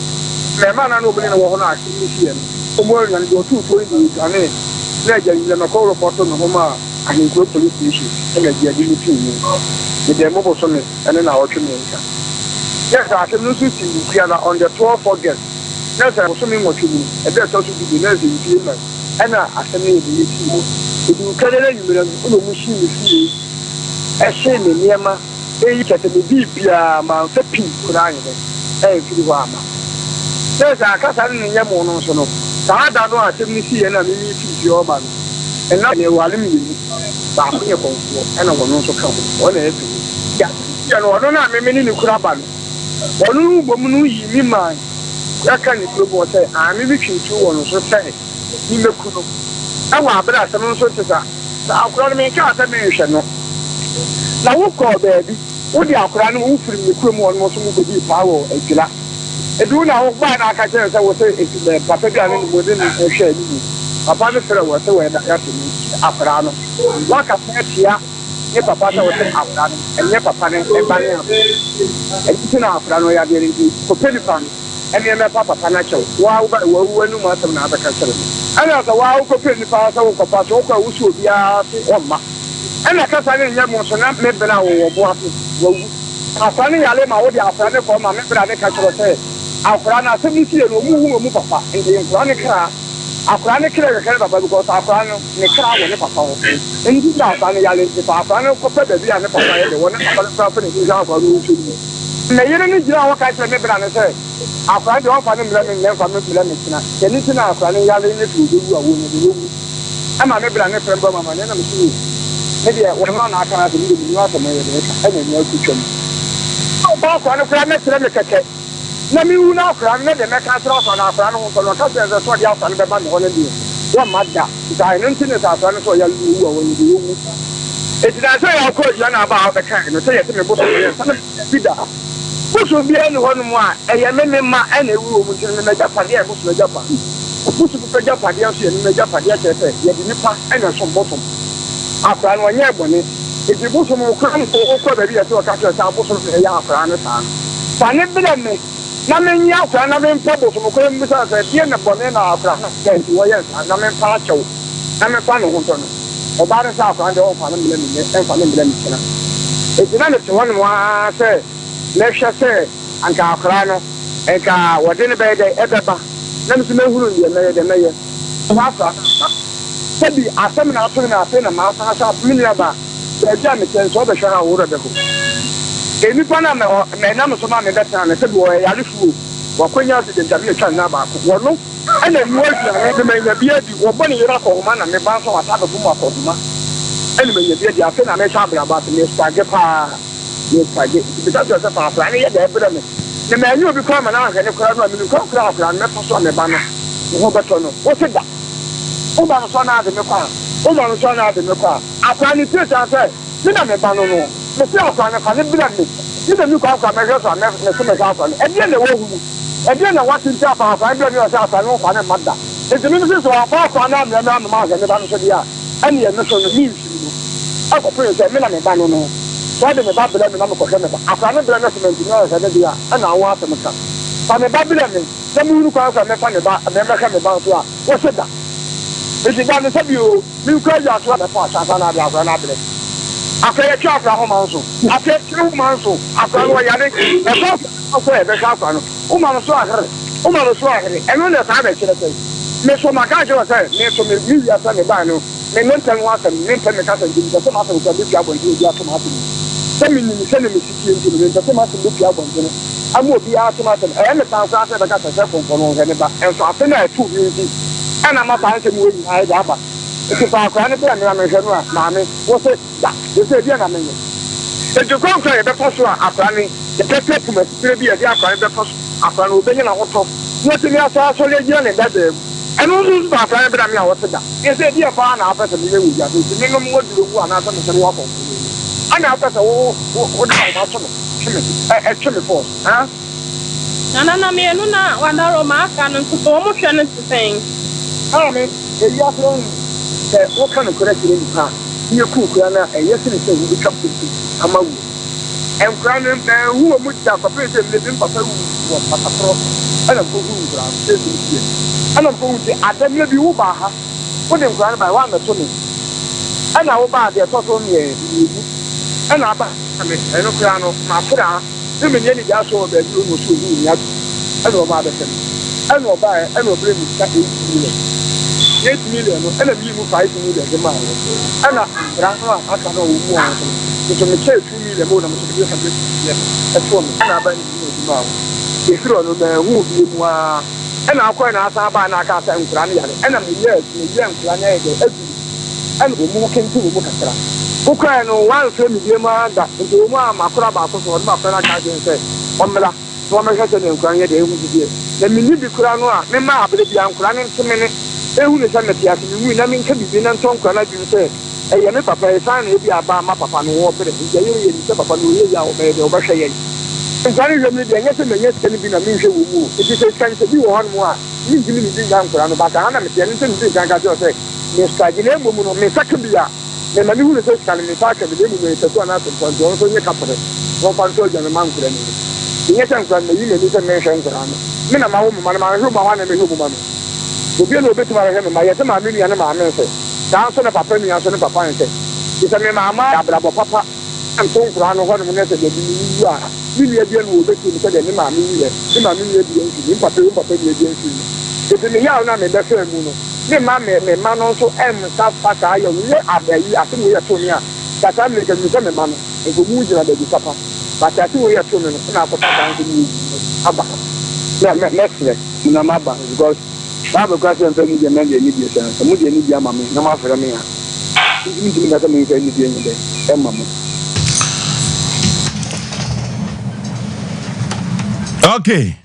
S6: me ma na no obi ne wɔ ho na asɛm me fie no mo nya de otu to ni ane na ja ni me ko report me ho ma ahinkuro police station ɛna dia di ni fie ni the mobile summit and then our community. Yes, I can lose it on the 12th August. Yes, I was swimming what you mean, and that's also to be nursing human. And I can leave the issue. If you can let you know, machine is a shame in Yama, a cat and the Bibia, Mount Pin, crying, and Filama. Yes, I can't have any Yamon. So I don't know, I see and I mean, your man. And now you are limited. And I will also come on every. Yeah, no, I don't know. Many new craban. One woman, you mind. I can't go say, I'm reaching to one so say. You look good. I want to have some sort of that. I'll call me a mention. Now, who call baby? What the Akran who from the crew one was to be power a killer. I do now buy a catcher, I would say, if the Papagan within the shed. Upon the fellow was away that Afrano. Like a fair here, your papa was Afran, and your papa and Banya. And it's an Afrano, you are getting for Pelipan, and your papa Panacho. Wow, but when you must have another country. And as a wow, for Pelipan, so Papa, who should be a Oma. And I can't find any Yamosan, maybe now or Boaty. Afrani Alema, what the Afrani for my member, I catch her say. Afrana, 70 and move papa in the Infranica. Afrani killer Canada because Afrano, Nicaraguan, and Papa. And you know, Afrani, if Afrano, Copper, the other Papa, the one that is out for you to me. May you know what I remember and say, Afrani, don't find them letting from the Lemina. Can you know Afrani Yali if you do a woman in the room? I'm a member and a friend of my name. Maybe one man I can have to do the North America and in your kitchen. Oh, Bob, I'm a friend, let me na mi wu na afra ne de meka tra so na afra no so no ka se so de afra ne be ba ne hono di wa madda ta ne ntine ta afra ne so ya lu wa woni di wu e ti da so ya ko ya na ba be kan no se ye te me bo so ye sa bi da bo so bi ene hono mu a e ye me ma e na wu mu tin ne me japade e bo so japa bo so be japade so ye ne me japade e che se ye di nipa e na so bo so afra no nya ebone e di bo so mu kran ko ba bi ya so ka se sa bo so ya afra ne sa fa ne bi me na menya afra na me mpabo so ko mi sa se die na bone na afra na kenti wo yes na me pa chaw na me pa no ho to no o ba re sa afra de o fa na me me en fa na me me kina e dina ne to won wa se le hwe se anka afra no e ka wo de ne be de e beba na me so me huru ne me de me ye wa afra se bi asem na ato na afi na ma fa sa mi ni ba e ja me ken so be hwe ha wo de ko emi pana me na me so ma me beta na se bi wo ya lefu wo kwanya se de jamie twa na ba ko no ana mi wo twa me nya bia di wo bone yira ko ma na me ba so ata be mu akoduma ana me nya bia di afi na me sha bra ba se me spage pa me spage bi ta jo se pa plan ye de bra me ne me anyu bi kwa ma na ha ne kwa no me ko kra kra me pa so me ba no wo beto no wo se da o ba no so na de me kwa o ma no so na de me kwa akwa ni te ta se ni na me ba no no me se akwa na ka ne bra me ni de mi kwa kwa me so na me so me ka kwa e de na wo hu e de na what ntia pa kwa e de mi o se akwa no kwa ne madda e de mi so akwa na me na ma ga ne ba no so dia ani e me so no mi fi no akwa se me na me ba no no so de me ba bla me na me ko me ba akwa ne bla na so me ntia se de dia ana wa se me ka pa me ba bla me na mi ru kwa me fa me ba me ka me ba so a wo se da e di ba ne se bi o mi kwa ya so na fa sa na bla akwa na bla afẹ́ tí afẹ́ ahọ́ máa ń sùn afẹ́ tí ó máa ń sùn afẹ́ ló yàrá ẹ̀fọ́ ọ̀fẹ́ ẹ̀fẹ́ ká afẹ́ no ó máa ń sọ àhẹ́rẹ́ ó máa ń sọ àhẹ́rẹ́ ẹ̀nu ní ẹ̀sán àbẹ̀ kyerẹ́ sẹ́yìn mi sọ ma káàkiri wọ̀ sẹ́yìn mi sọ mi wí ẹ̀sán mi báyìí no mi ní ntẹ̀ wọn asẹ̀m mi ntẹ̀ mi kásẹ̀ ntẹ̀ mi sẹ́ ma sẹ̀ mi fi abọ̀ ntẹ̀ obi atọ́ ma asẹ̀m sẹ́ mi nìmi sẹ́ ni mi si tie ntẹ̀ mi ntẹ̀ ma sẹ̀ mi fi abọ̀ ntẹ̀ amu obi atọ́ ma asẹ̀m ẹ̀yẹ́ mi tàn kó asẹ̀ bẹ̀ kásẹ̀ sẹ́ kọ̀ọ̀kan ọ̀hẹ́ ni ba ẹ̀sọ́ afẹ́ náà ẹ̀tú mi nti ẹ̀nà ma tàn sẹ́ mi wọ́n yìí ayé dà aba ètò fàákùrá ní bẹ́ẹ̀ mi ra mi hwẹ́ no a maame wọ́n sẹ́ da yẹ́sẹ́ ebi ẹ̀nà mi yẹ ètò kọ́ńkọ́ yẹ bẹ́ fọ́ so a àkùrá ni yẹ pẹ́pẹ́ pùmẹ̀ sípèrè bi yẹ di àkùrá ni bẹ́ fọ́ so àkùrá ni òbẹ́yìn náà wọ́tọ́ wọ́n ti ní asọ́ asọ́ lé gyina ní dẹ́dẹ́ ẹnu nso so àkùrá ni bẹ́ẹ̀ mi à wọ́n ti da yẹ́sẹ́ ebi ẹ̀fọ́ àná afẹ́sẹ̀ mi yẹ wù yá mi nínú mu wọ́n dúró wù àná asọ́ mi sẹ́ni wọ́n kọ̀ ẹ̀na afẹ́sẹ̀ wọ́n dá ọ̀ma sọ mi actually for, huh?
S4: Na me no na wadaro ma aka no so mo hwe no tsen.
S6: I mean, if you are from what kind of correct in the past, you cook na yesterday we become amawu. And craning who would have a person living for was Patapro and a fool ground. And I'm going to add them maybe Ubaha, put them ground by one or two. And I will buy their total me and I buy a piano, my friend, you mean any gas or the room was doing yet. I know about it. I know buy and will bring 8 million and a million 5 million a mile. And I can know more. It's on the church, 2 million more than that's one. And I buy the hero who be more. And I'm quite asked about Nakasa and Krania, and I'm yes, young Krania, and we're moving to Mukatra. Who can know one film is that the woman, Makraba, or Mapana say, Omela, Woman and Krania, they will be. Let me leave the Kuranoa, Nema, but the young Kranin to minutes. They will send the Tiaki, I mean, can be in and Tom Krana, you say. A young papa is fine if you are Papa and walk it. The Papa Nuya or Bashay. And Granny Remedy, and yes, and yes, can be a mutual woo. It is a chance to be one more. You give me the young Kurano, but I am a tenant to say, Miss Kagina, woman, Miss Sakabia. Then my new research can be part of the living with one out of also in the capital. One control and a monk. Yes, I'm going to use a mention. Men of my woman, my room, I want to be a woman. To be a little bit of my him, my Yatama million and my answer. Down on a papa, and son of papa, and say, it's a mamma, papa, and so on, one minute you are. Million will be to the Nima million, Nima million, Papa, it's in the Yaw Name, the same moon. The man also M. South Pata, you are there, I think we are Tonia, that I make a museum man, and go moving at the papa. But I think we are Tonia, and I put down to you. Abba. Next, Namaba, because Baba Grass and the men need you, some would need your mammy, no more for me. You doesn't mean anything there, Mamma.
S1: Okay.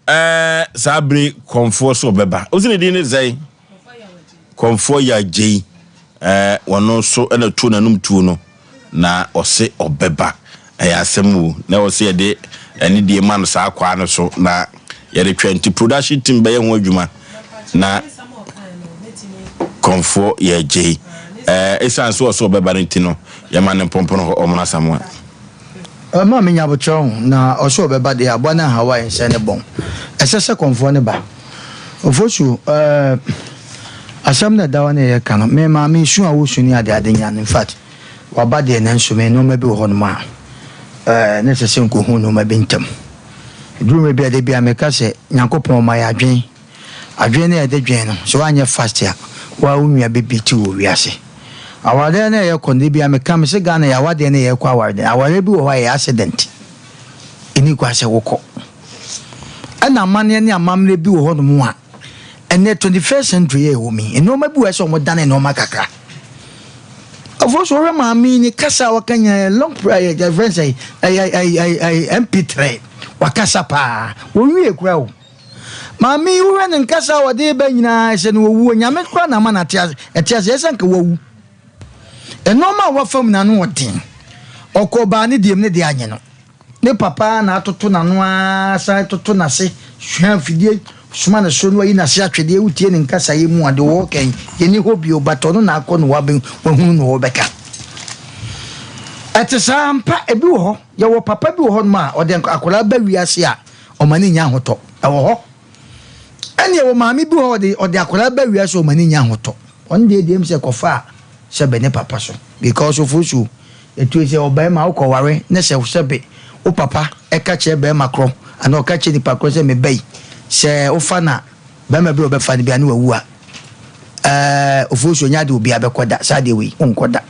S1: Sabri Comfort so beba. Wasn't it in say? Comfort ya J. One also and a tuna num tuno. Na Osei Obeba. Asemu. Na Osei de any the man sa kwana so na yere 20 production team be yan wadwuma na Comfort ya J. Esan so Obeba ntino. Ya man pompono omna samwa.
S2: Ma me nyabochon na Osei Obeba de abona Hawaii sene bon. Esese Comfort ne ba. Ofosu asam na dawa ne ye kan me ma me su awo su ni ade nya in fact waba de na nso me no ma bi ho no ma ne sese nko hu no ma bi ntam duru me bi ade bi ameka se Nyankopon ma ya adwen na ade dwen no so anya fast ya wa unua bebi ti wo wiase awade na ye konde bi ameka me se Ghana ya wade na ye kwa awade bi wo ya accident ini kwa se woko ana mane ne amamre bi wo ho no mu a and the 21st century woman and no maybe I saw more than no macacra. Of course, mammy, ni casa wakanya long prayer, your friends say, I MP3, wakasapa, we a crow. Mammy, you ran in casa or dear Benina, I said, woo, and Yamakwana man at yes, uncle woo. And no more what from Nanuatin or Cobani dimne diano. Ne papa na to nanwa sa to na se hwan fidie suma na so no yi na se atwede utie ne nkasa yi mu ade wo kan ye ni hobi obato no na akọ no waben wahunu no obeka etesa mpa ebi wo ye wo papa bi wo ma ode akola ba wiase a o mani nya hoto e wo ho ene wo maami bi wo ode akola ba wiase o mani nya hoto on de dem se kofa se be ne papa so because of usu etu se oba ma ko ware ne se sebe o papa e ka che be makro ana o ka che ni pakro se me bai se o fa na be ma bi o be fa ni bi anu wawu a ofuso nya de obi abekoda sa de wi onkoda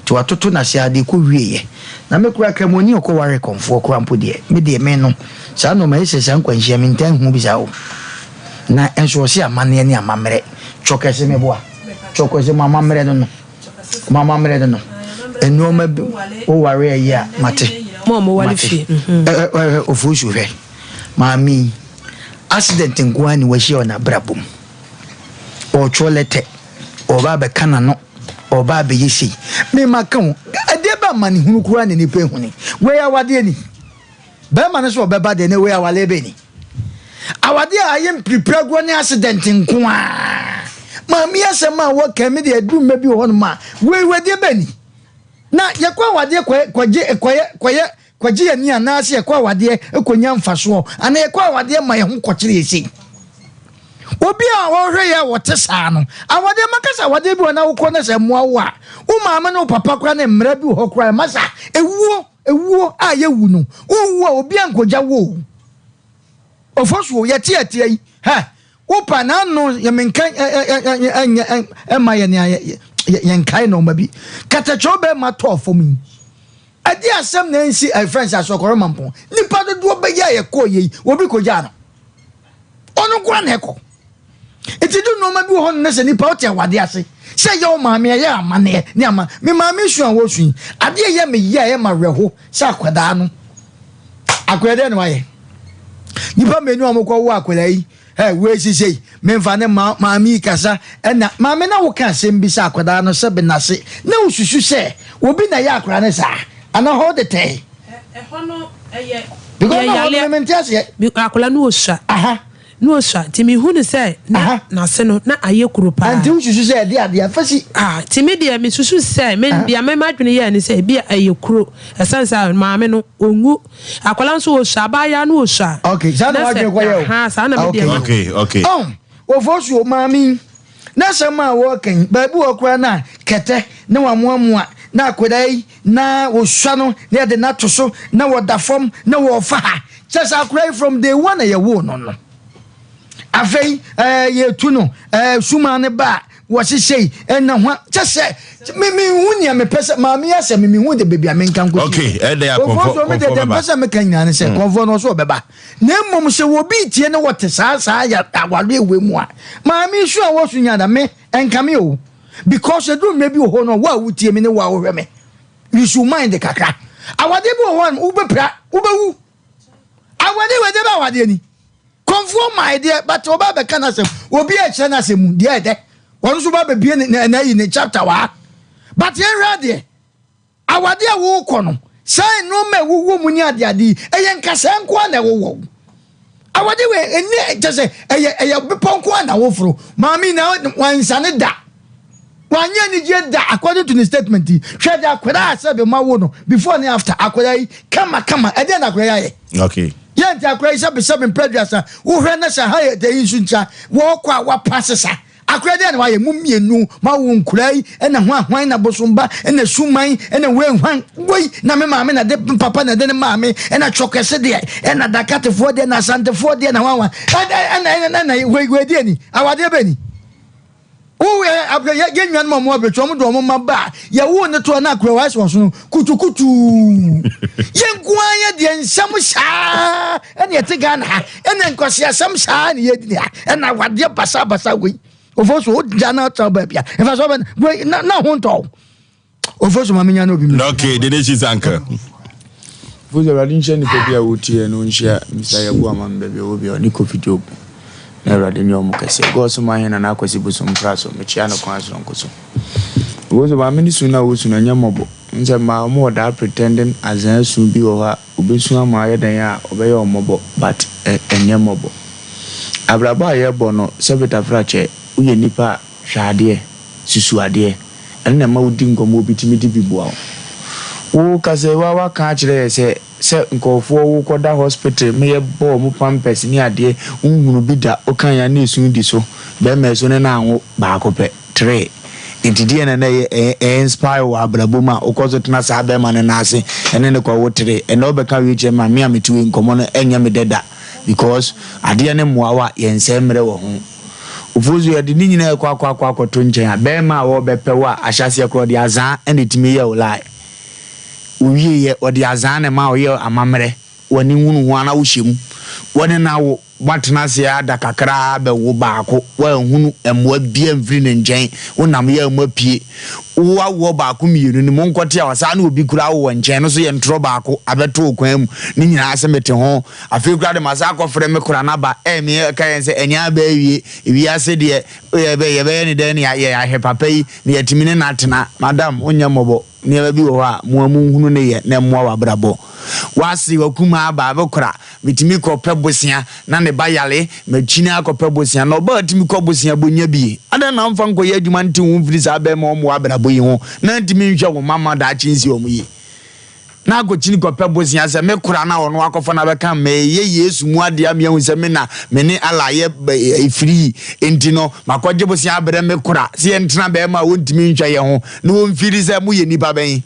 S2: to atoto na se ade ko wieye na me kura kramoni o ko ware konfo ko ampo de me de me no sa no ma ese san kwanhia me ntan hu bi sa o na enso se amane ni amamre chokese me boa chokese mamamre no mamamre no enu ma o ware ya mate
S11: mo wale fi
S2: ofuso hwe mami accident ngwani wa shi ona brabum o cholete o ba be kana no o ba be yesi me maka ade ba mani hunu kura ne ni pe huni we ya wade ni bema no so beba de ne we awale beni awade a yem prepare go ne accident nko a mami asema wo kemi de adu ma bi ho no ma we de beni na yakwa awade kwaje yani anase yakwa awade ekonya mfaso ana yakwa awade ma ye ho kwokire esi obi a wo hwe ya wote saa no awade makasa awade bi na wo kɔ na se moa wo a wo maame no papa kra na mmra bi ho kra masa ewuo a ye wu no wo obi ankoja wo Oforisuo yeti yi ha wo pa na no ye menkan ma ye ne ye nkai no ma bi katacho be ma to fom adi asem na nsi friends asokoro mampo nipa do be ye koyi obi koja no onu kwa na eko eti do no ma bi ho no se nipa o te wade ase se ye o maame ye amane ni ama me maame su an wo su ade ye me ye ma reho se akwada no akwada no aye nipa menu amukwa wo akwada yi we sisi me mfa ne maame kasa na maame na wo ka asem bi se akwada no se be nase na ususu se obi na ye akwada ne sa ana hold the tay
S11: hono eye
S2: because no mementias ye
S11: akwada no osua no osua timi hu ne se na se no na aye kuro pa
S2: anti ususu se de ade afasi
S11: timi de me susu se me dia me madwene ye ne se bi aye kuro esansa maame no ongu akwala nso osua ba ya no osua
S2: okay sa na wadwe kwa ye
S11: sa na me de
S1: okay
S2: Oforisuo maami na sama wo kan baabi okura na kete na wamoamoa na akwedai na osua no na de na toso na wodafom na wo fa ha just akura from day one ye wo no afei ye tu no suma ne ba wo sisei na ho just me hunia me pese maami ase me hu de baby amenkan ko
S1: okay e dey
S2: confirm me de pese me kan nyane se confirm no so beba na mmom se wo bi tie ne wote saa ya awale ewe mu a maami su a wo su nya da me enkame o because do maybe ho no wa wutie me ne wa wo hwe me you should mind the kakra awade bi ho no ubepra ubewu awade wede ba awade ni confirm my dear but oba be kana se obi a kire na se mu de de wonu so ba be bie na yi ne chapter wa but ye ready awade a wo kɔ no sai no me wo mu ni ade eye nkasa nko na wo awade we eni just eye beponko na wo fro maami na wansane da wanya ni je da according to the statement hwɛ da akwada asebe ma wo no before and after akwada kama ede na akwada ye
S1: okay
S2: yenti akwada sebe prejudice wo hwɛ na sa ha ye de insu ncha wo kwa wa pasesa akwada na wa ye mumienu ma wo nkurai na hwan na bosomba na suman na we hwan woi na me maame na de papa na de ne maame na chokese de na dakatefo de na santefo de na hwan na we de ni awade be ni uwe abga ye nwan mo abetwa mo do mo maba ye wo ne to na akwa wa so kutukutu ye nkuan ye de nsam sha ene ye tiga na ene nkwase asam sha ne ye di na wade basa we Oforisuo jana ta ba bia e fa so ba na ho nto Oforisuo ma menya na obi mi
S1: okay the nation anchor
S3: Oforisuo radin ni ko bia wotie no nhia Mr. Yabu amambe bi obi oni Kofi Job na radin yo mo kase go so ma hena na akwasi bu so mpraso me chia no kwan so nkoso Oforisuo ma meni su na wo su na nyamobo nse ma mo da pretending as an su bi o ha obesu ama ye dan ya obeye omobo but enyemobo abraba ye bono sebeta frache uye nipa hwade susu ade ene ma udi ngomo bitimi di bibua wo kase wa ka kire se nkofo wo koda hospital me ye bo mu pampers ni ade unhunu bi da okan ya na esu di so be me so ne na anwo ba ko pe 3 intidi ene na ye inspire wa abrabo ma okozo tena sa be ma ne na ase ene ne ko wo 3 ene obeka wi je ma me ametiwe nkomo no enya me deda because ade ne muawa ye nsemre wo ho Oforisuo ya di ni nyina kwa to nchen be ma wo bepe wa ahyase ekro di azan ene timi ye olai uwie ye odi azan ne ma wo ye amamre woni hunu ho ana wo hyem woni na wo watena se ada kakra be wo baako wa hunu emwa bia mfiri ne nchen wonam ye emwa pie wo baako mienu ni monkote a wasa na obi kura wo nchen no so ye ntro baako abeto okwan mu ni nyina asemete ho afi kura de masa akofre me kura na ba me kan se enya ba ewie ase de ye be ni de ni ye ahe papa yi ni yatimine na atena madam onyamobo ni ba bi wo ha mo hunu ne ye na mo wa brabo wasi wakuma aba abekora metimi ko pebosia na ne bayale machina ko pebosia no ba timi ko bosia bonya bi ada na mfa nko ye adwuma nti wo mfiri sa ba ma omo abra boyi ho na ntimi nhwe wo mama da chinsi omo yi na go chini ko pebosia se me kura na ono akofo na beka me ye Yesu mu ade am ye hu se me na me ni alaye free enti no makoje bosia abra me kura se ye ntena ba ma wo ntimi nhwe ye ho na wo mfiri se mu ye nipa ben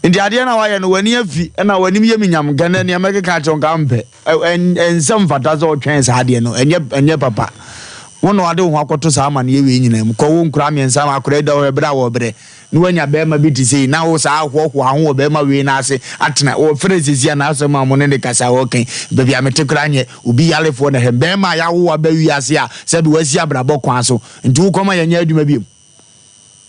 S3: enti ade na waye no wani afi na wani ye minyam gana ne ameka chonka mpe ensem fata zo twen sa ade no enye papa wono ade ho akoto sa ama ne ye we nyina mu ko wo nkura me ensam akora da wo bra wo bre ni wanya be ma bi ti sei na wo sa ahwo ho be ma we na ase atena wo frezezia na asem ma mo ne kasa wo ken be bia metekura nye obi yalefo na he be ma ya wo ba wi ase a se be wasi abrabo kwan so nti wo koma yanya aduma bi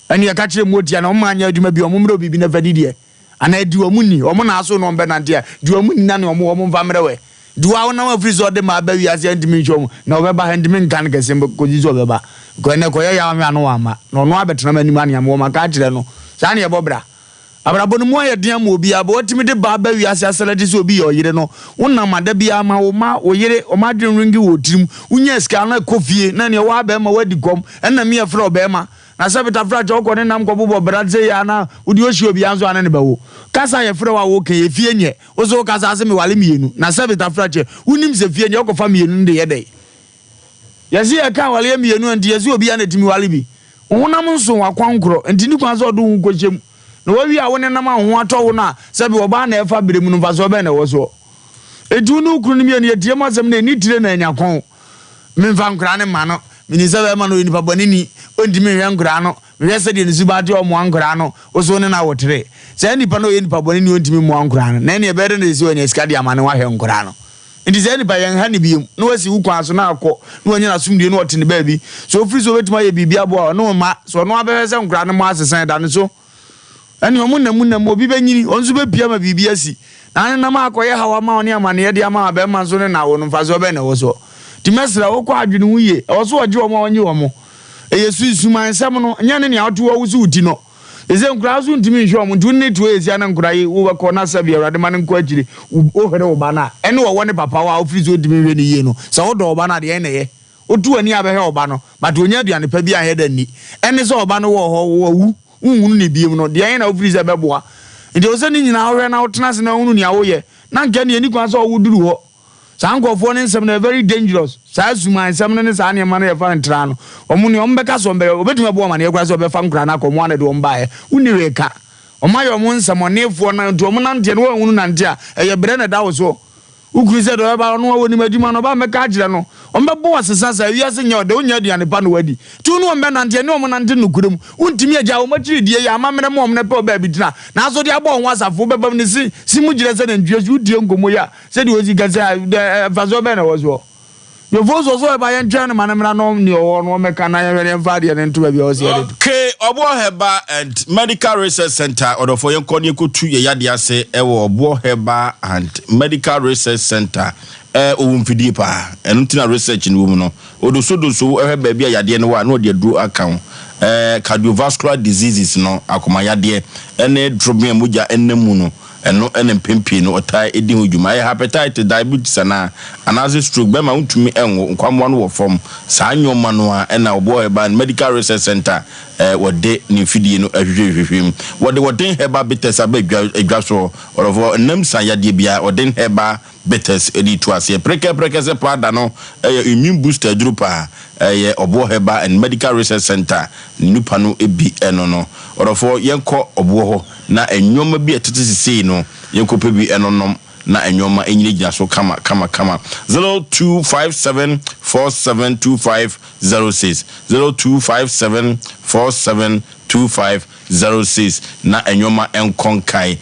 S3: ani ya ka kire motia na o ma anya aduma bi o mo mre obi bi na fadidie ana di o mu ni o mo na aso no mbe na dia di o mu ni na ne o mo mva mrewe duwa wona wa free so de ma ba wi ase ndimi nhwom na o be ba ndimi nkan kase ko ji so be ba ko ne ko ya ma no ama no no abetena mani ma ne am wo ma ka kire no sa ne bobra abrabo no mo ya dia ma obi aba otimi de ba ba wi ase aselati so obi yo yire no wona ma da bia ma wo ma wo yire o ma dwen ringi wo tirim unya ska na kofie na ne wa ba ma wadi kom na me ya fra o be ma na sabita fra jo ko ne nam ko bobo bradze ya na udi oshi obi anzo ane ne bawo kasa ye fra wa wo ke ye fie nye ozo kasa ase me wale mienu na sabita fra che unim se fie nye o ko fa mienu nde ye dai yesi e ka wale mienu ndi yesi obi ane timi wale bi wonam nso wa kwankro ndi ni kwan so do hu ko chem na wa wi a wone nam ho ato wo na sabi oba na e fa bere mu no fa so be na wo so edu no kru ni mienu ye tie masem na ni tire na anya kon me fa nkra ne ma no minisa be ma no ni pa bonini ondimi hwe nkra no hwe se de ni suba de o mo nkra no o so ne na wotre se ni pa no ye ni pa bonini ondimi mo nkra no na ne be de na esi onya ska de amane wa hwe nkra no ndi se ni pa yen ha ni bium no wasi wu kwa so na akọ no onya na sumdie no ote ne ba bi so ofri so betima ye bibia bo no ma so no abebe se nkra no mo asesen da ne so ani o munam obi benyini onso be pia ma bibia si na ne na ma akọ ye hawa ma oni amane ye de ama ba ma so ne na wo no fa so be na wo so ti mesra wo kwa adwene wuye e wo so oje wo ma onye wo mo yesu isuman nsem no nya ne ne ato wo wusu uti no eze nkura so ntimi nhwe mo ntu ne to ezi ana nkura yi wo ko na sabi awrade ma ne nko agire o hwere wo ba na ene wo ne papa wa ofiri so dimi hwe ne ye no sa wo do wo ba na de ene ye otu ani abehe wo ba no but onya aduane pa bi ahe da ni ene so wo ba no wo ho wo wu unhunu ne biem no de ene na ofiri se beboa nti o se ni nyina hwe na wo tena se na hunu ne awo ye na nka ne ani kwan so wo duru ho sankofo ne nsem na very dangerous sa zuma nsem ne sa ne ma na ye fa ntra no omu ne ombeka so mbe obetuma bo ma ne ekura so be fa nkura na ko mo ane de omba ye uniwe ka omayo mu nsem onefo na nto omu na nte no wonu na nte a eye bre na da wo so ukuri se do ba no woni maduma no ba meka agire no ombe bo asesa sa wi ase nya o de onya duane pa no wadi tu no ombe na nte ne omu na nte no kurem untimi agya o matiri die ya amamere mo omne pe oba bidina na so de abo ho asafo be bam ne si mu gire se na ndue su die ngomo ya se de ozi gaza fazo be na wo so yo vozo so ba yan twan ma na mra no ni o no meka na ya hwere mfa de ne nto ba bi o se ya de
S1: okay Oboheba and Medical Research Center odofo yen koni ko tu ye yade ase e wo Oboheba and Medical Research Center owumfidi pa enuntina research ni wo mu no odoso ba bia yade ne wa na ode duro aka cardiovascular diseases no akoma yade ene drobia muja enemu no eno ene pempi no otai edi hojuma hepatitis diabetes na anaze stroke be ma untumi enwo nkwamwa no wo form saa nyoma no a ena Oboheba Medical Research Center wode ni fidie no ahwehwehwem wode heba bitters abadwa so orofo namsa yade bia wode heba bitters edi to ase preke se pada no immune booster drupa Oboheba and Medical Research Center nupa no ebi eno no orofo yenko oboho na enyoma bi etetesi no yenko pe bi enonom na enyoma enyine gina so kama 0257472506 0257472506 na enyoma enkonkai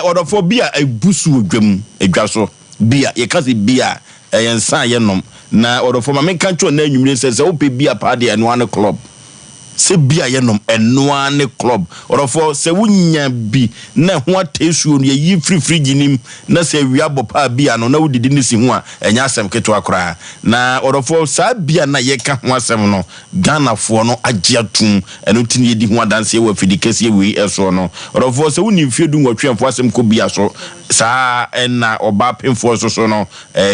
S1: orofo bia ebusu odwam edwa so bia yekase bia yensan yenom na orofo ma menka twa na anwumire se wo pe bia pa de eno an club se bia yenom enoa ne club orofo se wunya bi na ho atesuo no yi free ginim na se wia bopa bia no na wudidi ne si ho a enya asem keto akora na orofo sa bia na ye ka ho asem no Ghana fo no agiatum eno tini yedi ho adanse wa fidikese wi eso no orofo se wuni mfiedu nwotwemfo asem ko bia so sa na oba pemfo so no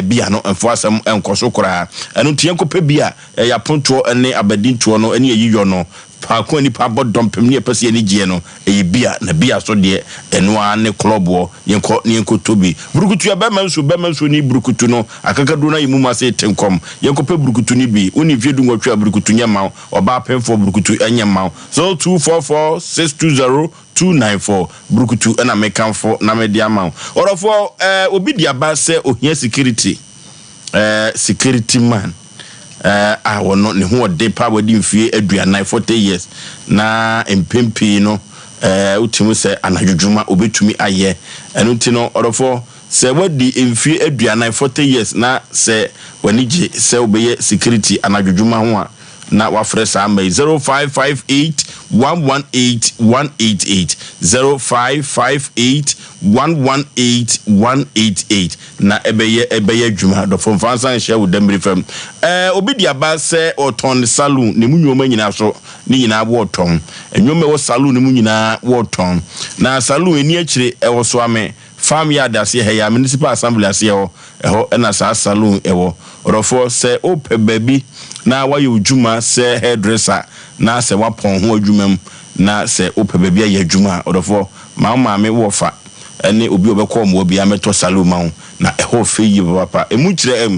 S1: bia no enfo asem enkoso kora eno tienko pe bia ya ponto ene abadinto no ene yiyo no pa ko ni pa bodom pem ne pese ni gie no bia na bia so de eno ne club wo yenko tobi burukutu ya bemanso ni burukutu no akakadu na yimu ma se tenkom yenko pe burukutu ni bi oni fiedu nwotwa burukutu nyama oba pemfo burukutu enyama so 244620294 burukutu na mekanfo na media ma orofo obi dia ba se ohia security man I will not know what they power in fear aduana 40 years na empempi no utimu se anajujuma obetumi aye enu ti no orofo se wadi emfie aduana 40 years na se wanije se obeye security anajujuma ho a na wafre sa mai 0558118188 0558118188 na ebeye adwuma do fonfansan hye wo damri fam obi dia ba se oton saloon ne munwoma nyina so ni nyina bo oton enwoma wo saloon ne munyina wo oton na saloon eni akire ewo so ame farm yard ase he ya municipal assembly ase eho na sa saloon ewo orofo se ope baby na waye ujuma se hairdresser na se wapon ho adwumam na se ope baby ya adwuma orofo maame wofa ene obi obekọ mo obi ameto saloon ma na eho feyi papa emu kire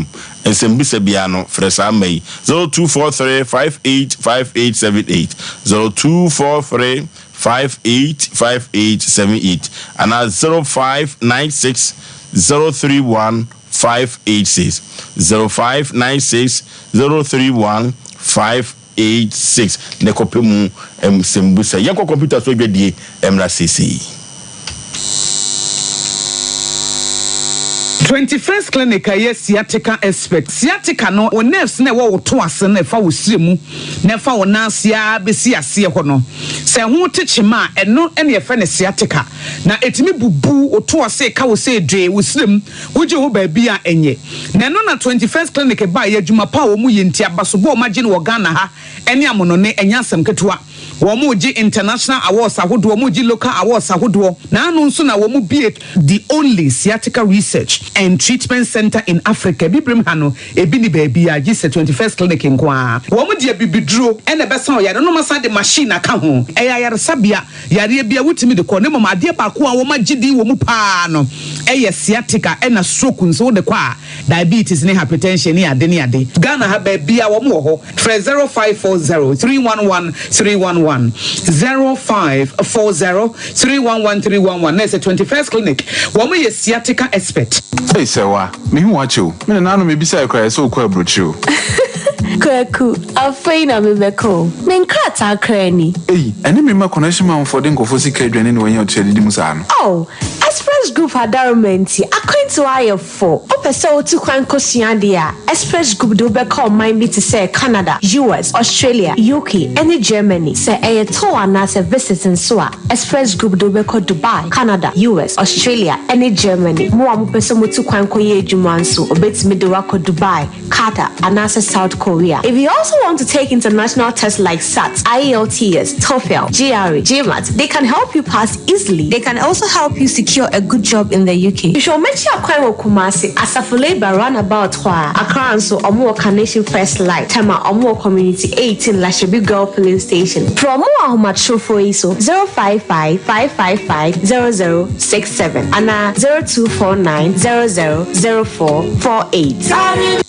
S1: ensembisa bia no fresa mai 0243585878 0243585878 ana 0596031586 0596031586 ne kopemu ensembisa yanko computer so dwedie emra cc
S13: 21st clinic aye sciatica expert sciatica no o nerves na wo to ase na fa wo siremu na fa wo nasia besi ase ho no se ho techima eno ene ye fa ne sciatica na etimi bubu o to ase ka wo se dwe wo sirem wo je ho ba bia enye na no na 21st clinic ba ye adwuma pa wo mu ye ntia baso bo magine wo Ghana ha ene amono ne enya asem ketewa wo mu ji international awards ahodo wo mu ji local awards ahodo na anu nso na wo mu be the only sciatica research and treatment center in Africa bibrim hano ebi ni baby a gise 21st clinic nkwa wo mu de bibiduro ene besa o yare no masa de machine aka ho eya yare sabia yare bia wutimi de ko ne mama de ba ko a wo magidi wo mu pa no eye sciatica ena stroke nso de kwa diabetes ne hypertension ne ade Ghana ha baby a wo mu ho 0540311311 0540311311 na 21st clinic wo mu ye sciatica expert.
S10: Hey sewa me hu acho me na no me bisa ekra so kwa brochu
S14: Kwaku afei na me beko me nkrata krani
S10: eni me ma connection man for den kofo sika adwane ne wanya otedi musa no
S14: oh Express Group Adarumenti akwentu ayefo opese otu kwan kosua dia Express Group do be call mind me to say Canada, US, Australia, UK and Germany say a tour na se visiting so Express Group do be call Dubai, Canada, US, Australia and Germany mo amopese motu kwan koye adwuma nso obetimi de wako Dubai, Qatar and South Korea. If you also want to take international tests like SAT, IELTS, TOEFL, GRE, GMAT, they can help you pass easily. They can also help you secure a good job in the UK. You should make sure Kwai Kumasi Asafule Roundabout Accra so Omo Carnation First Light Tema Omo Community 18 Lashabi Girl Filling Station. From Muhammad Shofo Iso 055-555-0067 and 0249-000448.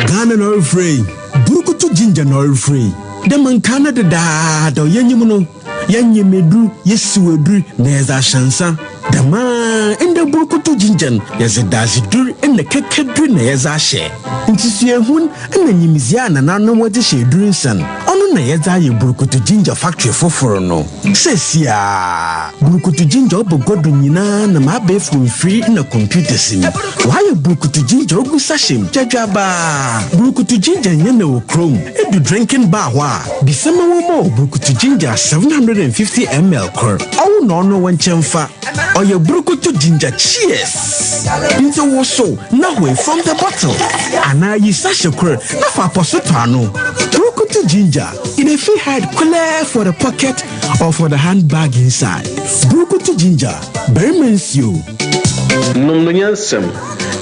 S15: Ghana no free. Burukutu ginger no free. The man Canada da do yenyimuno. Yenyimedu yesiwedru neza shansa. The man in the burukutu ginger yes dazidur in the kekedru neza she. Intisye hun and the nyimizia na nano wadi she drinsan. Ono ɛno na yɛdza yɛ burukutu ginger factory foforo no sesia burukutu ginger obogodo nyinaa na mabɛfo mfiri na computer sim wayɛ burukutu ginger ogu sachet jajaba burukutu ginger nyɛ na wɔ chrome edu drinking bar hɔ a bisɛma wɔ ma burukutu ginger 750 ml kor ɔwo na ɔno wɔ nkyɛmfa ɔyɛ burukutu ginger cheers nti wo so na hoi from the bottle ana yi sachet kor na fa poso to ano burukutu ginger in a free hide clear for the pocket or for the handbag inside burukutu ginger bermensio
S16: Numno nyansem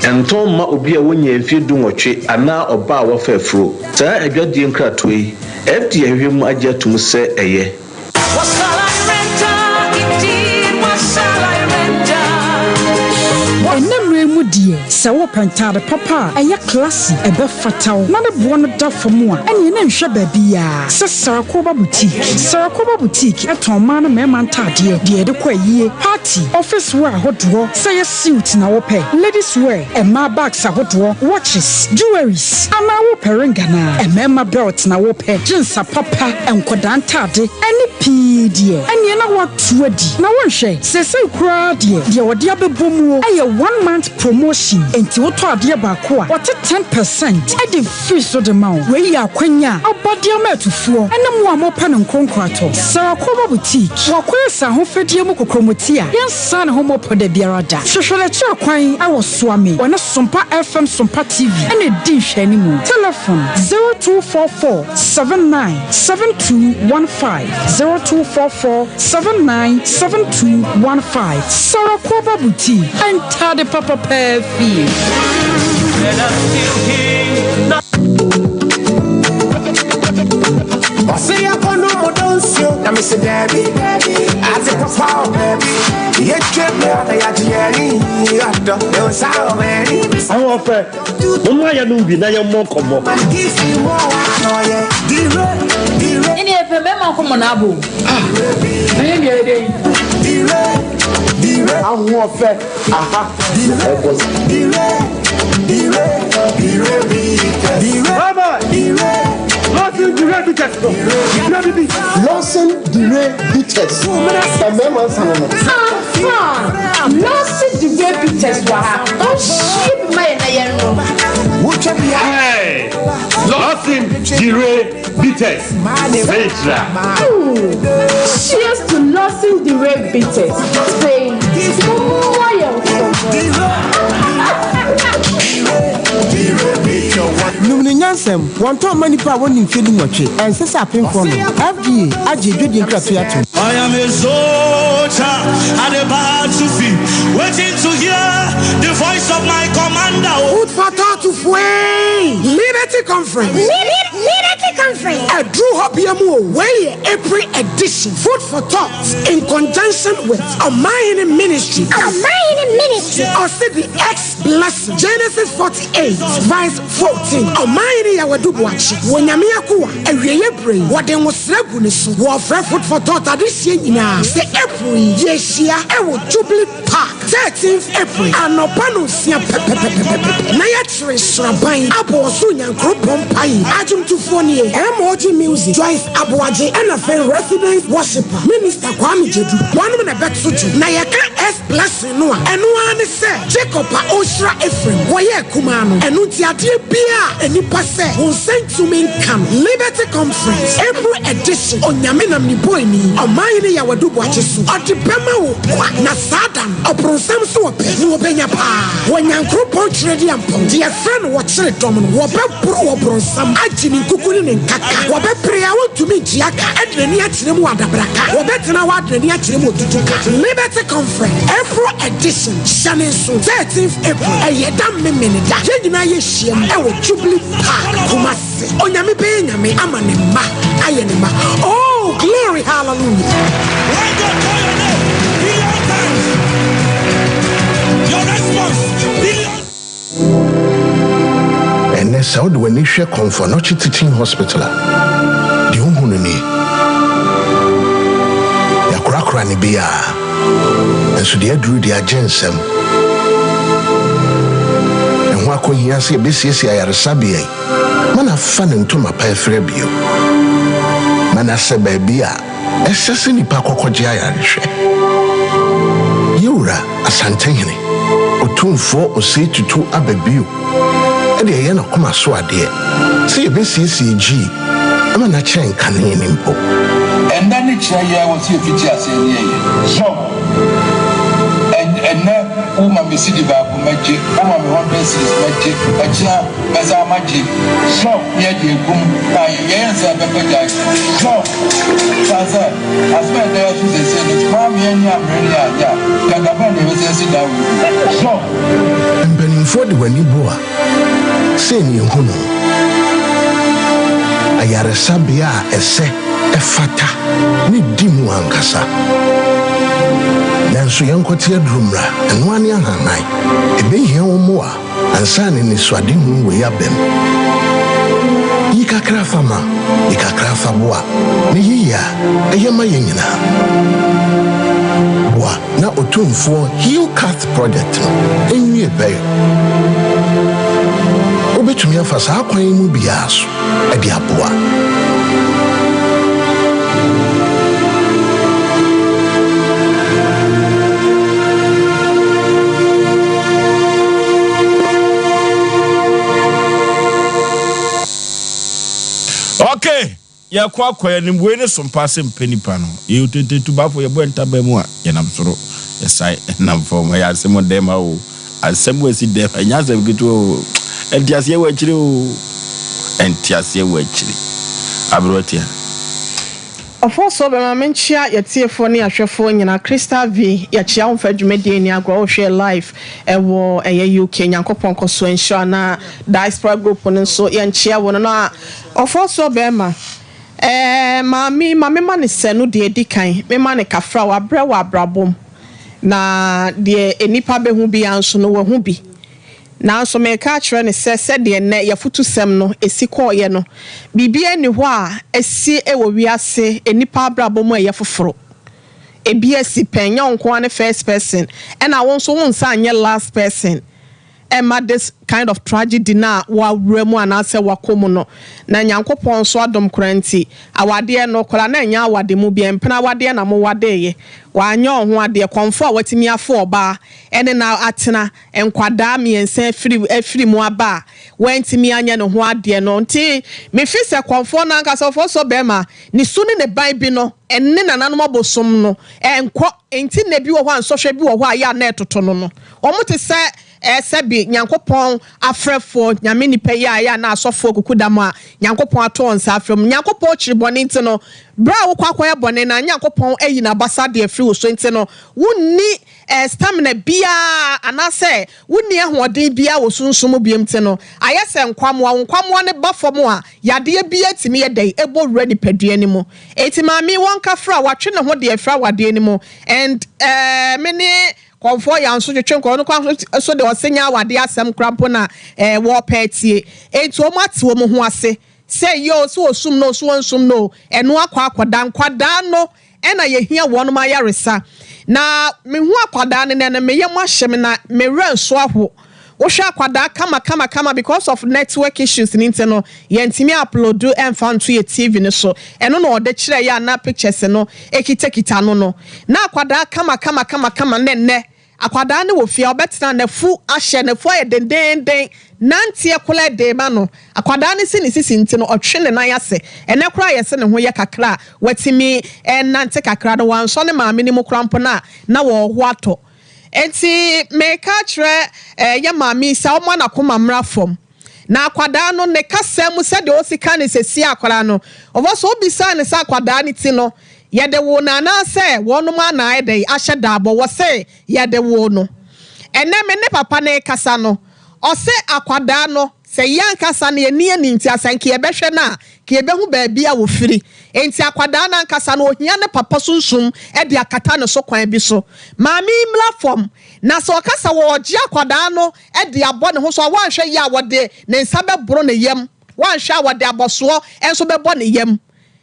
S16: enton ma obi a wonya mfie dunwotwe ana oba a wofafuro saa adwadie nkratoi FDA hwem agye atum se eye
S17: die sɛ wo pantade papa ɛyɛ classy ɛbɛ fataw na ne boɔ no da fam a ɛne ne nhwɛ baabi a sɛ Sarakoba boutique ɛtɔn ma no mɛma ntadeɛ deɛ ɛde kɔ ayie party office wear ahodoɔ sɛ yɛ suit na wɔpɛ ladies wear ɛma bags ahodoɔ watches jewelries ana wo perengana ɛmɛma belt na wɔpɛ jeans papa ɛnkɔda ntade ɛne pii deɛ ɛne na watu adi na wɔnhwɛ sɛ sɛ kura deɛ wɔde abɛbɔ mu ɛyɛ 1 month promotion enti woto ade baako a wote 10% ade free so de ma wo yi akwanya abade amatufuo ene mo amopa ne nkonkrato Sarakoba boutique wakoye sa ho fedie mu kokromoti a yensa ne ho mopo da biara da hwehwele chi akwan awo soame wona Sompa FM Sompa TV ene di hwani mu telephone 0244797215 0244797215 Sarakoba boutique enter the papa feel.
S18: Osei Aboagye na me se baby as a papa baby ye trip me at ya jeri ado e o sa o meri
S16: awon fe mo ya no bi na ye mo komo
S18: give you more no ye dire
S19: ini e fe me mo komo na abo
S18: na ye dey dire awon fe aha dire baba Lawson Dire Bitters. Lawson Dire Bitters.
S19: Lawson Dire Bitters. Don't ship my name.
S16: Hey, Lawson Dire Bitters.
S19: Cheers to Lawson Dire Bitters. Say,
S20: Numnyansem, one time money power in feeding watch and says up in front of FDA. Ajay Craftiatum.
S21: I am a soldier at the battlefield, waiting to hear the voice of my commander.
S18: Food for thought to Fway Liberty Conference. Liberty Conference. A Drew Hopiamu way April edition. Food for thought in conjunction with a mining ministry. Or see the X blessing. Genesis 48, verse 14. A mining our dubuachi. When Yamiakua, a real brain, what they was regunis, war food for thought this year. Say April, yes, yeah, I will Jubilee Park, 13th April, and no panusia Nayatri Srabai, Abo Sunya Group Pompai, Ajum to Phony, MOG Music, Joyce Aboagye, and a fair resident worshiper, Minister Kwame Jedu, one of the back suit, Nayaka S. Blessing Noah, and one said, Jacob Osra Ephraim, Waya Kumano, and Nutiati Bia, and Nipase, who sent to me come Liberty Conference, April edition, on Yaminam Niboini, on my Yawadu watches, or the Bema, Nasadan, or Prosam Sope, Nubenya Pa, when young group ready and dear friend, watch it, Domin, Wabba Pro Brosam, Ajin, Kukulin, and Kaka, Wabba Pray, I want to meet Yaka, and the Niachimu and the Braka, Wabetana, what the Niachimu to Liberty Conference, April edition, Shannon, 13th April, a Yedam Minute, Jagina Yeshim, I will Jubilee Park, Kumasi, Onyami Benyami, Amanema, Ayanema. Oh, glory, hallelujah.
S22: And that's how the initial comfort not teaching hospital. The Unhunani Yakrakrani Bia, and so they drew their gensem. And what could he say? BCC, I are Sabia. Man, have fun into my pie for you. manase baby a ɛsɛ nipa kokɔgye ayarehwɛ yewura asantehene otumfo Osei tutu ababio ɛde ɛyɛ na koma so adeɛ sɛ yɛbɛsiesie gyi ama na kyɛn kanee ne mpo
S5: ɛnda ne kyerɛ yɛ wɔ sɛ ɛfiti asɛ ne yɛ so ɛnɛ woma mesi de baako magye woma me 100 series magye akyia bɛsa magye so yɛde egum na yɛyɛ sɛ bɛbɛgya so sɛ asɛ ɛdɛ so sɛ no ma me ani amrɛ ne anya gagaba ne wɛsɛ si da wo so
S22: mpanimfo de wani bo a sɛ ne hu no ayaresabea a ɛsɛ ɛfata ne di mu ankasa nanso yɛnkɔte adurumra ɛno ane ahanhan ɛbɛhia wo mmoa ansa ne nisuade hu wei abɛm yi kakra fa ma yi kakra fa boa ne yiyi a ɛyɛ ma yɛ nyinaa boa na otumfoɔ Hill Cath Project no ɛnwie bɛyɛ wobɛtumi afa saa kwan mu biara so ɛde aboa
S1: Okay, ya kwa ni mwene Sompa Asem Mpe Nipa no. Ye tetetu bafo ye bo ntaba mu a ye nam soro. Ye sai nam fo ya asem dema o. Asem wesi dema nya asem gitu o. Entiase we akire o. Entiase we akire. Abrotia.
S4: Ofoso be ma menchia yetiefo ne ahwefo nyina Crystal V ya chia on fadwumedie ni agro wo share live ewo eye UK Nyankopon koso ensure na diaspora group no so ye nchia wo no na ofoso be ma mami ma ne senu de edikan me ma ne kafra wa bre wa abrabom na de enipa be hu bi anso no wo hu bi na so me ka kire ne se de ne yafutu sem no esi koye no bibia ni ho a esi ewo wiase enipa abrabom a yefoforo ebi esi penya onko ane first person and I won so won san ye last person emma this kind of tragedy na wa wremu anase wakomu no na Nyankopon so adom kranti awade no kola na nya awade mu bia mpena awade na mo wade ye wa anya ho ade konfo a watimi afo oba ene na atena enkwada miensa afiri mu aba wantimi anya ne ho ade no nti me fi se konfo na nka so be ma ni suni ne bible no enne nananom abosom no enko enti na bi wo ho ansohwe bi wo ho a ya na etoto no omote se sebi Nyankopon afrefo nyame nipa ya na asofo kokudam a Nyankopon ato onsa afrem Nyankopon chiribone ntino bra wo kwakoya bone na Nyankopon eyi na basa de afri wo so ntino wonni stamina bia anase wonni ahoden bia wo sunsum biem ntino ayese nkwamwa ne bafom a yade bia timi yedai ebo ready padua ni mu etimami won kafra watwe ne ho de afra wade ni mu and many konfo ya nso twetwe nko no kwan so de osenya wade asem krampo na wo petie enti o mate wo mu ho ase say yo so osum no so onsum no eno akwadan no ena ye hia wo no ma yaresa na me hu akwadan ne na me yem ahyem na me ranso aho wo hwa akwada kama because of network issues ni nteno ye ntimi upload and found to your TV ne so eno no ode kire ya na pictures no ekitekita no na akwada kama ne akwada ne wo fia obetena na fu ahye na fu aye denden nantie kola de ma no akwada ne sisi nti no otwe ne nan ase ene kora yese ne ho ye kakra watimi nante kakra no wanso ne maame ni mu krampo na wo ho ato enti me ka kire ye maame sa o ma na koma mra fom na akwada no ne kasem se de osika ne sesi akwada no oboso obisa ne sa akwada ne ti no yede wo na na se wonum ana ede ahye dabo wo se yede wo no ene me ne papa ne kasa no o se akwada no se yan kasa ne ni ani nti asanke ye behwe na ke be hu ba bia wo firi enti akwada na kasa no ohia ne papa sunsum e de akata ne so kwan bi so maami mlafom na so kasa wo oje akwada no e de abo ne ho so wanhwe ya wode ne nsa be bro ne yam wanhwe wode aboso enso be bo ne yam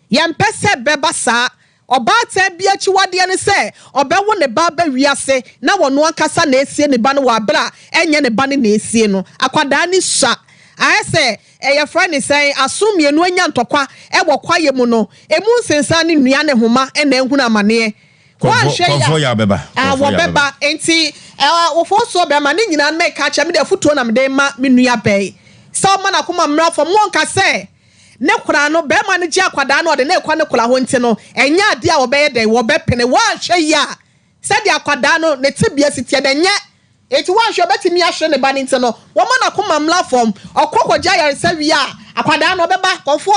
S4: yempese beba saa obata bia chiwade ne se obewo ne ba ba wiase na wono akasa na esie ne ba no wa bra enye ne ba ne esie no akwada ni sa I say your friend is saying assume ye no nya ntokwa e wo kwaye mu no emu nsensan ne nua ne homa e na ehuna amane
S1: konfo ya beba
S4: wo beba enti wo fo so be ma ne nyina make ka cha me da futuo na me de ma me nua bei so ma na koma mra fo mo nka say ne kura no be ma ne ji akwada no de ne kwa ne kura ho nti no enya ade a wo be ye de wo be pene wo hwe ya said the aquadano, ne tibia sitia de nye. Eti wan hwe betimi ahwe ne ba nti no. Wo ma na koma mla form, okokogya yare se wi a aquadano beba konfo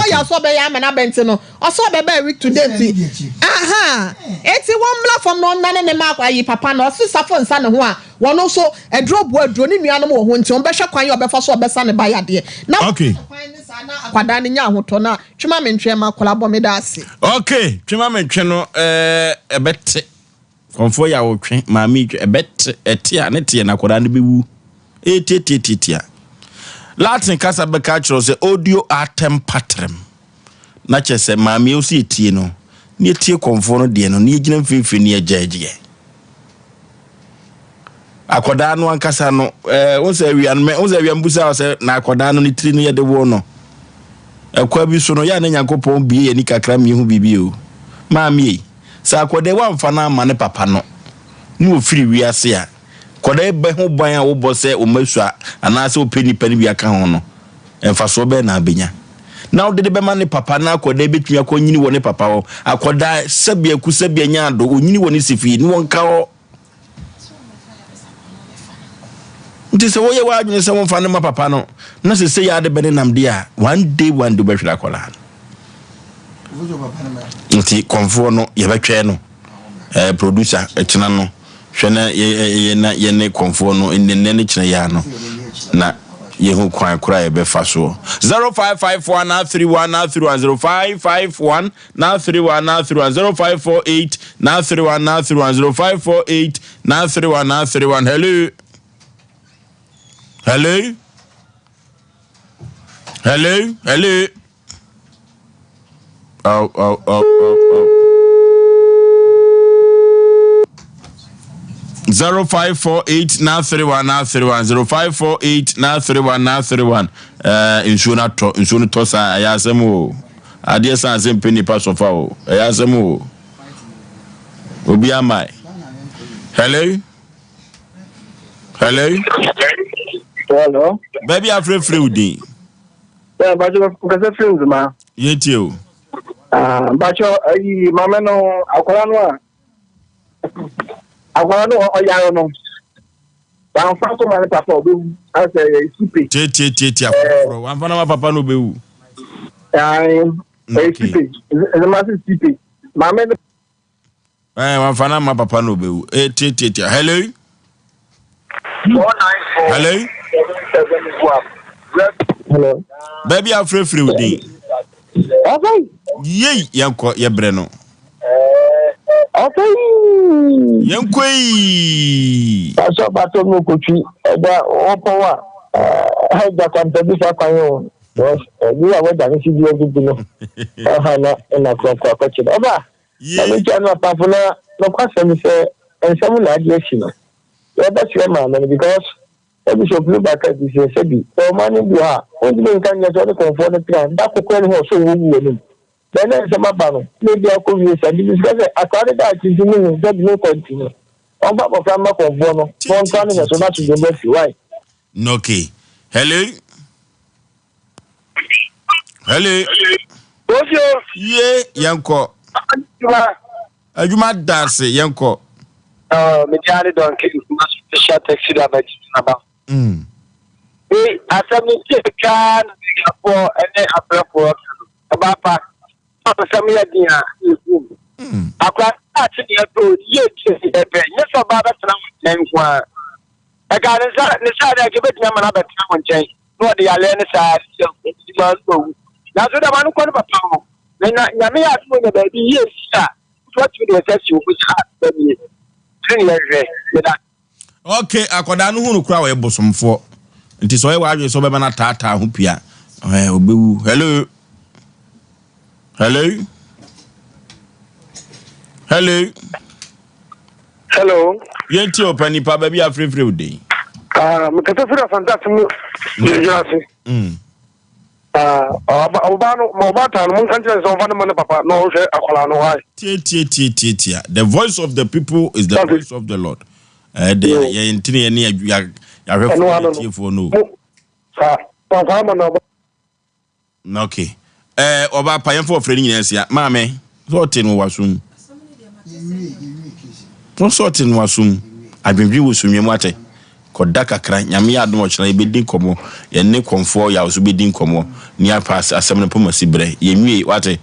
S4: ya so be ya me na benti no. Oso beba week today ti. Aha. Eti won mla form no nane ne ma kwa yi papa no osisa fo nsa ne ho a. Wono so edrobu adro ni nuanom wo ho nti on behwe kwan yo befa so obesa ne ba yade. Na
S1: okay.
S4: Aquadano nya hoto na twema mentwe ma kolabo me da ase.
S1: Okay, twema mentwe no ebete konfo ya wotwe maami ebet etia ne tie na koda ne bewu etietia Latin kasa be ka kiro se audio atem patrem na chese maami o si etie no ne etie konfo no de no ne gina mfimfini ne agyaagye akoda no ankasa no wonse awia mbusa se na akoda no ne tiri no ye de wo no ekwa bi so no ya na Nyankopon bie ye ni kakra mi hu bibi o maami sa kwode wa mfana ma ne papa no ni ofiri wiase a kwode be ho ban a wo bose o masua anase o peni pani bi aka ho no emfa so be na abenya na wo de be ma ne papa na kwode betumi akonyini wo ne papa wo akoda sabia ku sabia nya do onyini wo ne sifi ni won ka ho ntise wo ye wa adwene se wo mfana ma papa no na se ya de be ne namde a one day be hwira kola nti konfo no ye betwe no producer ekyena no hwena ye ne konfo no ne kyena ya no na ye hu kwan kura ye befa so 0551 na 31 na 0551 na 31 na 0548 na 31 na 0548 na 31 na 31 hello Oh. 0548 na 31 na 31 0548 na 31 na 31 insuno to sa ya asem ade sa Asem Mpe Nipa sofa o ya asem obi amai hello baby afre udi
S6: ba jo ko ka free ma
S1: yeti o
S6: bacho ayi mama no akwara no oyaro no ba fa so ma papa obi ase sipe
S1: tete afro wan fa na ma papa no bewu
S6: sipe is ma sipe mama
S1: wan fa na ma papa no bewu tete hello baby afre udi
S6: okay
S1: Yey yanko ye bre no
S6: okay
S1: yankoi
S6: aso bato no kochi eda opowa haja kwanta bisa kwanyo ni wa wada ni sidi obi no na kwa chi oba na mi chanu papo na no kwasa mi se ensemu na ade achi no ya ba sire ma na because ebi so blue back at this sebi o mani bi ha o di nkan nya so ni comfort plan da kokko ni ho so wo ni then some about maybe I could use because I started that is doing that no continue. On top of my conform, one turning so much to the best. Why?
S1: Okay. Hello. Ye, yanko. Ajuma dance, yanko.
S6: Me jani don't kill special taxi that about. Hey, Asem Mpe can for any appropriate about Samia dia akwa ati dia to ye ebe nye so baba tena nkwa aka ne sa da ke betina mana betina nchen no de yale ne sa ma no na so da manu ko ne papa mo na nyame ya to ne ba bi ye sa what you dey say you go sa ba bi tini ye da
S1: okay akoda no hunu kura we bosomfo nti so ye wa adwe so be na tata ho pia obewu Hello. Yenti Mpe Nipa baby afrefre udi.
S6: Me kata fira fantastic
S1: The voice of the people is the voice of the Lord. Okay. Oba payen for friend nyina sia. Maame, sorting wasum. No sorting wasum. Adwendwe wosumye mu ate. Koda kakra nyame adom ochira ebedin komo. Ye ne konfo ya oso bedin komo. Ni apas asem ne pomasi bre. Ye nwie wate.